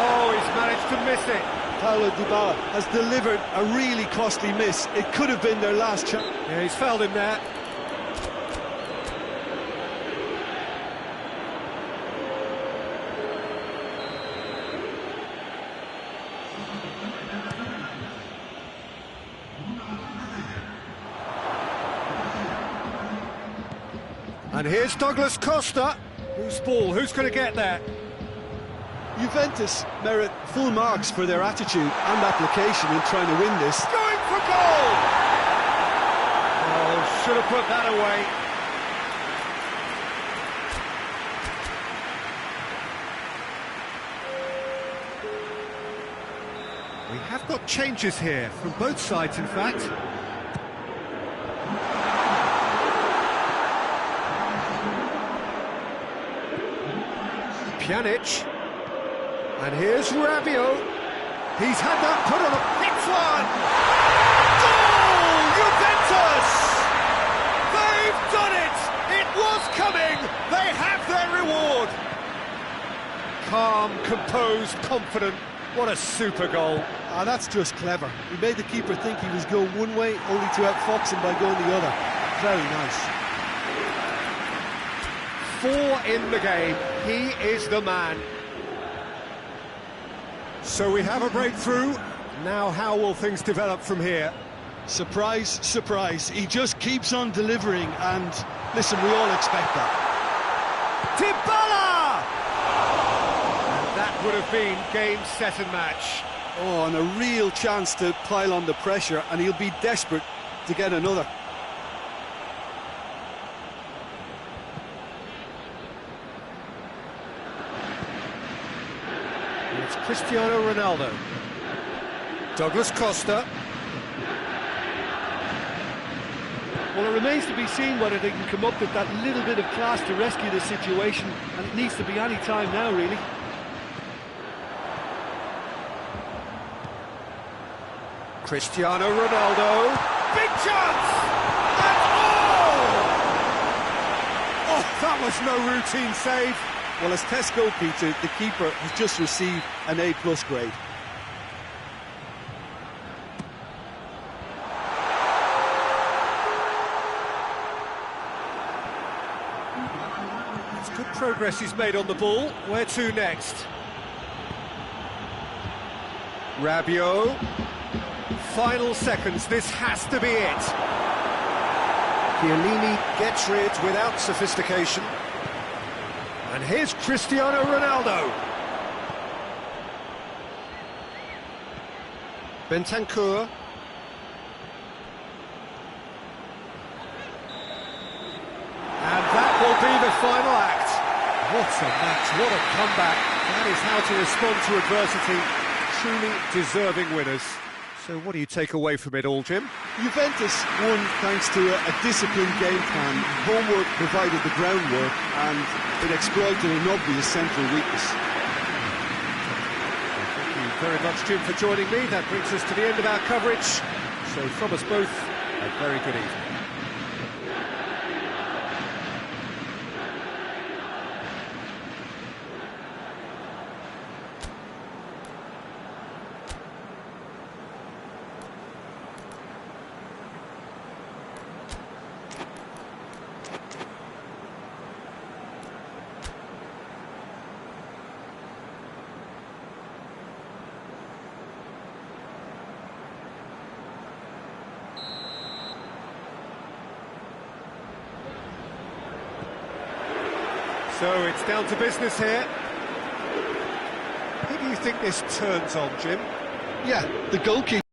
Oh, he's managed to miss it. Paulo Dybala has delivered a really costly miss. It could have been their last chance. Yeah, he's fouled him there. And here's Douglas Costa. Whose ball? Who's going to get there? Juventus merit full marks for their attitude and application in trying to win this. Going for goal! Oh, should have put that away. We have got changes here, from both sides in fact. Pjanic, and here's Rabiot. He's had that put on a hit one. Goal, Juventus! They've done it! It was coming. They have their reward. Calm, composed, confident. What a super goal. Ah, that's just clever. He made the keeper think he was going one way, only to outfox him by going the other. Very nice. 4 in the game. He is the man. So we have a breakthrough. Now how will things develop from here? Surprise, surprise. He just keeps on delivering, and listen, we all expect that. Dybala! And that would have been game, set and match. Oh, and a real chance to pile on the pressure, and he'll be desperate to get another. It's Cristiano Ronaldo. Douglas Costa. Well, it remains to be seen whether they can come up with that little bit of class to rescue the situation, and it needs to be any time now, really. Cristiano Ronaldo. Big chance! That's all! Oh, that was no routine save. Well, as Tesco, Peter, the keeper has just received an A+ grade. It's good progress he's made on the ball. Where to next? Rabiot. Final seconds, this has to be it. Chiellini gets rid without sophistication. And here's Cristiano Ronaldo. Bentancur. And that will be the final act. What a match, what a comeback. That is how to respond to adversity. Truly deserving winners. So what do you take away from it all, Jim? Juventus won thanks to a disciplined game plan. Homework provided the groundwork and it exploited an obvious central weakness. Thank you very much, Jim, for joining me. That brings us to the end of our coverage. So from us both, a very good evening. So it's down to business here. Who do you think this turns on, Jim? Yeah, the goalkeeper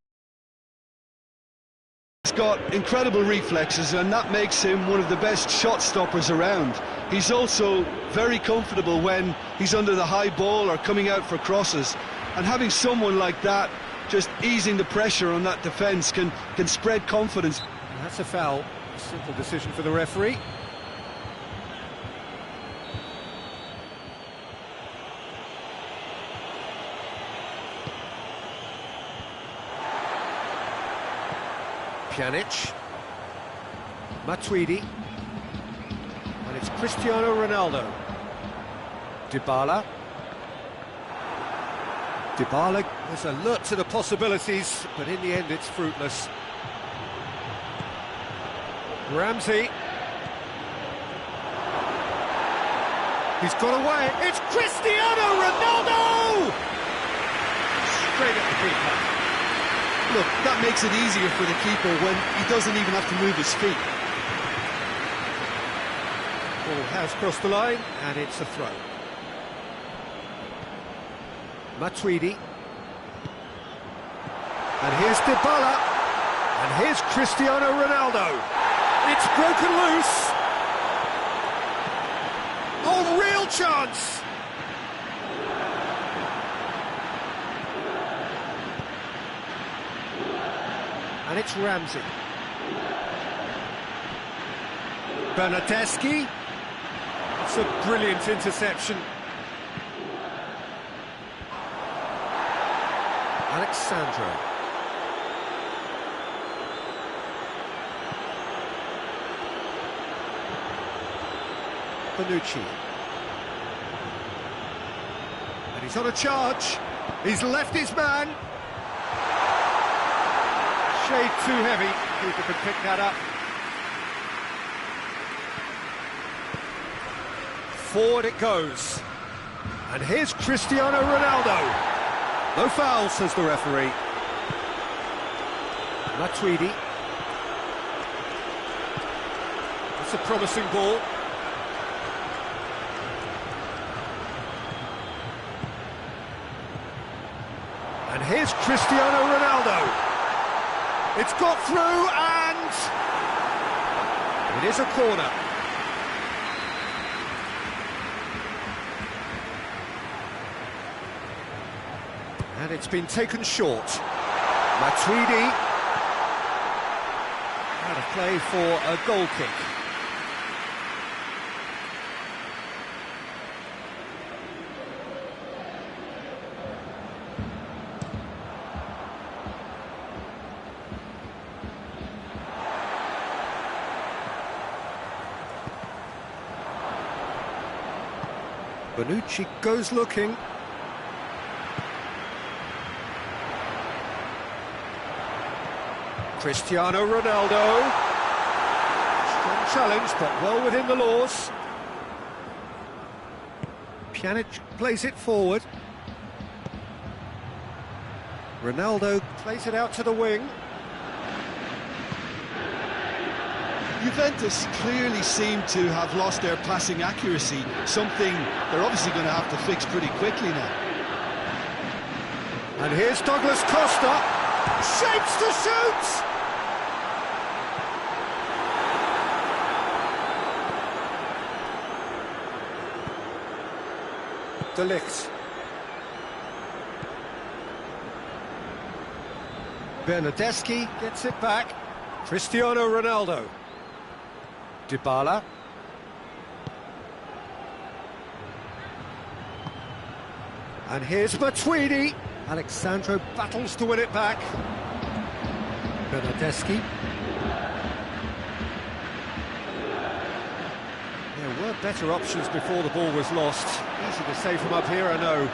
has got incredible reflexes, and that makes him one of the best shot stoppers around. He's also very comfortable when he's under the high ball or coming out for crosses, and having someone like that just easing the pressure on that defence can spread confidence. And that's a foul. A simple decision for the referee. Pjanic, Matuidi, and it's Cristiano Ronaldo. Dybala is alert to the possibilities, but in the end it's fruitless. Ramsey. He's got away. It's Cristiano Ronaldo! Straight at the keeper. Look, that makes it easier for the keeper when he doesn't even have to move his feet. Ball has crossed the line, and it's a throw. Matuidi. And here's Dybala. And here's Cristiano Ronaldo. It's broken loose. Oh, real chance! And it's Ramsey. Bernardeschi. It's a brilliant interception. Alexandro. Bonucci. And he's on a charge. He's left his man. Shade too heavy. Keeper can pick that up. Forward it goes. And here's Cristiano Ronaldo. No foul, says the referee. Matuidi. It's a promising ball. And here's Cristiano Ronaldo. It's got through, and it is a corner. And it's been taken short. Matuidi out of play for a goal kick. Bonucci goes looking. Cristiano Ronaldo. Strong challenge, but well within the laws. Pjanic plays it forward. Ronaldo plays it out to the wing. Juventus clearly seem to have lost their passing accuracy, something they're obviously going to have to fix pretty quickly now. And here's Douglas Costa, shapes to shoot! De Ligt. Bernardeschi gets it back. Cristiano Ronaldo. Dybala. And here's Matuidi. Alexandro battles to win it back. Bernardeschi. There were better options before the ball was lost. Easy to say from up here, I know.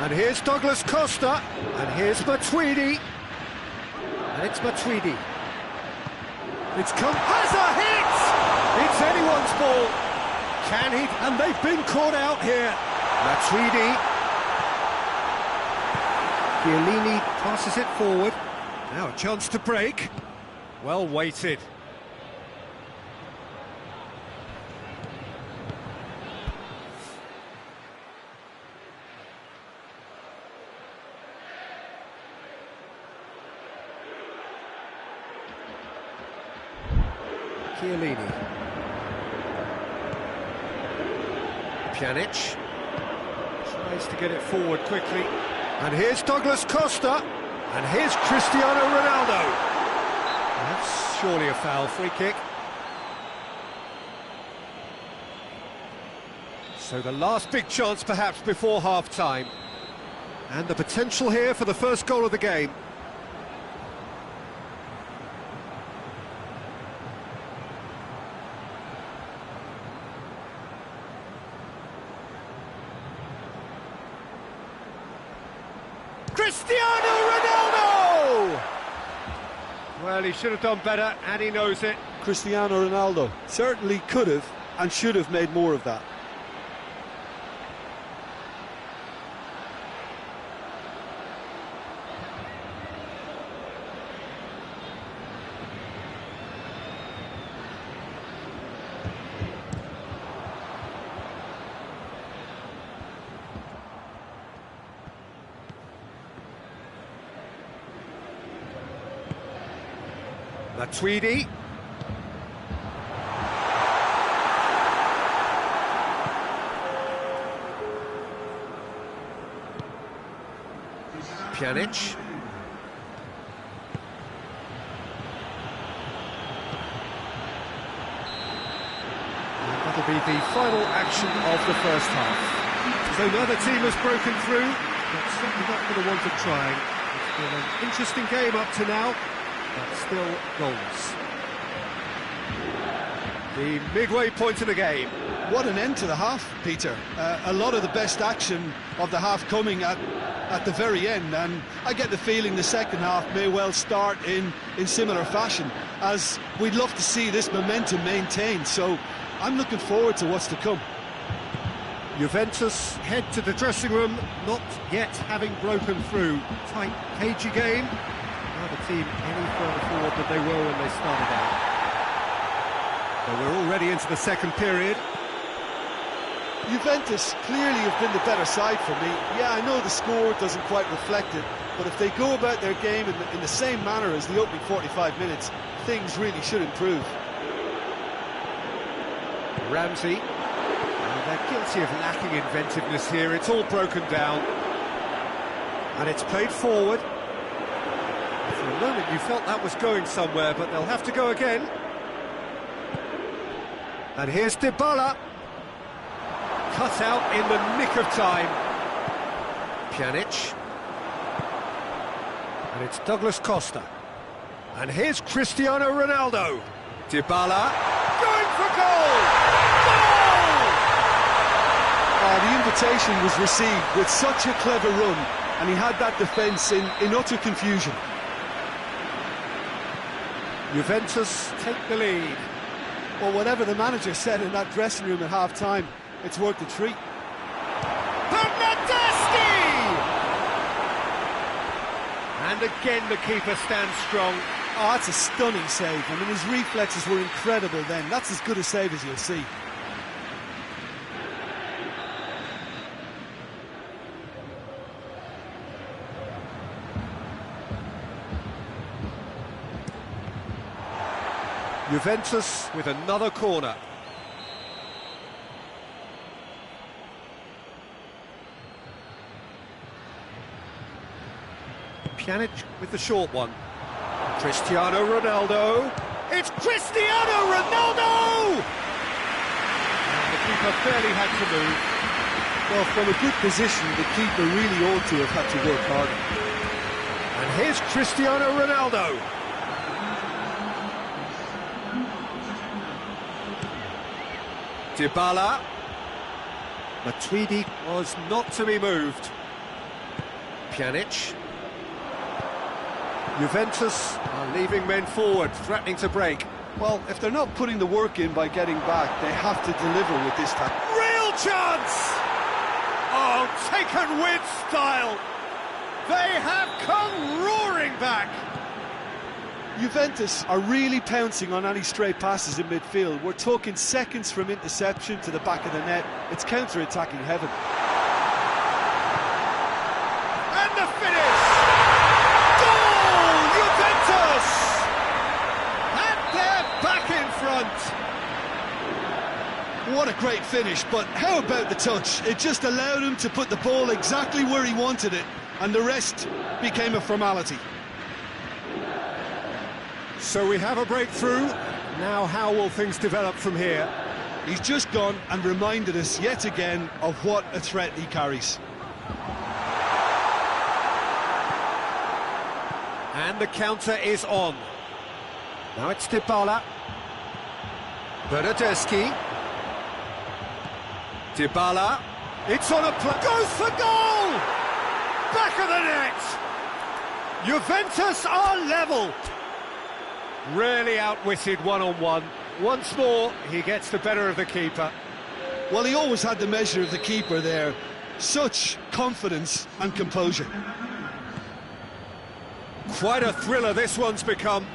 And here's Douglas Costa. And here's Matuidi. And it's Matuidi. It's come, has a hit! It's anyone's ball. Can he? And they've been caught out here. Matuidi. Chiellini passes it forward. Now a chance to break. Well weighted. Chiellini. Pjanic tries to get it forward quickly. And here's Douglas Costa. And here's Cristiano Ronaldo. That's surely a foul. Free kick. So the last big chance perhaps before half-time. And the potential here for the first goal of the game. Cristiano Ronaldo! Well, he should have done better, and he knows it. Cristiano Ronaldo certainly could have and should have made more of that. Matuidi. Pjanic. That'll be the final action of the first half. So neither team has broken through, but certainly not for the want of trying. It's been an interesting game up to now. But still goals. The midway point of the game. What an end to the half, Peter. A lot of the best action of the half coming at the very end, and I get the feeling the second half may well start in similar fashion, as we'd love to see this momentum maintained, so I'm looking forward to what's to come. Juventus head to the dressing room, not yet having broken through. Tight, cagey game. The team any further forward than they were when they started out. So we're already into the second period. Juventus clearly have been the better side for me. Yeah, I know the score doesn't quite reflect it, but if they go about their game in the same manner as the opening 45 minutes, things really should improve. Ramsey. Oh, they're guilty of lacking inventiveness here. It's all broken down. And it's played forward. For a moment you felt that was going somewhere, but they'll have to go again. And here's Dybala. Cut out in the nick of time. Pjanic. And it's Douglas Costa. And here's Cristiano Ronaldo. Dybala. Going for goal! Goal! The invitation was received with such a clever run, and he had that defence in utter confusion. Juventus take the lead. Well, whatever the manager said in that dressing room at half-time, it's worth the treat. Bernardeschi! And again the keeper stands strong. Oh, that's a stunning save. I mean, his reflexes were incredible then. That's as good a save as you'll see. Juventus with another corner. Pjanic with the short one. Cristiano Ronaldo. It's Cristiano Ronaldo! And the keeper barely had to move. Well, from a good position, the keeper really ought to have had to work harder. And here's Cristiano Ronaldo. Dybala. Matuidi was not to be moved. Pjanic. Juventus are leaving men forward, threatening to break. Well, if they're not putting the work in by getting back, they have to deliver with this time. Real chance! Oh, taken with style. They have come roaring back. Juventus are really pouncing on any stray passes in midfield. We're talking seconds from interception to the back of the net. It's counter-attacking heaven. And the finish! Goal! Juventus! And they're back in front. What a great finish, but how about the touch? It just allowed him to put the ball exactly where he wanted it, and the rest became a formality. So we have a breakthrough. Now how will things develop from here? He's just gone and reminded us yet again of what a threat he carries. And the counter is on. Now it's Dybala. Bernardeschi. Dybala. It's on a play. Goes for goal! Back of the net! Juventus are level. Really outwitted one-on-one. Once more, he gets the better of the keeper. Well, he always had the measure of the keeper there. Such confidence and composure. Quite a thriller this one's become.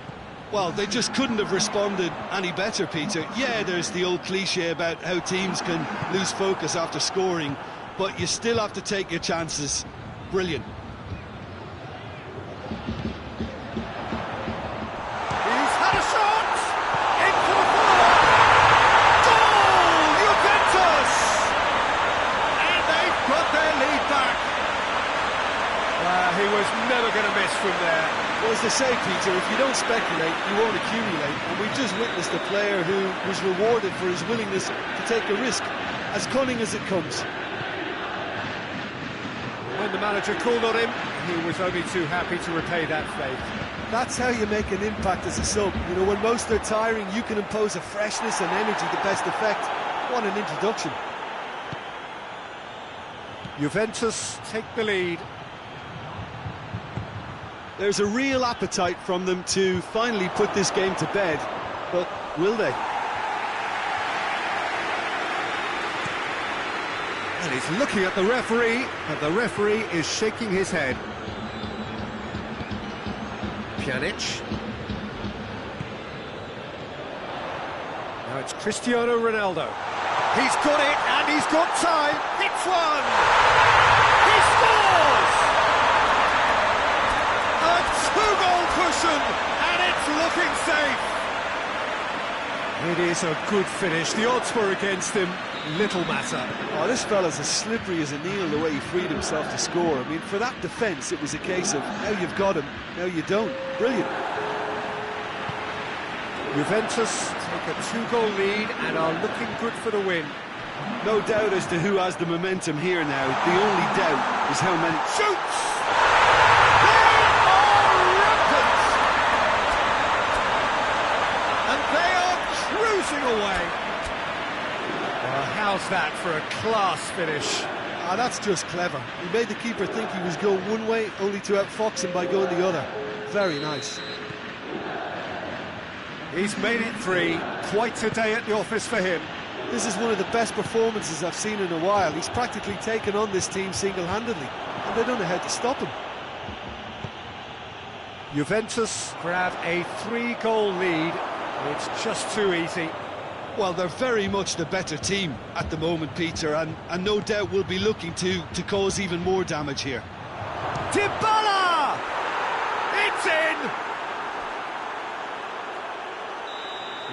Well, they just couldn't have responded any better, Peter. Yeah, there's the old cliche about how teams can lose focus after scoring, but you still have to take your chances. Brilliant. He's had a shot! Into the corner! Goal! Juventus! And they've got their lead back. He was never going to miss from there. Well, as they say, Peter, if you don't speculate, you won't accumulate. And we've just witnessed a player who was rewarded for his willingness to take a risk, as cunning as it comes. When the manager called on him, he was only too happy to repay that faith. That's how you make an impact as a sub. You know, when most are tiring, you can impose a freshness and energy to best effect. What an introduction. Juventus take the lead. There's a real appetite from them to finally put this game to bed, but will they? And he's looking at the referee, and the referee is shaking his head. Pjanic. Now it's Cristiano Ronaldo. He's got it, and he's got time. Hits one! He scores! A two-goal cushion, and it's looking safe. It is a good finish. The odds were against him. Little matter. Oh, this fella's as slippery as a needle the way he freed himself to score. I mean, for that defence, it was a case of now you've got him, now you don't. Brilliant. Juventus take a two-goal lead and are looking good for the win. No doubt as to who has the momentum here now. The only doubt is how many... Shoots! They are rampant! And they are cruising away. Well, how's that for a class finish? Ah, that's just clever. He made the keeper think he was going one way, only to outfox him by going the other. Very nice. He's made it three. Quite a day at the office for him. This is one of the best performances I've seen in a while. He's practically taken on this team single-handedly, and they don't know how to stop him. Juventus grab a 3-goal lead. It's just too easy. Well, they're very much the better team at the moment, Peter, and no doubt will be looking to cause even more damage here. Dybala! It's in!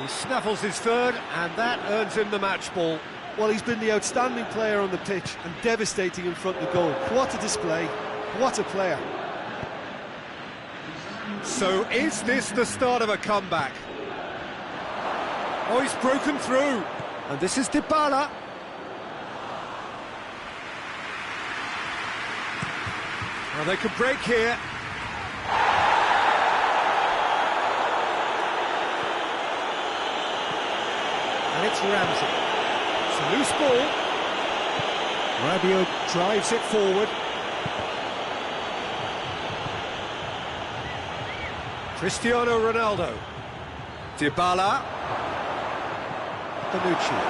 He snaffles his third, and that earns him the match ball. Well, he's been the outstanding player on the pitch and devastating in front of the goal. What a display, what a player. So is this the start of a comeback? Oh, he's broken through. And this is Dybala. Well, they can break here. And it's Ramsey. It's a loose ball. Rabiot drives it forward. Cristiano Ronaldo. Dybala. Bonucci.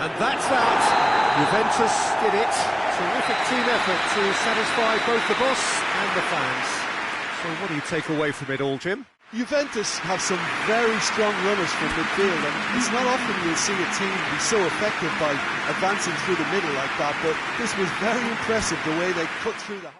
And that's that. Juventus did it. Terrific team effort to satisfy both the boss and the fans. So what do you take away from it all, Jim? Juventus have some very strong runners from midfield, and it's not often you'll see a team be so effective by advancing through the middle like that, but this was very impressive, the way they cut through the...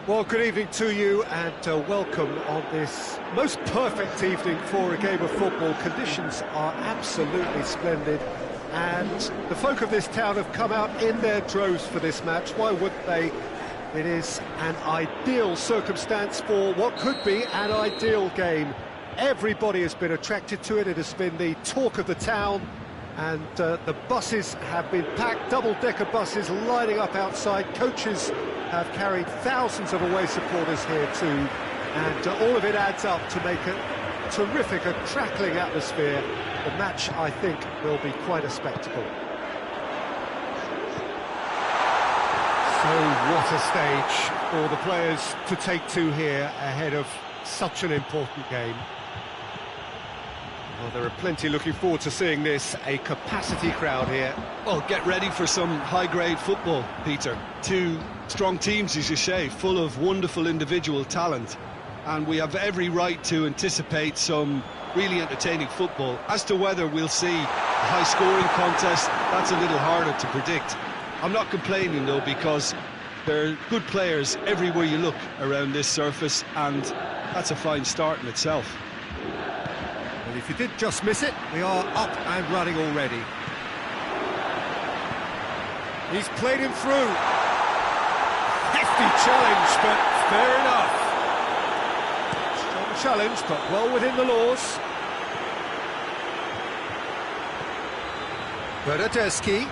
Well, good evening to you and welcome on this most perfect evening for a game of football. Conditions are absolutely splendid and the folk of this town have come out in their droves for this match. Why wouldn't they? It is an ideal circumstance for what could be an ideal game. Everybody has been attracted to it. It has been the talk of the town, and the buses have been packed, double-decker buses lining up outside. Coaches have carried thousands of away supporters here too, and all of it adds up to make a terrific, a crackling atmosphere. The match, I think, will be quite a spectacle. So what a stage for the players to take to here ahead of such an important game. Well, there are plenty looking forward to seeing this, a capacity crowd here. Well, get ready for some high-grade football, Peter. Two strong teams, as you say, full of wonderful individual talent. And we have every right to anticipate some really entertaining football. As to whether we'll see a high-scoring contest, that's a little harder to predict. I'm not complaining, though, because there are good players everywhere you look around this surface, and that's a fine start in itself. And if you did just miss it, we are up and running already. He's played him through. Hefty challenge, but fair enough. Strong challenge, but well within the laws. Bernadeschi.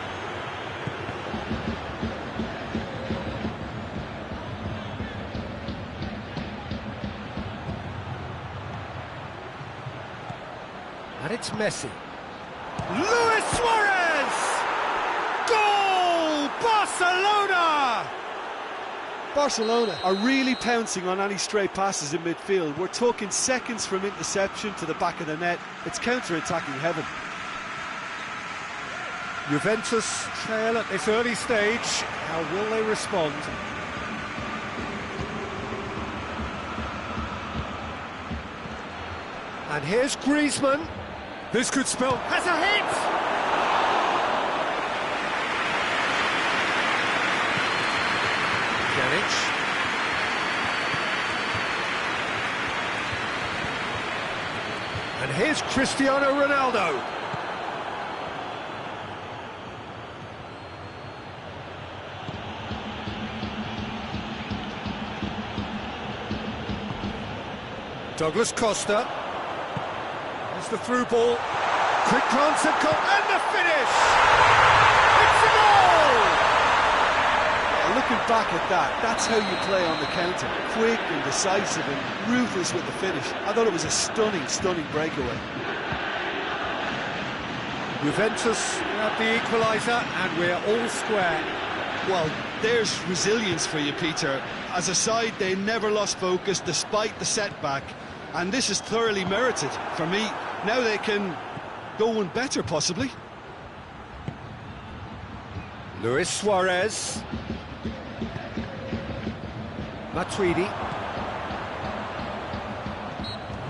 And it's Messi. Luis Suarez! Goal! Barcelona! Barcelona are really pouncing on any stray passes in midfield. We're talking seconds from interception to the back of the net. It's counter-attacking heaven. Juventus trail at this early stage. How will they respond? And here's Griezmann. This could spell... Has a hit! Pjanic. And here's Cristiano Ronaldo. Douglas Costa. There's the through ball. Quick glance at goal and the finish! It's a goal! Looking back at that, that's how you play on the counter. Quick and decisive and ruthless with the finish. I thought it was a stunning, stunning breakaway. Juventus grab the equaliser and we're all square. Well, there's resilience for you, Peter. As a side, they never lost focus despite the setback, and this is thoroughly merited for me. Now they can go one better, possibly. Luis Suarez. Matuidi.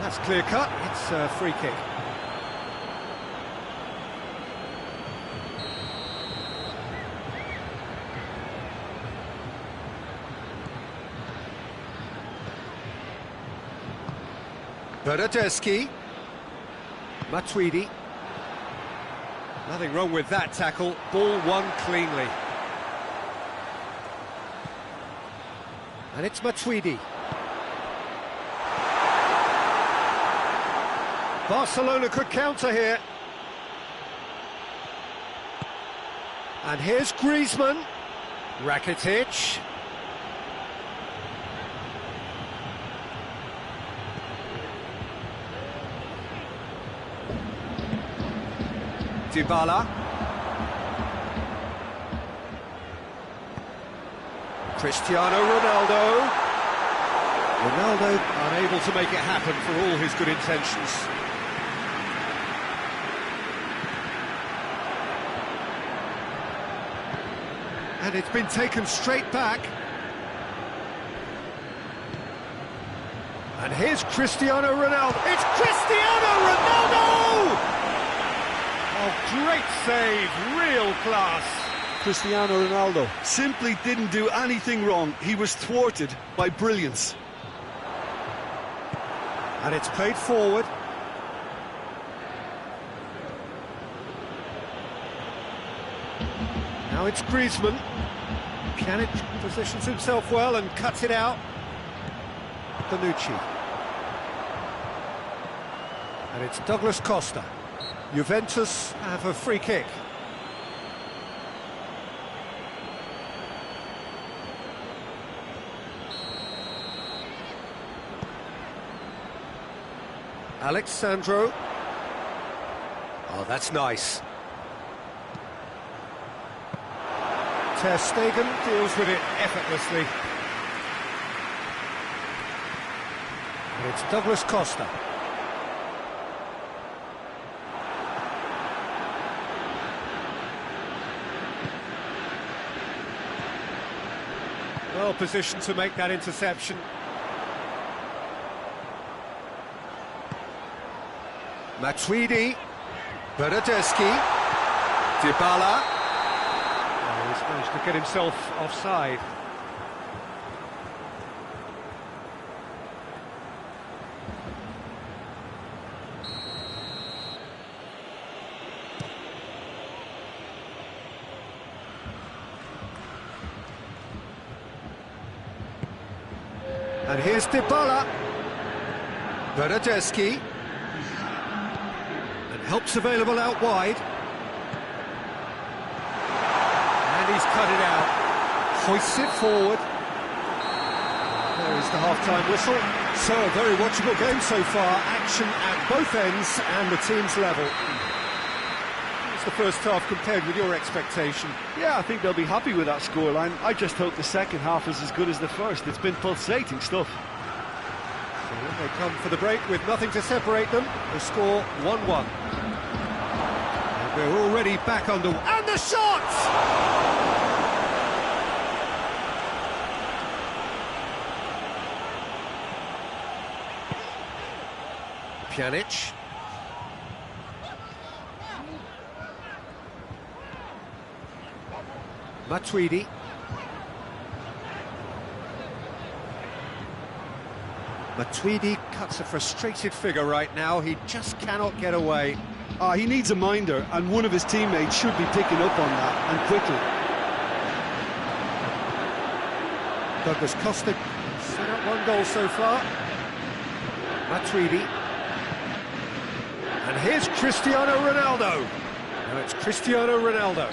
That's clear cut, it's a free kick. Bernadeschi. Matuidi. Nothing wrong with that tackle. Ball won cleanly. And it's Matuidi. Barcelona could counter here. And here's Griezmann. Rakitic. Dybala. Cristiano Ronaldo. Ronaldo unable to make it happen for all his good intentions. And it's been taken straight back. And here's Cristiano Ronaldo. It's Cristiano Ronaldo! Oh, great save, real class. Cristiano Ronaldo simply didn't do anything wrong. He was thwarted by brilliance. And it's played forward. Now it's Griezmann. Pjanic positions himself well and cuts it out. Bonucci. And it's Douglas Costa. Juventus have a free kick. Alexandro. Oh, that's nice. Ter Stegen deals with it effortlessly. And it's Douglas Costa. Well positioned to make that interception. Matuidi, Bernardeschi, Dybala. Oh, he's managed to get himself offside. And here's Dybala, Bernardeschi. Help's available out wide. And he's cut it out. Hoists it forward. There is the half-time whistle. So, a very watchable game so far. Action at both ends and the team's level. What's the first half compared with your expectation? Yeah, I think they'll be happy with that scoreline. I just hope the second half is as good as the first. It's been pulsating stuff. They come for the break with nothing to separate them. The score 1-1. We're already back on the... And the shot! Pjanic. Matuidi. Matuidi cuts a frustrated figure right now. He just cannot get away. He needs a minder, and one of his teammates should be picking up on that, and quickly. Douglas Costa set up one goal so far. Matuidi. And here's Cristiano Ronaldo. Now it's Cristiano Ronaldo.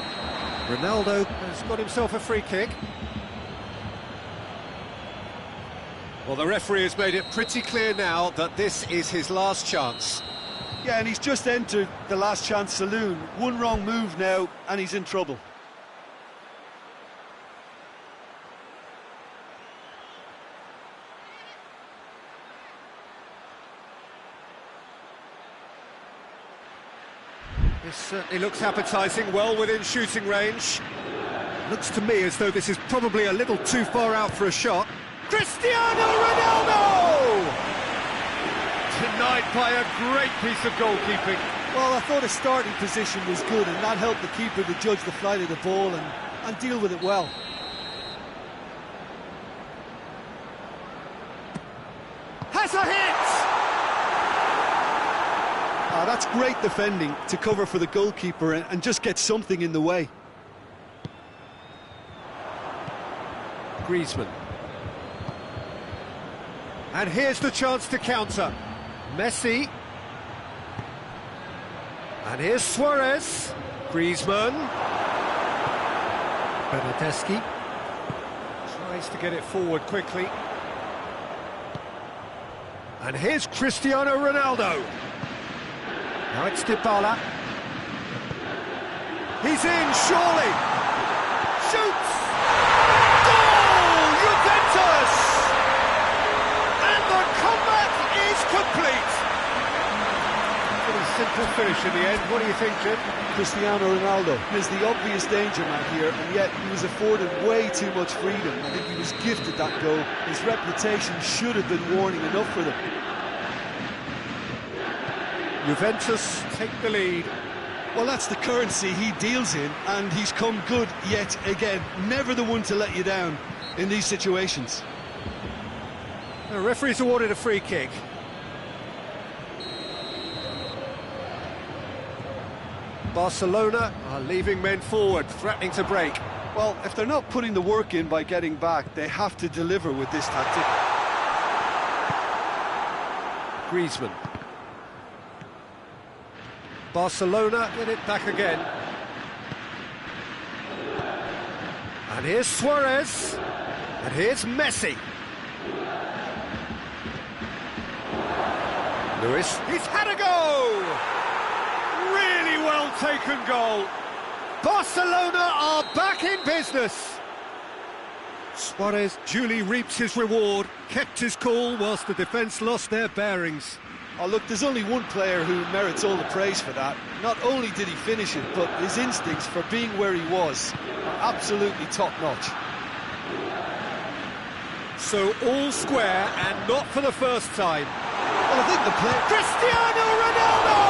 Ronaldo has got himself a free kick. Well, the referee has made it pretty clear now that this is his last chance. Yeah, and he's just entered the last chance saloon. One wrong move now, and he's in trouble. This certainly looks appetising, well within shooting range. Looks to me as though this is probably a little too far out for a shot. Cristiano Ronaldo! Denied by a great piece of goalkeeping. Well, I thought his starting position was good, and that helped the keeper to judge the flight of the ball and deal with it well. Has a hit! That's great defending to cover for the goalkeeper and just get something in the way. Griezmann. And here's the chance to counter. Messi. And here's Suarez. Griezmann. Bernardeschi. Tries to get it forward quickly. And here's Cristiano Ronaldo. Now it's Dybala. He's in, surely. Shoots! Goal! Juventus! And the comeback is complete. Pretty simple finish in the end. What do you think, Jim? Cristiano Ronaldo is the obvious danger man here, and yet he was afforded way too much freedom. I think he was gifted that goal. His reputation should have been warning enough for them. Juventus take the lead. Well, that's the currency he deals in, and he's come good yet again. Never the one to let you down in these situations. The referee's awarded a free kick. Barcelona are leaving men forward, threatening to break. Well, if they're not putting the work in by getting back, they have to deliver with this tactic. Griezmann. Barcelona get it back again. And here's Suarez. And here's Messi. Lewis, he's had a go! Really well taken goal. Barcelona are back in business. Suarez duly reaps his reward, kept his cool whilst the defence lost their bearings. Oh, look, there's only one player who merits all the praise for that. Not only did he finish it, but his instincts for being where he was are absolutely top-notch. So all square, and not for the first time. Well, I think the player... Cristiano Ronaldo!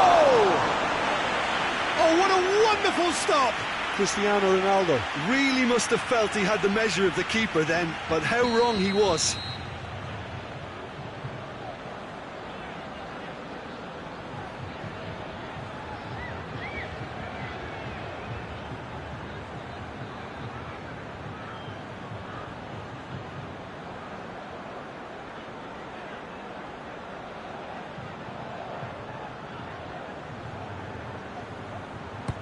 Oh, what a wonderful stop! Cristiano Ronaldo really must have felt he had the measure of the keeper then, but how wrong he was.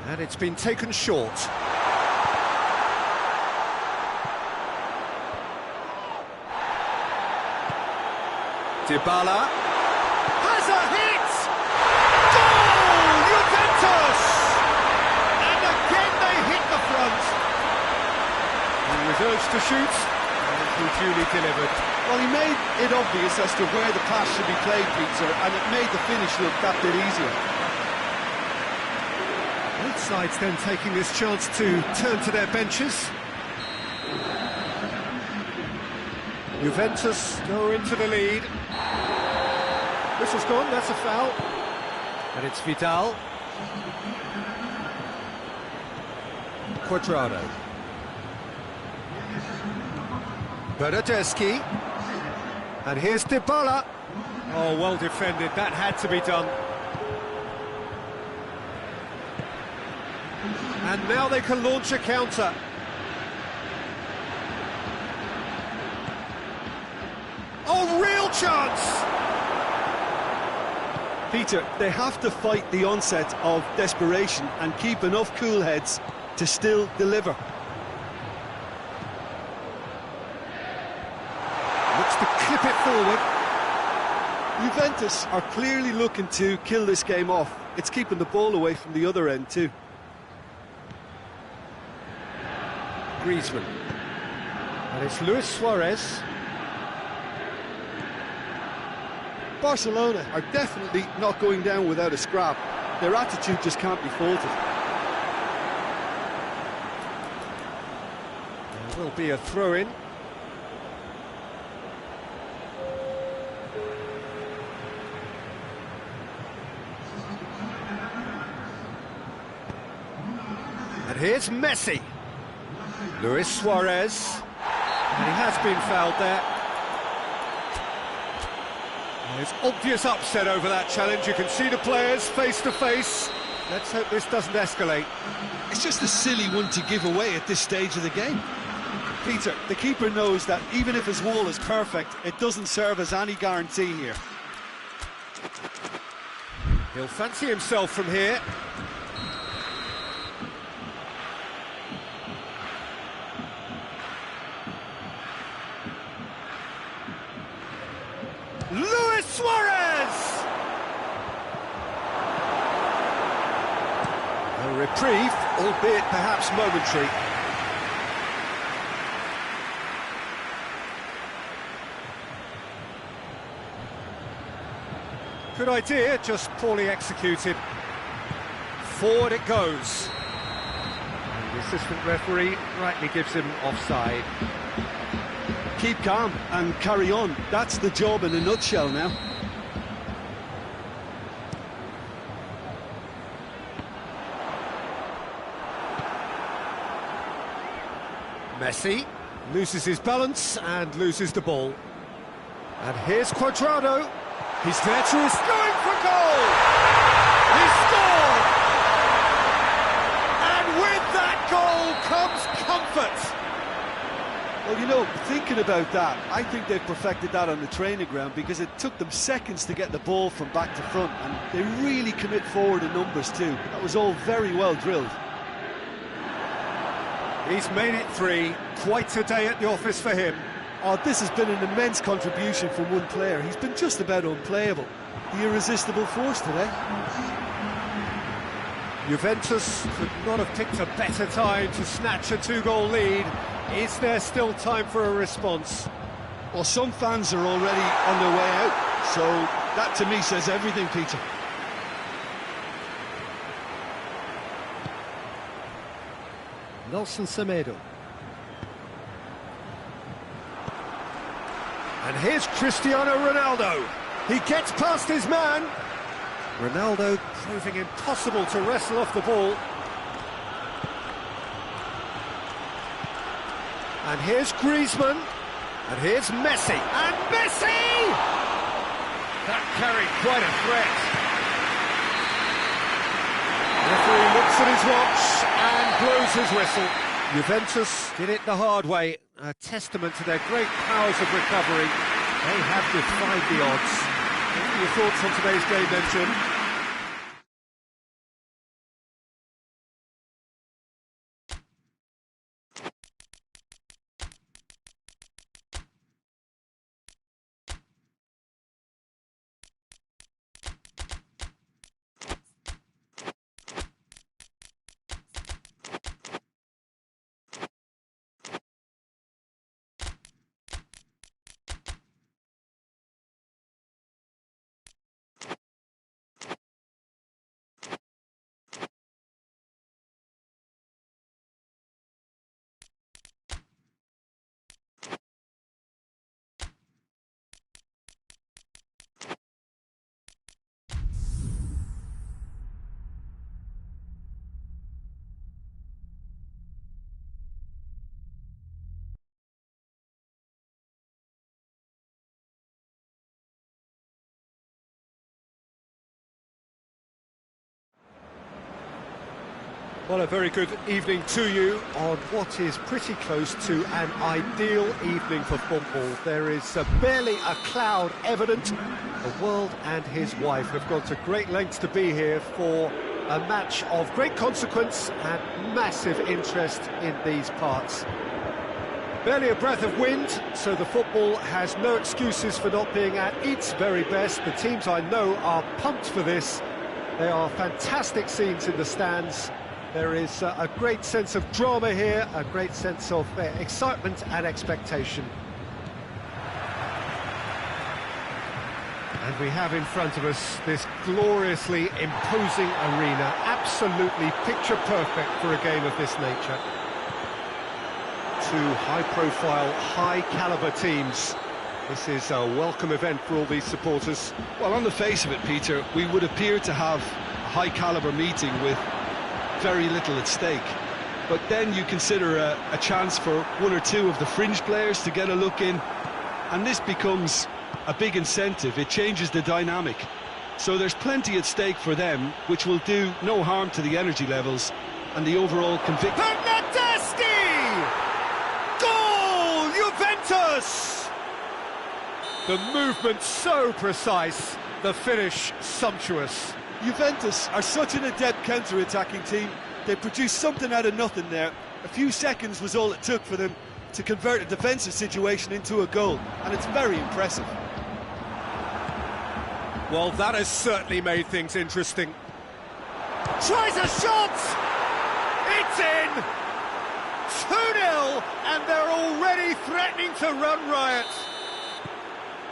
And it's been taken short. Dybala has a hit! Goal! Juventus! And again they hit the front. He was urged to shoot, and he duly delivered. Well, he made it obvious as to where the pass should be played, Peter, and it made the finish look that bit easier. Both sides then taking this chance to turn to their benches. Juventus go into the lead. Whistle's gone, that's a foul. And it's Vidal. Quadrado. Bernardeschi. And here's Dybala. Oh, well defended, that had to be done. And now they can launch a counter. Oh, real chance! Peter, they have to fight the onset of desperation and keep enough cool heads to still deliver. Looks to clip it forward. Juventus are clearly looking to kill this game off. It's keeping the ball away from the other end too. Griezmann. And it's Luis Suarez. Barcelona are definitely not going down without a scrap. Their attitude just can't be faulted. There will be a throw-in. And here's Messi. Luis Suarez. And he has been fouled there. There's obvious upset over that challenge. You can see the players face to face. Let's hope this doesn't escalate. It's just a silly one to give away at this stage of the game. Peter, the keeper knows that even if his wall is perfect, it doesn't serve as any guarantee here. He'll fancy himself from here. Luis Suarez! A reprieve, albeit perhaps momentary. Good idea, just poorly executed. Forward it goes. And the assistant referee rightly gives him offside. Keep calm and carry on. That's the job in a nutshell now. Messi loses his balance and loses the ball. And here's Cuadrado. He's there to his going for goal. He scored! And with that goal comes comfort. Well, you know, thinking about that, I think they've perfected that on the training ground because it took them seconds to get the ball from back to front, and they really commit forward in numbers too. That was all very well drilled. He's made it 3. Quite a day at the office for him. Oh, this has been an immense contribution from one player. He's been just about unplayable. The irresistible force today. Juventus could not have picked a better time to snatch a 2-goal lead. Is there still time for a response? Well, some fans are already on their way out, so that to me says everything, Peter. Nelson Semedo. And here's Cristiano Ronaldo. He gets past his man. Ronaldo proving impossible to wrestle off the ball. And here's Griezmann. And here's Messi. And Messi! That carried quite a threat. Referee looks at his watch and blows his whistle. Juventus did it the hard way. A testament to their great powers of recovery. They have defied the odds. What are your thoughts on today's game then, Jim? Well, a very good evening to you on what is pretty close to an ideal evening for football. There is barely a cloud evident. The world and his wife have gone to great lengths to be here for a match of great consequence and massive interest in these parts. Barely a breath of wind, so the football has no excuses for not being at its very best. The teams I know are pumped for this. There are fantastic scenes in the stands. There is a great sense of drama here, a great sense of excitement and expectation. And we have in front of us this gloriously imposing arena, absolutely picture perfect for a game of this nature. Two high-profile, high-caliber teams. This is a welcome event for all these supporters. Well, on the face of it, Peter, we would appear to have a high-caliber meeting with very little at stake. But then you consider a chance for one or two of the fringe players to get a look in, and this becomes a big incentive. It changes the dynamic. So there's plenty at stake for them, which will do no harm to the energy levels and the overall conviction. Bernardeschi! Goal! Juventus! The movement so precise, the finish sumptuous. Juventus are such an adept counter-attacking team. They produced something out of nothing there. A few seconds was all it took for them to convert a defensive situation into a goal, and it's very impressive. Well, that has certainly made things interesting. Tries a shot! It's in! 2-0, and they're already threatening to run riot.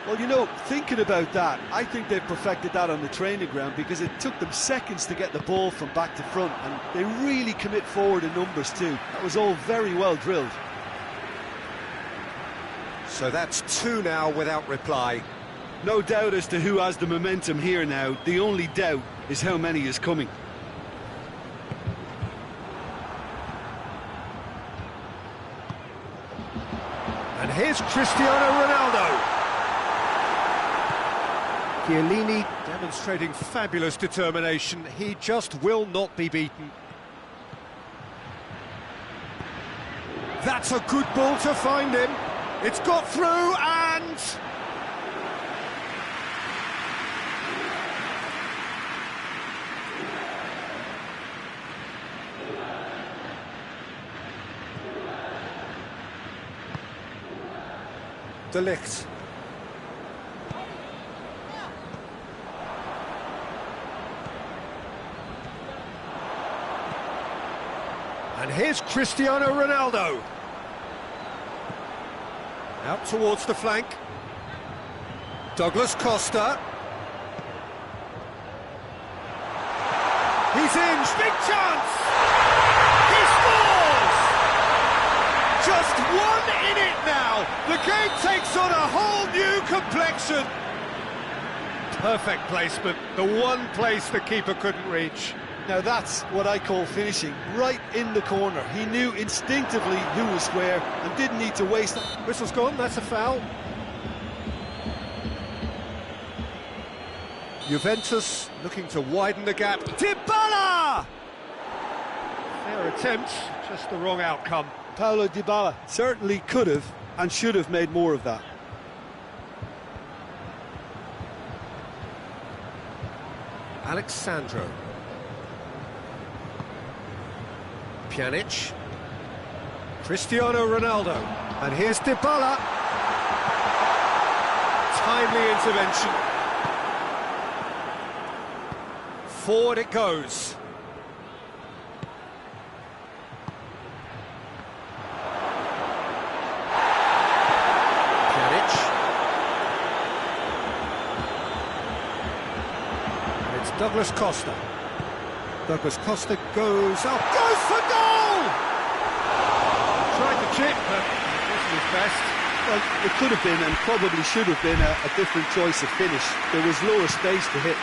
Well, you know, thinking about that, I think they've perfected that on the training ground because it took them seconds to get the ball from back to front, and they really commit forward in numbers too. That was all very well drilled. So that's 2 now without reply. No doubt as to who has the momentum here now. The only doubt is how many is coming. And here's Cristiano Ronaldo. Chiellini demonstrating fabulous determination. He just will not be beaten. That's a good ball to find him. It's got through and... De Ligt. And here's Cristiano Ronaldo. Out towards the flank. Douglas Costa. He's in, big chance! He scores! Just one in it now. The game takes on a whole new complexion. Perfect placement, the one place the keeper couldn't reach. Now that's what I call finishing, right in the corner. He knew instinctively who was where and didn't need to waste it. Whistle's gone, that's a foul. Juventus looking to widen the gap. Dybala! Fair attempt, just the wrong outcome. Paulo Dybala certainly could have and should have made more of that. Alexandro. Pjanic. Cristiano Ronaldo. And here's Dybala. Timely intervention. Forward it goes. Pjanic. It's Douglas Costa. Douglas Costa goes up, goes for goal! Tried to chip, but it wasn't his best. Well, it could have been and probably should have been a different choice of finish. There was lower space to hit.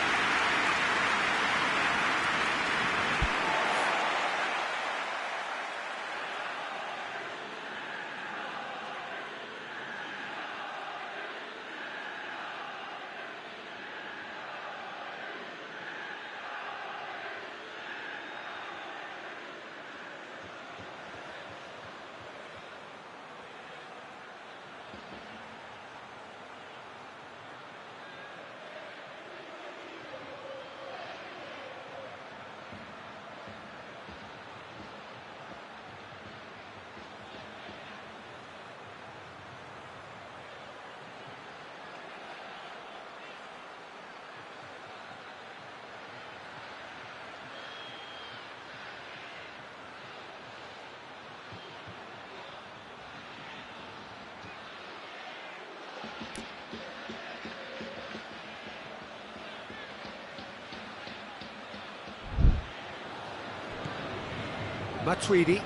Matuidi.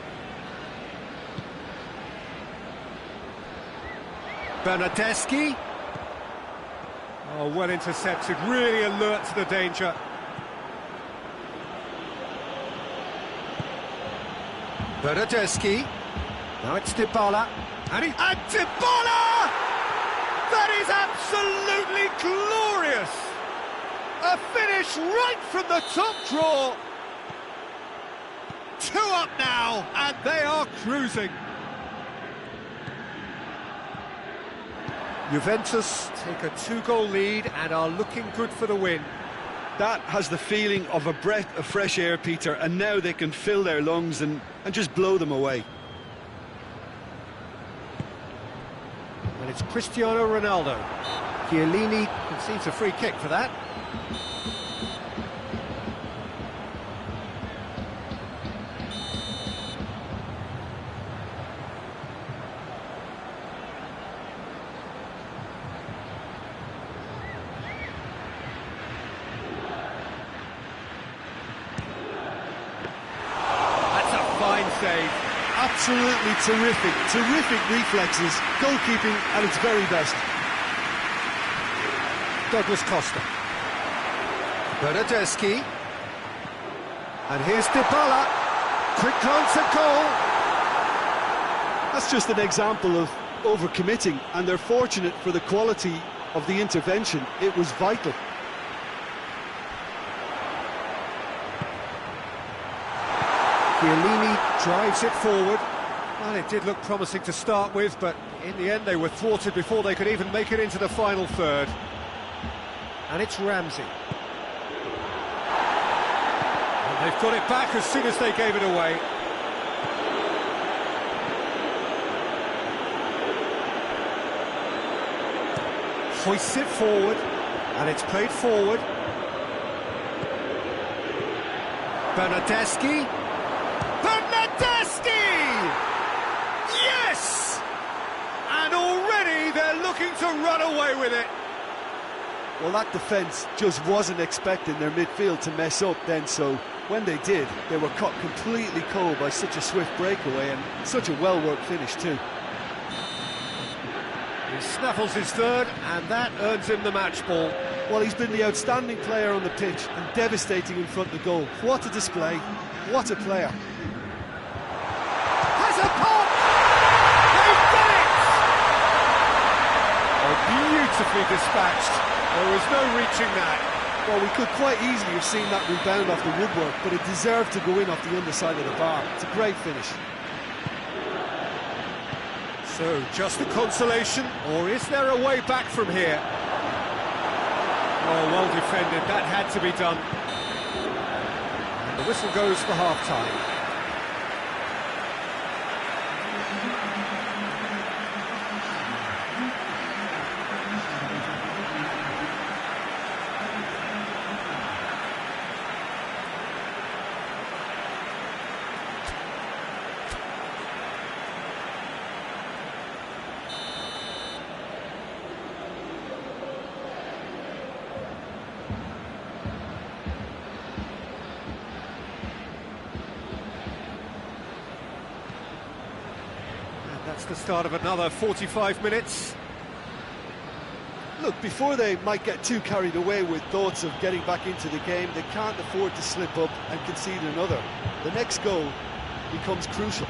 Bernardeschi. Oh, well intercepted, really alert to the danger. Bernardeschi. Now it's Dybala. And Dybala! That is absolutely glorious! A finish right from the top draw. 2 up now, and they are cruising. Juventus take a 2-goal lead and are looking good for the win. That has the feeling of a breath of fresh air, Peter, and now they can fill their lungs and just blow them away. And it's Cristiano Ronaldo. Chiellini concedes a free kick for that. Save. Absolutely terrific reflexes, goalkeeping at its very best. Douglas Costa. Bernardeschi. And here's Dybala. Quick glance at goal. That's just an example of overcommitting, and they're fortunate for the quality of the intervention. It was vital. Chiellini drives it forward. Well, it did look promising to start with, but in the end they were thwarted before they could even make it into the final third. And it's Ramsey. And they've got it back as soon as they gave it away. Hoists it forward, and it's played forward. Bernardeschi. Bernardeschi! Yes! And already they're looking to run away with it. Well, that defence just wasn't expecting their midfield to mess up then, so when they did, they were caught completely cold by such a swift breakaway and such a well-worked finish too. He snaffles his third, and that earns him the match ball. Well, he's been the outstanding player on the pitch and devastating in front of goal. What a display, what a player. Has a pop! They've done it! Oh, beautifully dispatched. There was no reaching that. Well, we could quite easily have seen that rebound off the woodwork, but it deserved to go in off the underside of the bar. It's a great finish. So, just a consolation, or is there a way back from here? Oh, well defended, that had to be done. And the whistle goes for half-time. That's the start of another 45 minutes. Look, before they might get too carried away with thoughts of getting back into the game, they can't afford to slip up and concede another. The next goal becomes crucial.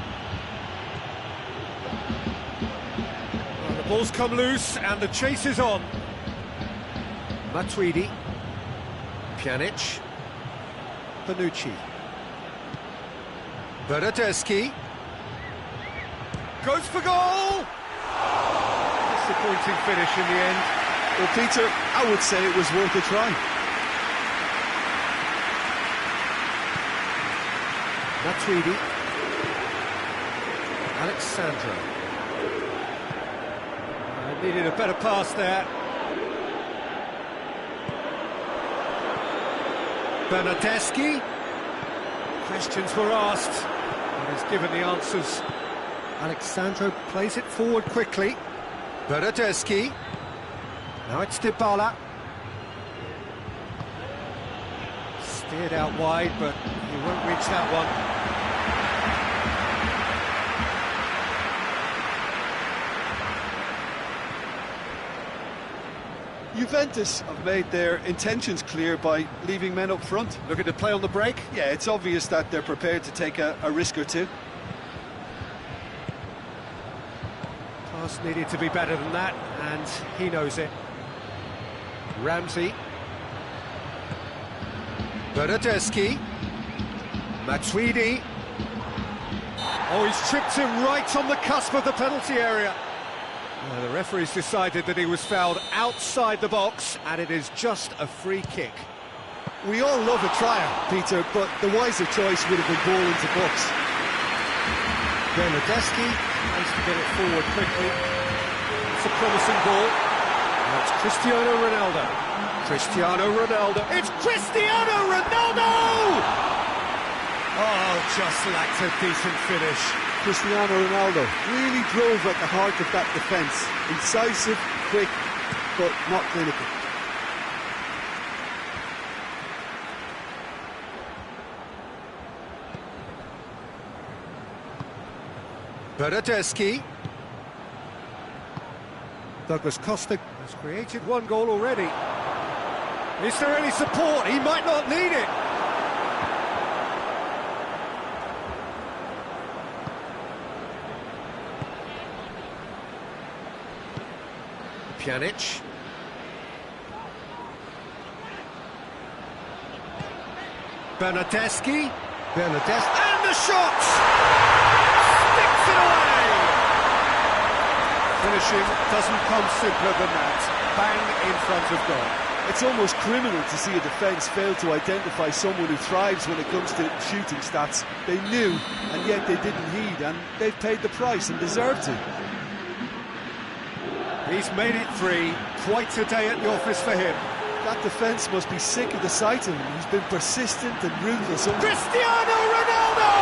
Well, the ball's come loose and the chase is on. Matuidi, Pjanic, Bonucci, Bernardeschi. Goes for goal! Disappointing finish in the end. Well, Peter, I would say it was worth a try. Matuidi. Alexandro. Needed a better pass there. Bernardeschi. Questions were asked, and he's given the answers. Alexandro plays it forward quickly. Bernardeschi. Now it's Dybala. Steered out wide, but he won't reach that one. Juventus have made their intentions clear by leaving men up front. Looking to play on the break. Yeah, it's obvious that they're prepared to take a risk or two. Pass needed to be better than that, and he knows it. Ramsey. Bernardeschi. Matuidi. Oh, he's tripped him right on the cusp of the penalty area. The referee's decided that he was fouled outside the box, and it is just a free kick. We all love a trial, Peter, but the wiser choice would have been ball into box. Bernardeschi has to get it forward quickly. It's a promising ball. That's Cristiano Ronaldo. Cristiano Ronaldo. It's Cristiano Ronaldo! Oh, just lacked a decent finish. Cristiano Ronaldo really drove at the heart of that defence. Incisive, quick, but not clinical. Bernardeschi. Douglas Costa has created one goal already. Is there any support? He might not need it. Pjanic. Bernardeschi. Bernardeschi. And the shot! Sticks it away! Finishing doesn't come simpler than that. Bang in front of goal. It's almost criminal to see a defence fail to identify someone who thrives when it comes to shooting stats. They knew, and yet they didn't heed, and they've paid the price and deserve to. He's made it 3. Quite a day at the office for him. That defence must be sick of the sight of him. He's been persistent and ruthless. Cristiano Ronaldo!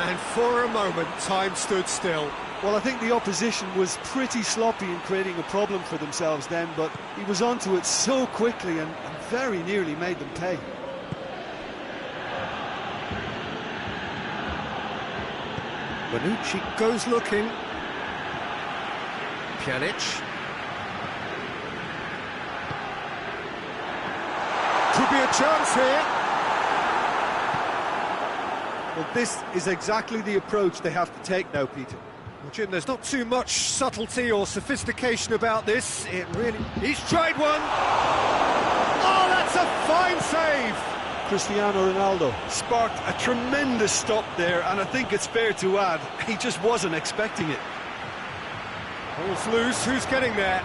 And for a moment, time stood still. Well, I think the opposition was pretty sloppy in creating a problem for themselves then, but he was onto it so quickly and very nearly made them pay. Bonucci goes looking. Pjanic. Could be a chance here. Well, this is exactly the approach they have to take now, Peter. Well, Jim, there's not too much subtlety or sophistication about this. It really... He's tried one! Oh, that's a fine save! Cristiano Ronaldo Sparked a tremendous stop there, and I think it's fair to add, he just wasn't expecting it. Ball's loose, who's getting there?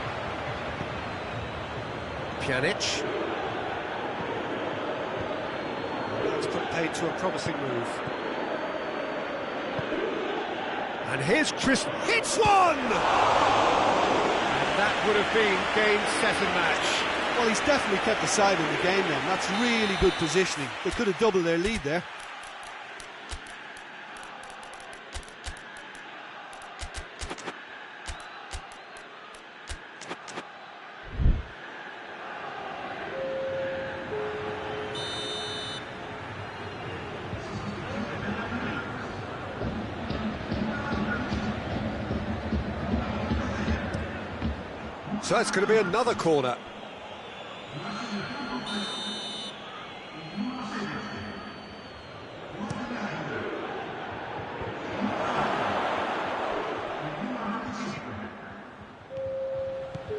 Pjanic. That's put paid to a promising move. And here's Chris, hits one! And that would have been game, set and match. Well, he's definitely kept the side in the game then. That's really good positioning. They could have doubled their lead there. So it's going to be another corner.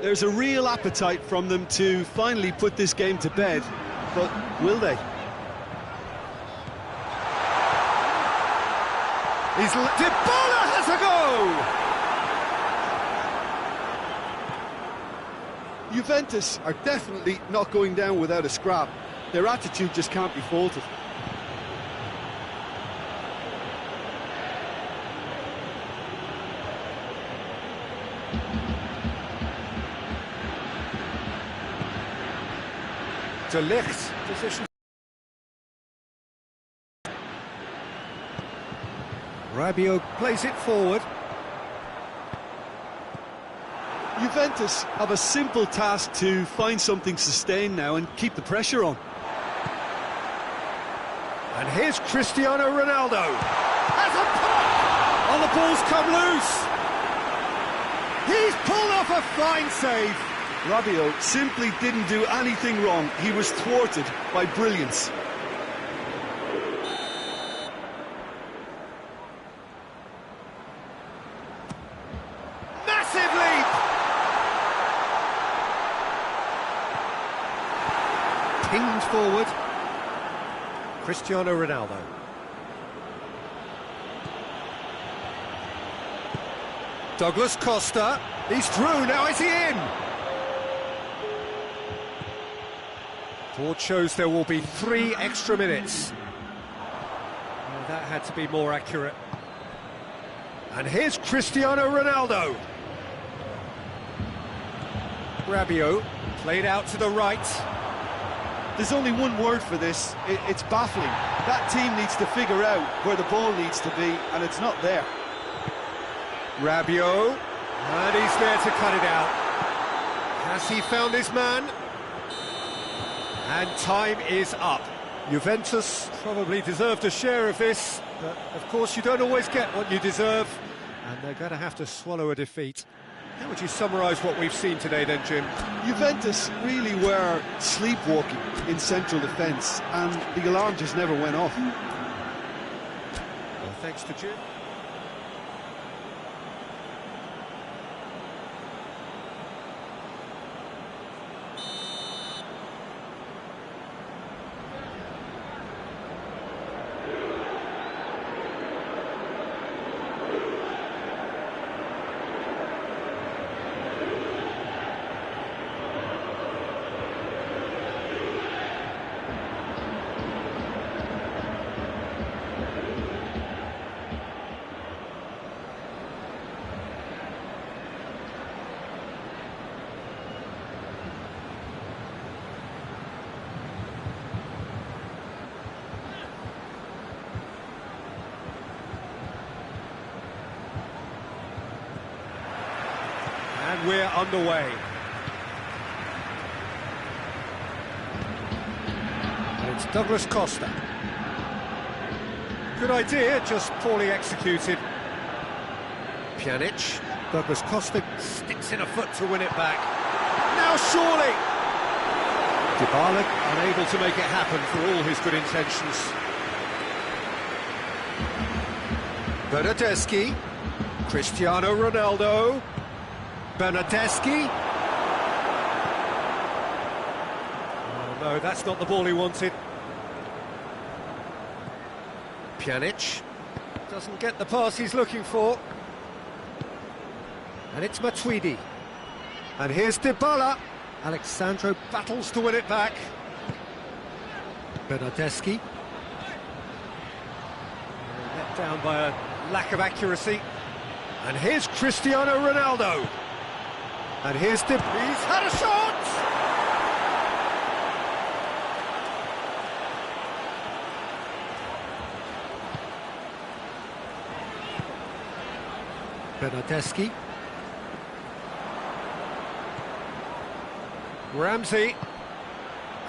There's a real appetite from them to finally put this game to bed, but will they? Dybala has a go! Juventus are definitely not going down without a scrap. Their attitude just can't be faulted. De Ligt, position. Rabiot plays it forward. Juventus have a simple task to find something sustained now and keep the pressure on. And here's Cristiano Ronaldo. Has a pop! Oh, the ball's come loose. He's pulled off a fine save. Rabiot simply didn't do anything wrong. He was thwarted by brilliance. Massive leap! Pinged forward. Cristiano Ronaldo. Douglas Costa. He's through, now is he in? Board shows there will be 3 extra minutes. Well, that had to be more accurate. And here's Cristiano Ronaldo. Rabiot played out to the right. There's only one word for this. It's baffling. That team needs to figure out where the ball needs to be, and it's not there. Rabiot, and he's there to cut it out. Has he found his man? And time is up. Juventus probably deserved a share of this, but of course you don't always get what you deserve, and they're going to have to swallow a defeat. How would you summarise what we've seen today then, Jim? Juventus really were sleepwalking in central defence, and the alarm just never went off. Well, thanks to Jim. we're underway. And it's Douglas Costa. Good idea, just poorly executed. Pjanic. Douglas Costa sticks in a foot to win it back. Now surely! Dybala unable to make it happen for all his good intentions. Bernardeschi. Cristiano Ronaldo. Bernardeschi. Oh no, that's not the ball he wanted. Pjanic doesn't get the pass he's looking for. And it's Matuidi. And here's Dybala. Alexandro battles to win it back. Bernardeschi. Let down by a lack of accuracy. And here's Cristiano Ronaldo. And here's Dybala. He's had a shot! Bernardeschi. Ramsey.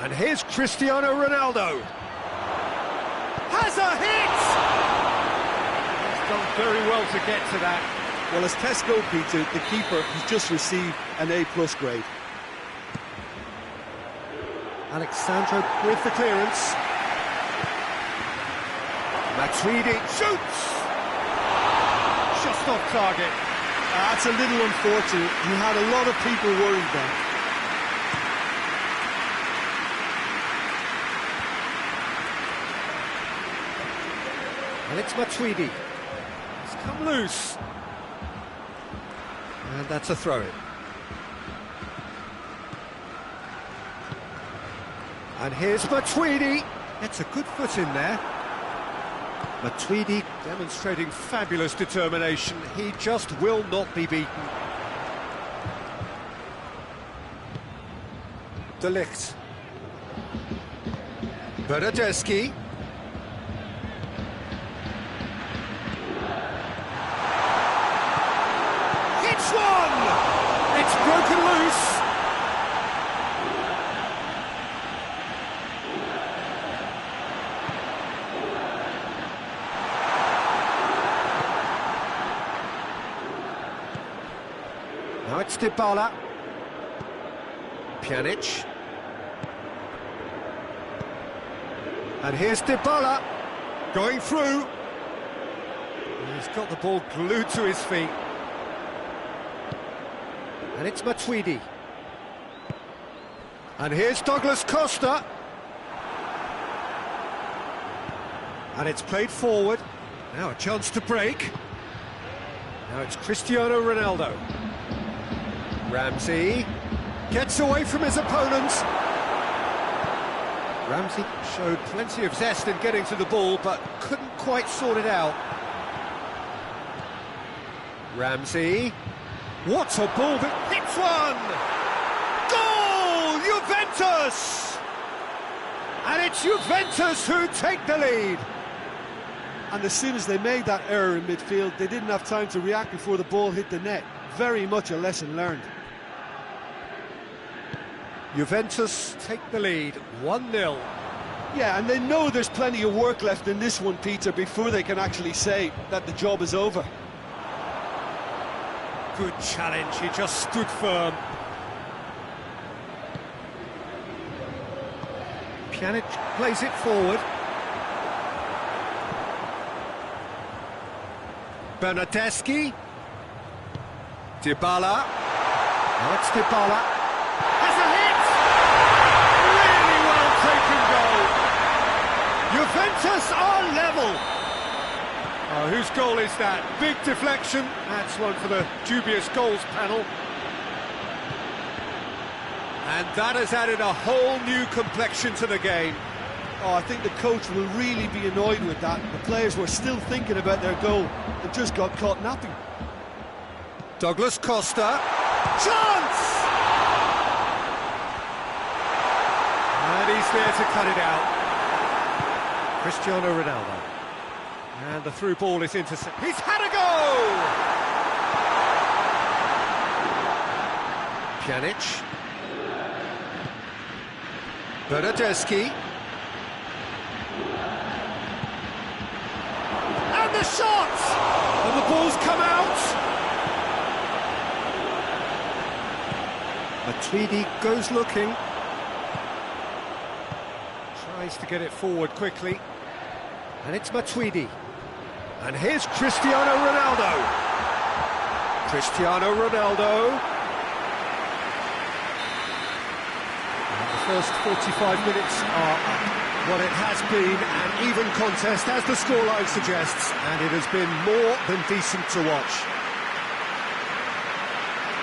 And here's Cristiano Ronaldo. Has a hit! He's done very well to get to that. Well, as Tesco, Peter, the keeper has just received an A+ grade. Alexandro with the clearance. Matuidi shoots! Just off target. That's a little unfortunate. You had a lot of people worried then. And it's Matuidi. He's come loose. And that's a throw-in. And here's Matuidi. It's a good foot in there. Matuidi demonstrating fabulous determination. He just will not be beaten. De Ligt. Bernardeschi. It's one! It's broken loose. Now it's Dybala. Pjanic. And here's Dybala. Going through. He's got the ball glued to his feet. And it's Matuidi. And here's Douglas Costa. And it's played forward. Now a chance to break. Now it's Cristiano Ronaldo. Ramsey gets away from his opponents. Ramsey showed plenty of zest in getting to the ball, but couldn't quite sort it out. Ramsey. What a ball that hits one! Goal! Juventus! And it's Juventus who take the lead. And as soon as they made that error in midfield, they didn't have time to react before the ball hit the net. Very much a lesson learned. Juventus take the lead, 1-0. Yeah, and they know there's plenty of work left in this one, Peter, before they can actually say that the job is over. Good challenge, he just stood firm. Pjanic plays it forward. Bernardeschi. Dybala. Now it's Dybala. Has a hit! Really well taken goal. Juventus are level. Oh, whose goal is that? Big deflection. That's one for the dubious goals panel. And that has added a whole new complexion to the game. Oh, I think the coach will really be annoyed with that. The players were still thinking about their goal and just got caught napping. Douglas Costa. Chance! And he's there to cut it out. Cristiano Ronaldo. And the through ball is intercepted. He's had a go! Pjanic. Bernardeschi. And the shot! And the ball's come out! Matuidi goes looking. Tries to get it forward quickly. And it's Matuidi. And here's Cristiano Ronaldo. Cristiano Ronaldo. And the first 45 minutes are what it has been, an even contest, as the scoreline suggests, and it has been more than decent to watch.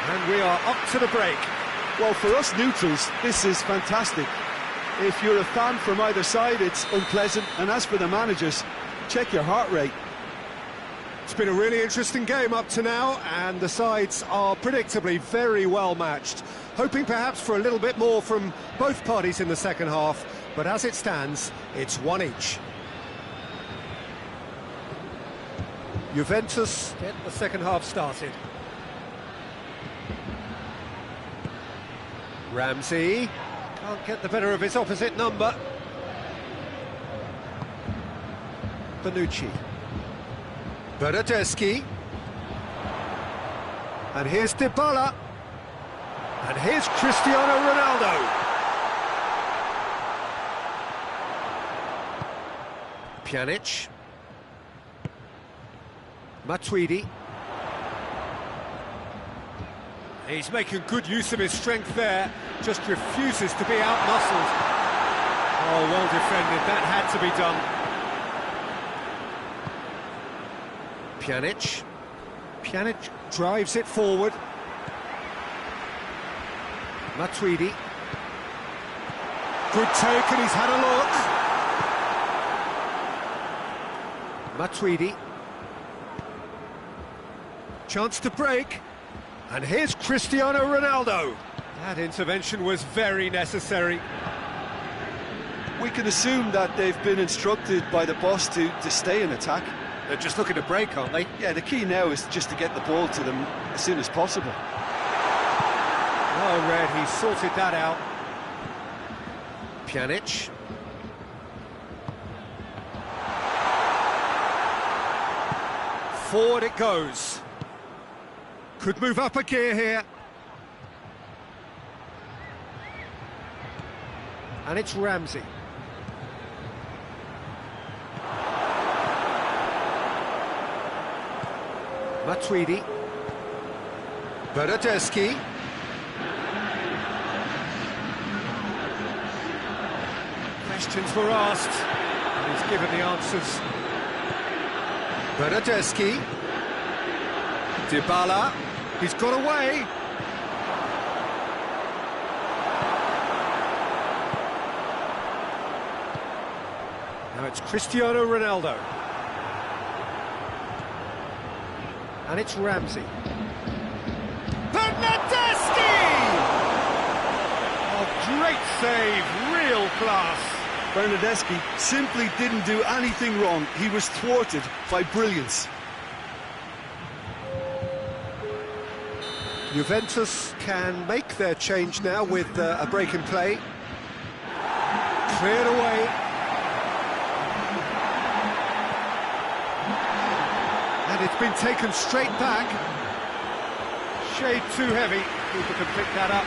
And we are up to the break. Well, for us neutrals, this is fantastic. If you're a fan from either side, it's unpleasant, and as for the managers, check your heart rate. It's been a really interesting game up to now, and the sides are predictably very well matched. Hoping perhaps for a little bit more from both parties in the second half, but as it stands, it's one each. Juventus get the second half started. Ramsey can't get the better of his opposite number. Bonucci. Bernardeschi. And here's Dybala. And here's Cristiano Ronaldo. Pjanic. Matuidi. He's making good use of his strength there, just refuses to be out-muscled. Oh, well defended, that had to be done. Pjanic. Pjanic drives it forward. Matuidi. Good take, and he's had a look. Matuidi. Chance to break. And here's Cristiano Ronaldo. That intervention was very necessary. We can assume that they've been instructed by the boss to stay in attack. They're just looking to break, aren't they? Yeah, the key now is just to get the ball to them as soon as possible. Well read, he sorted that out. Pjanic. Forward it goes. Could move up a gear here. And it's Ramsey. Matuidi. Bernardeschi. Questions were asked, and he's given the answers. Bernardeschi. Dybala. He's got away. Now it's Cristiano Ronaldo. And it's Ramsey. Bernardeschi! Oh, great save, real class. Bernardeschi simply didn't do anything wrong. He was thwarted by brilliance. Juventus can make their change now with a break in play. Cleared away. And it's been taken straight back. Shade too heavy. Keeper can pick that up.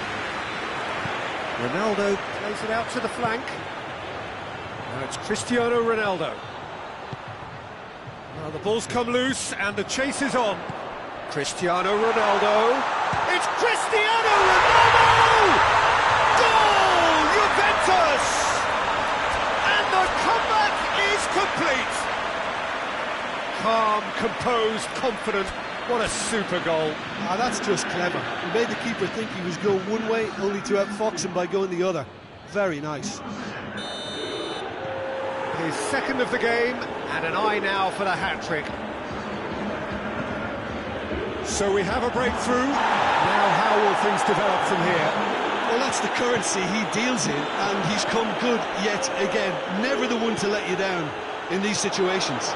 Ronaldo plays it out to the flank. Now it's Cristiano Ronaldo. Now the ball's come loose and the chase is on. Cristiano Ronaldo. It's Cristiano Ronaldo! Goal! Juventus! And the comeback is complete. Calm, composed, confident. What a super goal. Ah, that's just clever. He made the keeper think he was going one way, only to outfox him by going the other. Very nice. His second of the game, and an eye now for the hat-trick. So we have a breakthrough. Now how will things develop from here? Well, that's the currency he deals in, and he's come good yet again. Never the one to let you down in these situations.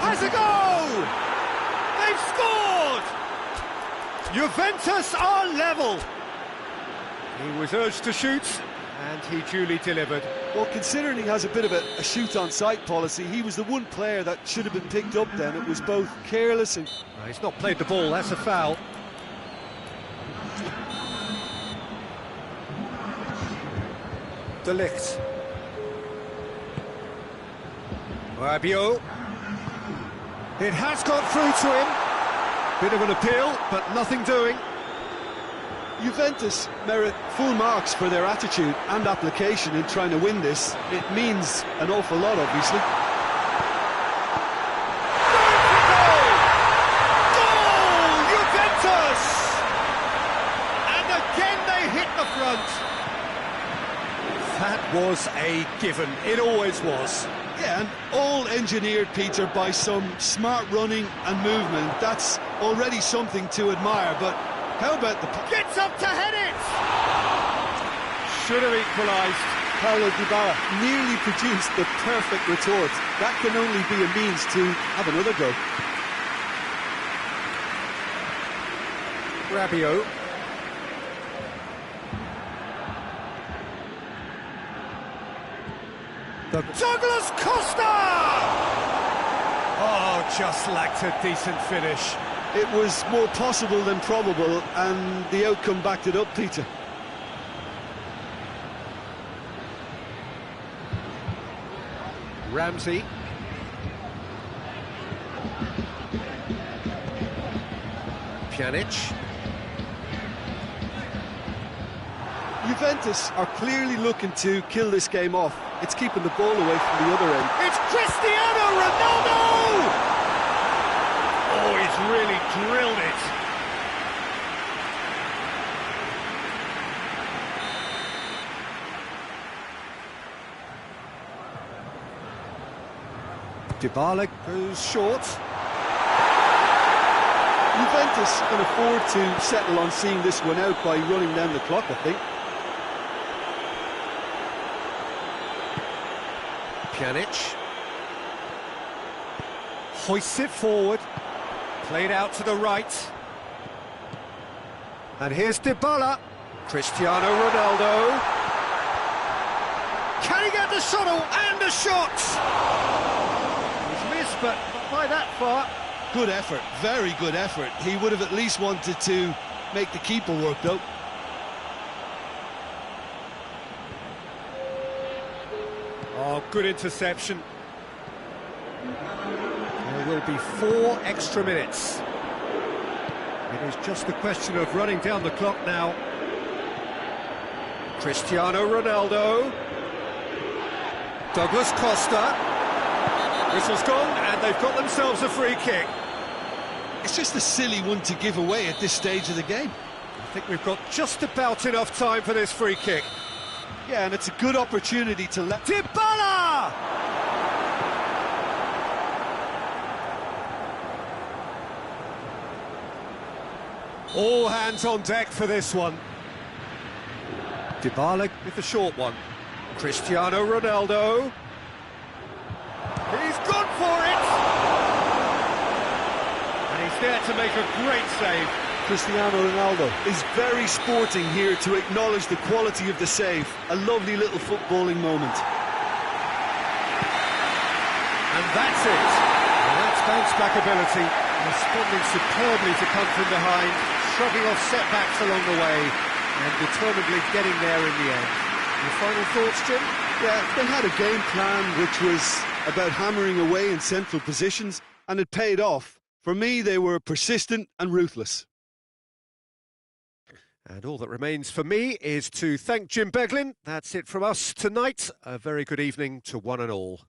Has a goal! They've scored! Juventus are level. He was urged to shoot, and he duly delivered. Well, considering he has a bit of a shoot-on-sight policy, he was the one player that should have been picked up then. It was both careless and... He's not played the ball, that's a foul. De Ligt. Rabiot. It has got through to him. Bit of an appeal, but nothing doing. Juventus merit full marks for their attitude and application in trying to win this. It means an awful lot, obviously. Goal! Juventus! And again they hit the front. That was a given. It always was. Yeah, and all engineered, Peter, by some smart running and movement. That's already something to admire, but how about the... Gets up to head it! Should have equalised. Paulo Dybala nearly produced the perfect retort. That can only be a means to have another go. Rabiot. Douglas Costa! Oh, just lacked a decent finish. It was more possible than probable, and the outcome backed it up, Peter. Ramsey. Pjanic. Juventus are clearly looking to kill this game off. It's keeping the ball away from the other end. It's Cristiano Ronaldo! Oh, he's really drilled it. Dybala goes short. Juventus can afford to settle on seeing this one out by running down the clock, I think. Pjanic hoists it forward, played out to the right, and here's Dybala. Cristiano Ronaldo, can he get the shot? And a shot! He's missed, but not by that far. Good effort, very good effort. He would have at least wanted to make the keeper work, though. Oh, good interception. There will be 4 extra minutes. It is just a question of running down the clock now. Cristiano Ronaldo. Douglas Costa. Whistle's gone, and they've got themselves a free kick. It's just a silly one to give away at this stage of the game. I think we've got just about enough time for this free kick. Yeah, and it's a good opportunity to let... Dybala! All hands on deck for this one. Dybala with the short one. Cristiano Ronaldo. He's gone for it! And he's there to make a great save. Cristiano Ronaldo is very sporting here to acknowledge the quality of the save. A lovely little footballing moment. And that's it. And that's bounce-back ability, responding superbly to come from behind, shrugging off setbacks along the way, and determinedly getting there in the end. Your final thoughts, Jim? Yeah, they had a game plan which was about hammering away in central positions, and it paid off. For me, they were persistent and ruthless. And all that remains for me is to thank Jim Beglin. That's it from us tonight. A very good evening to one and all.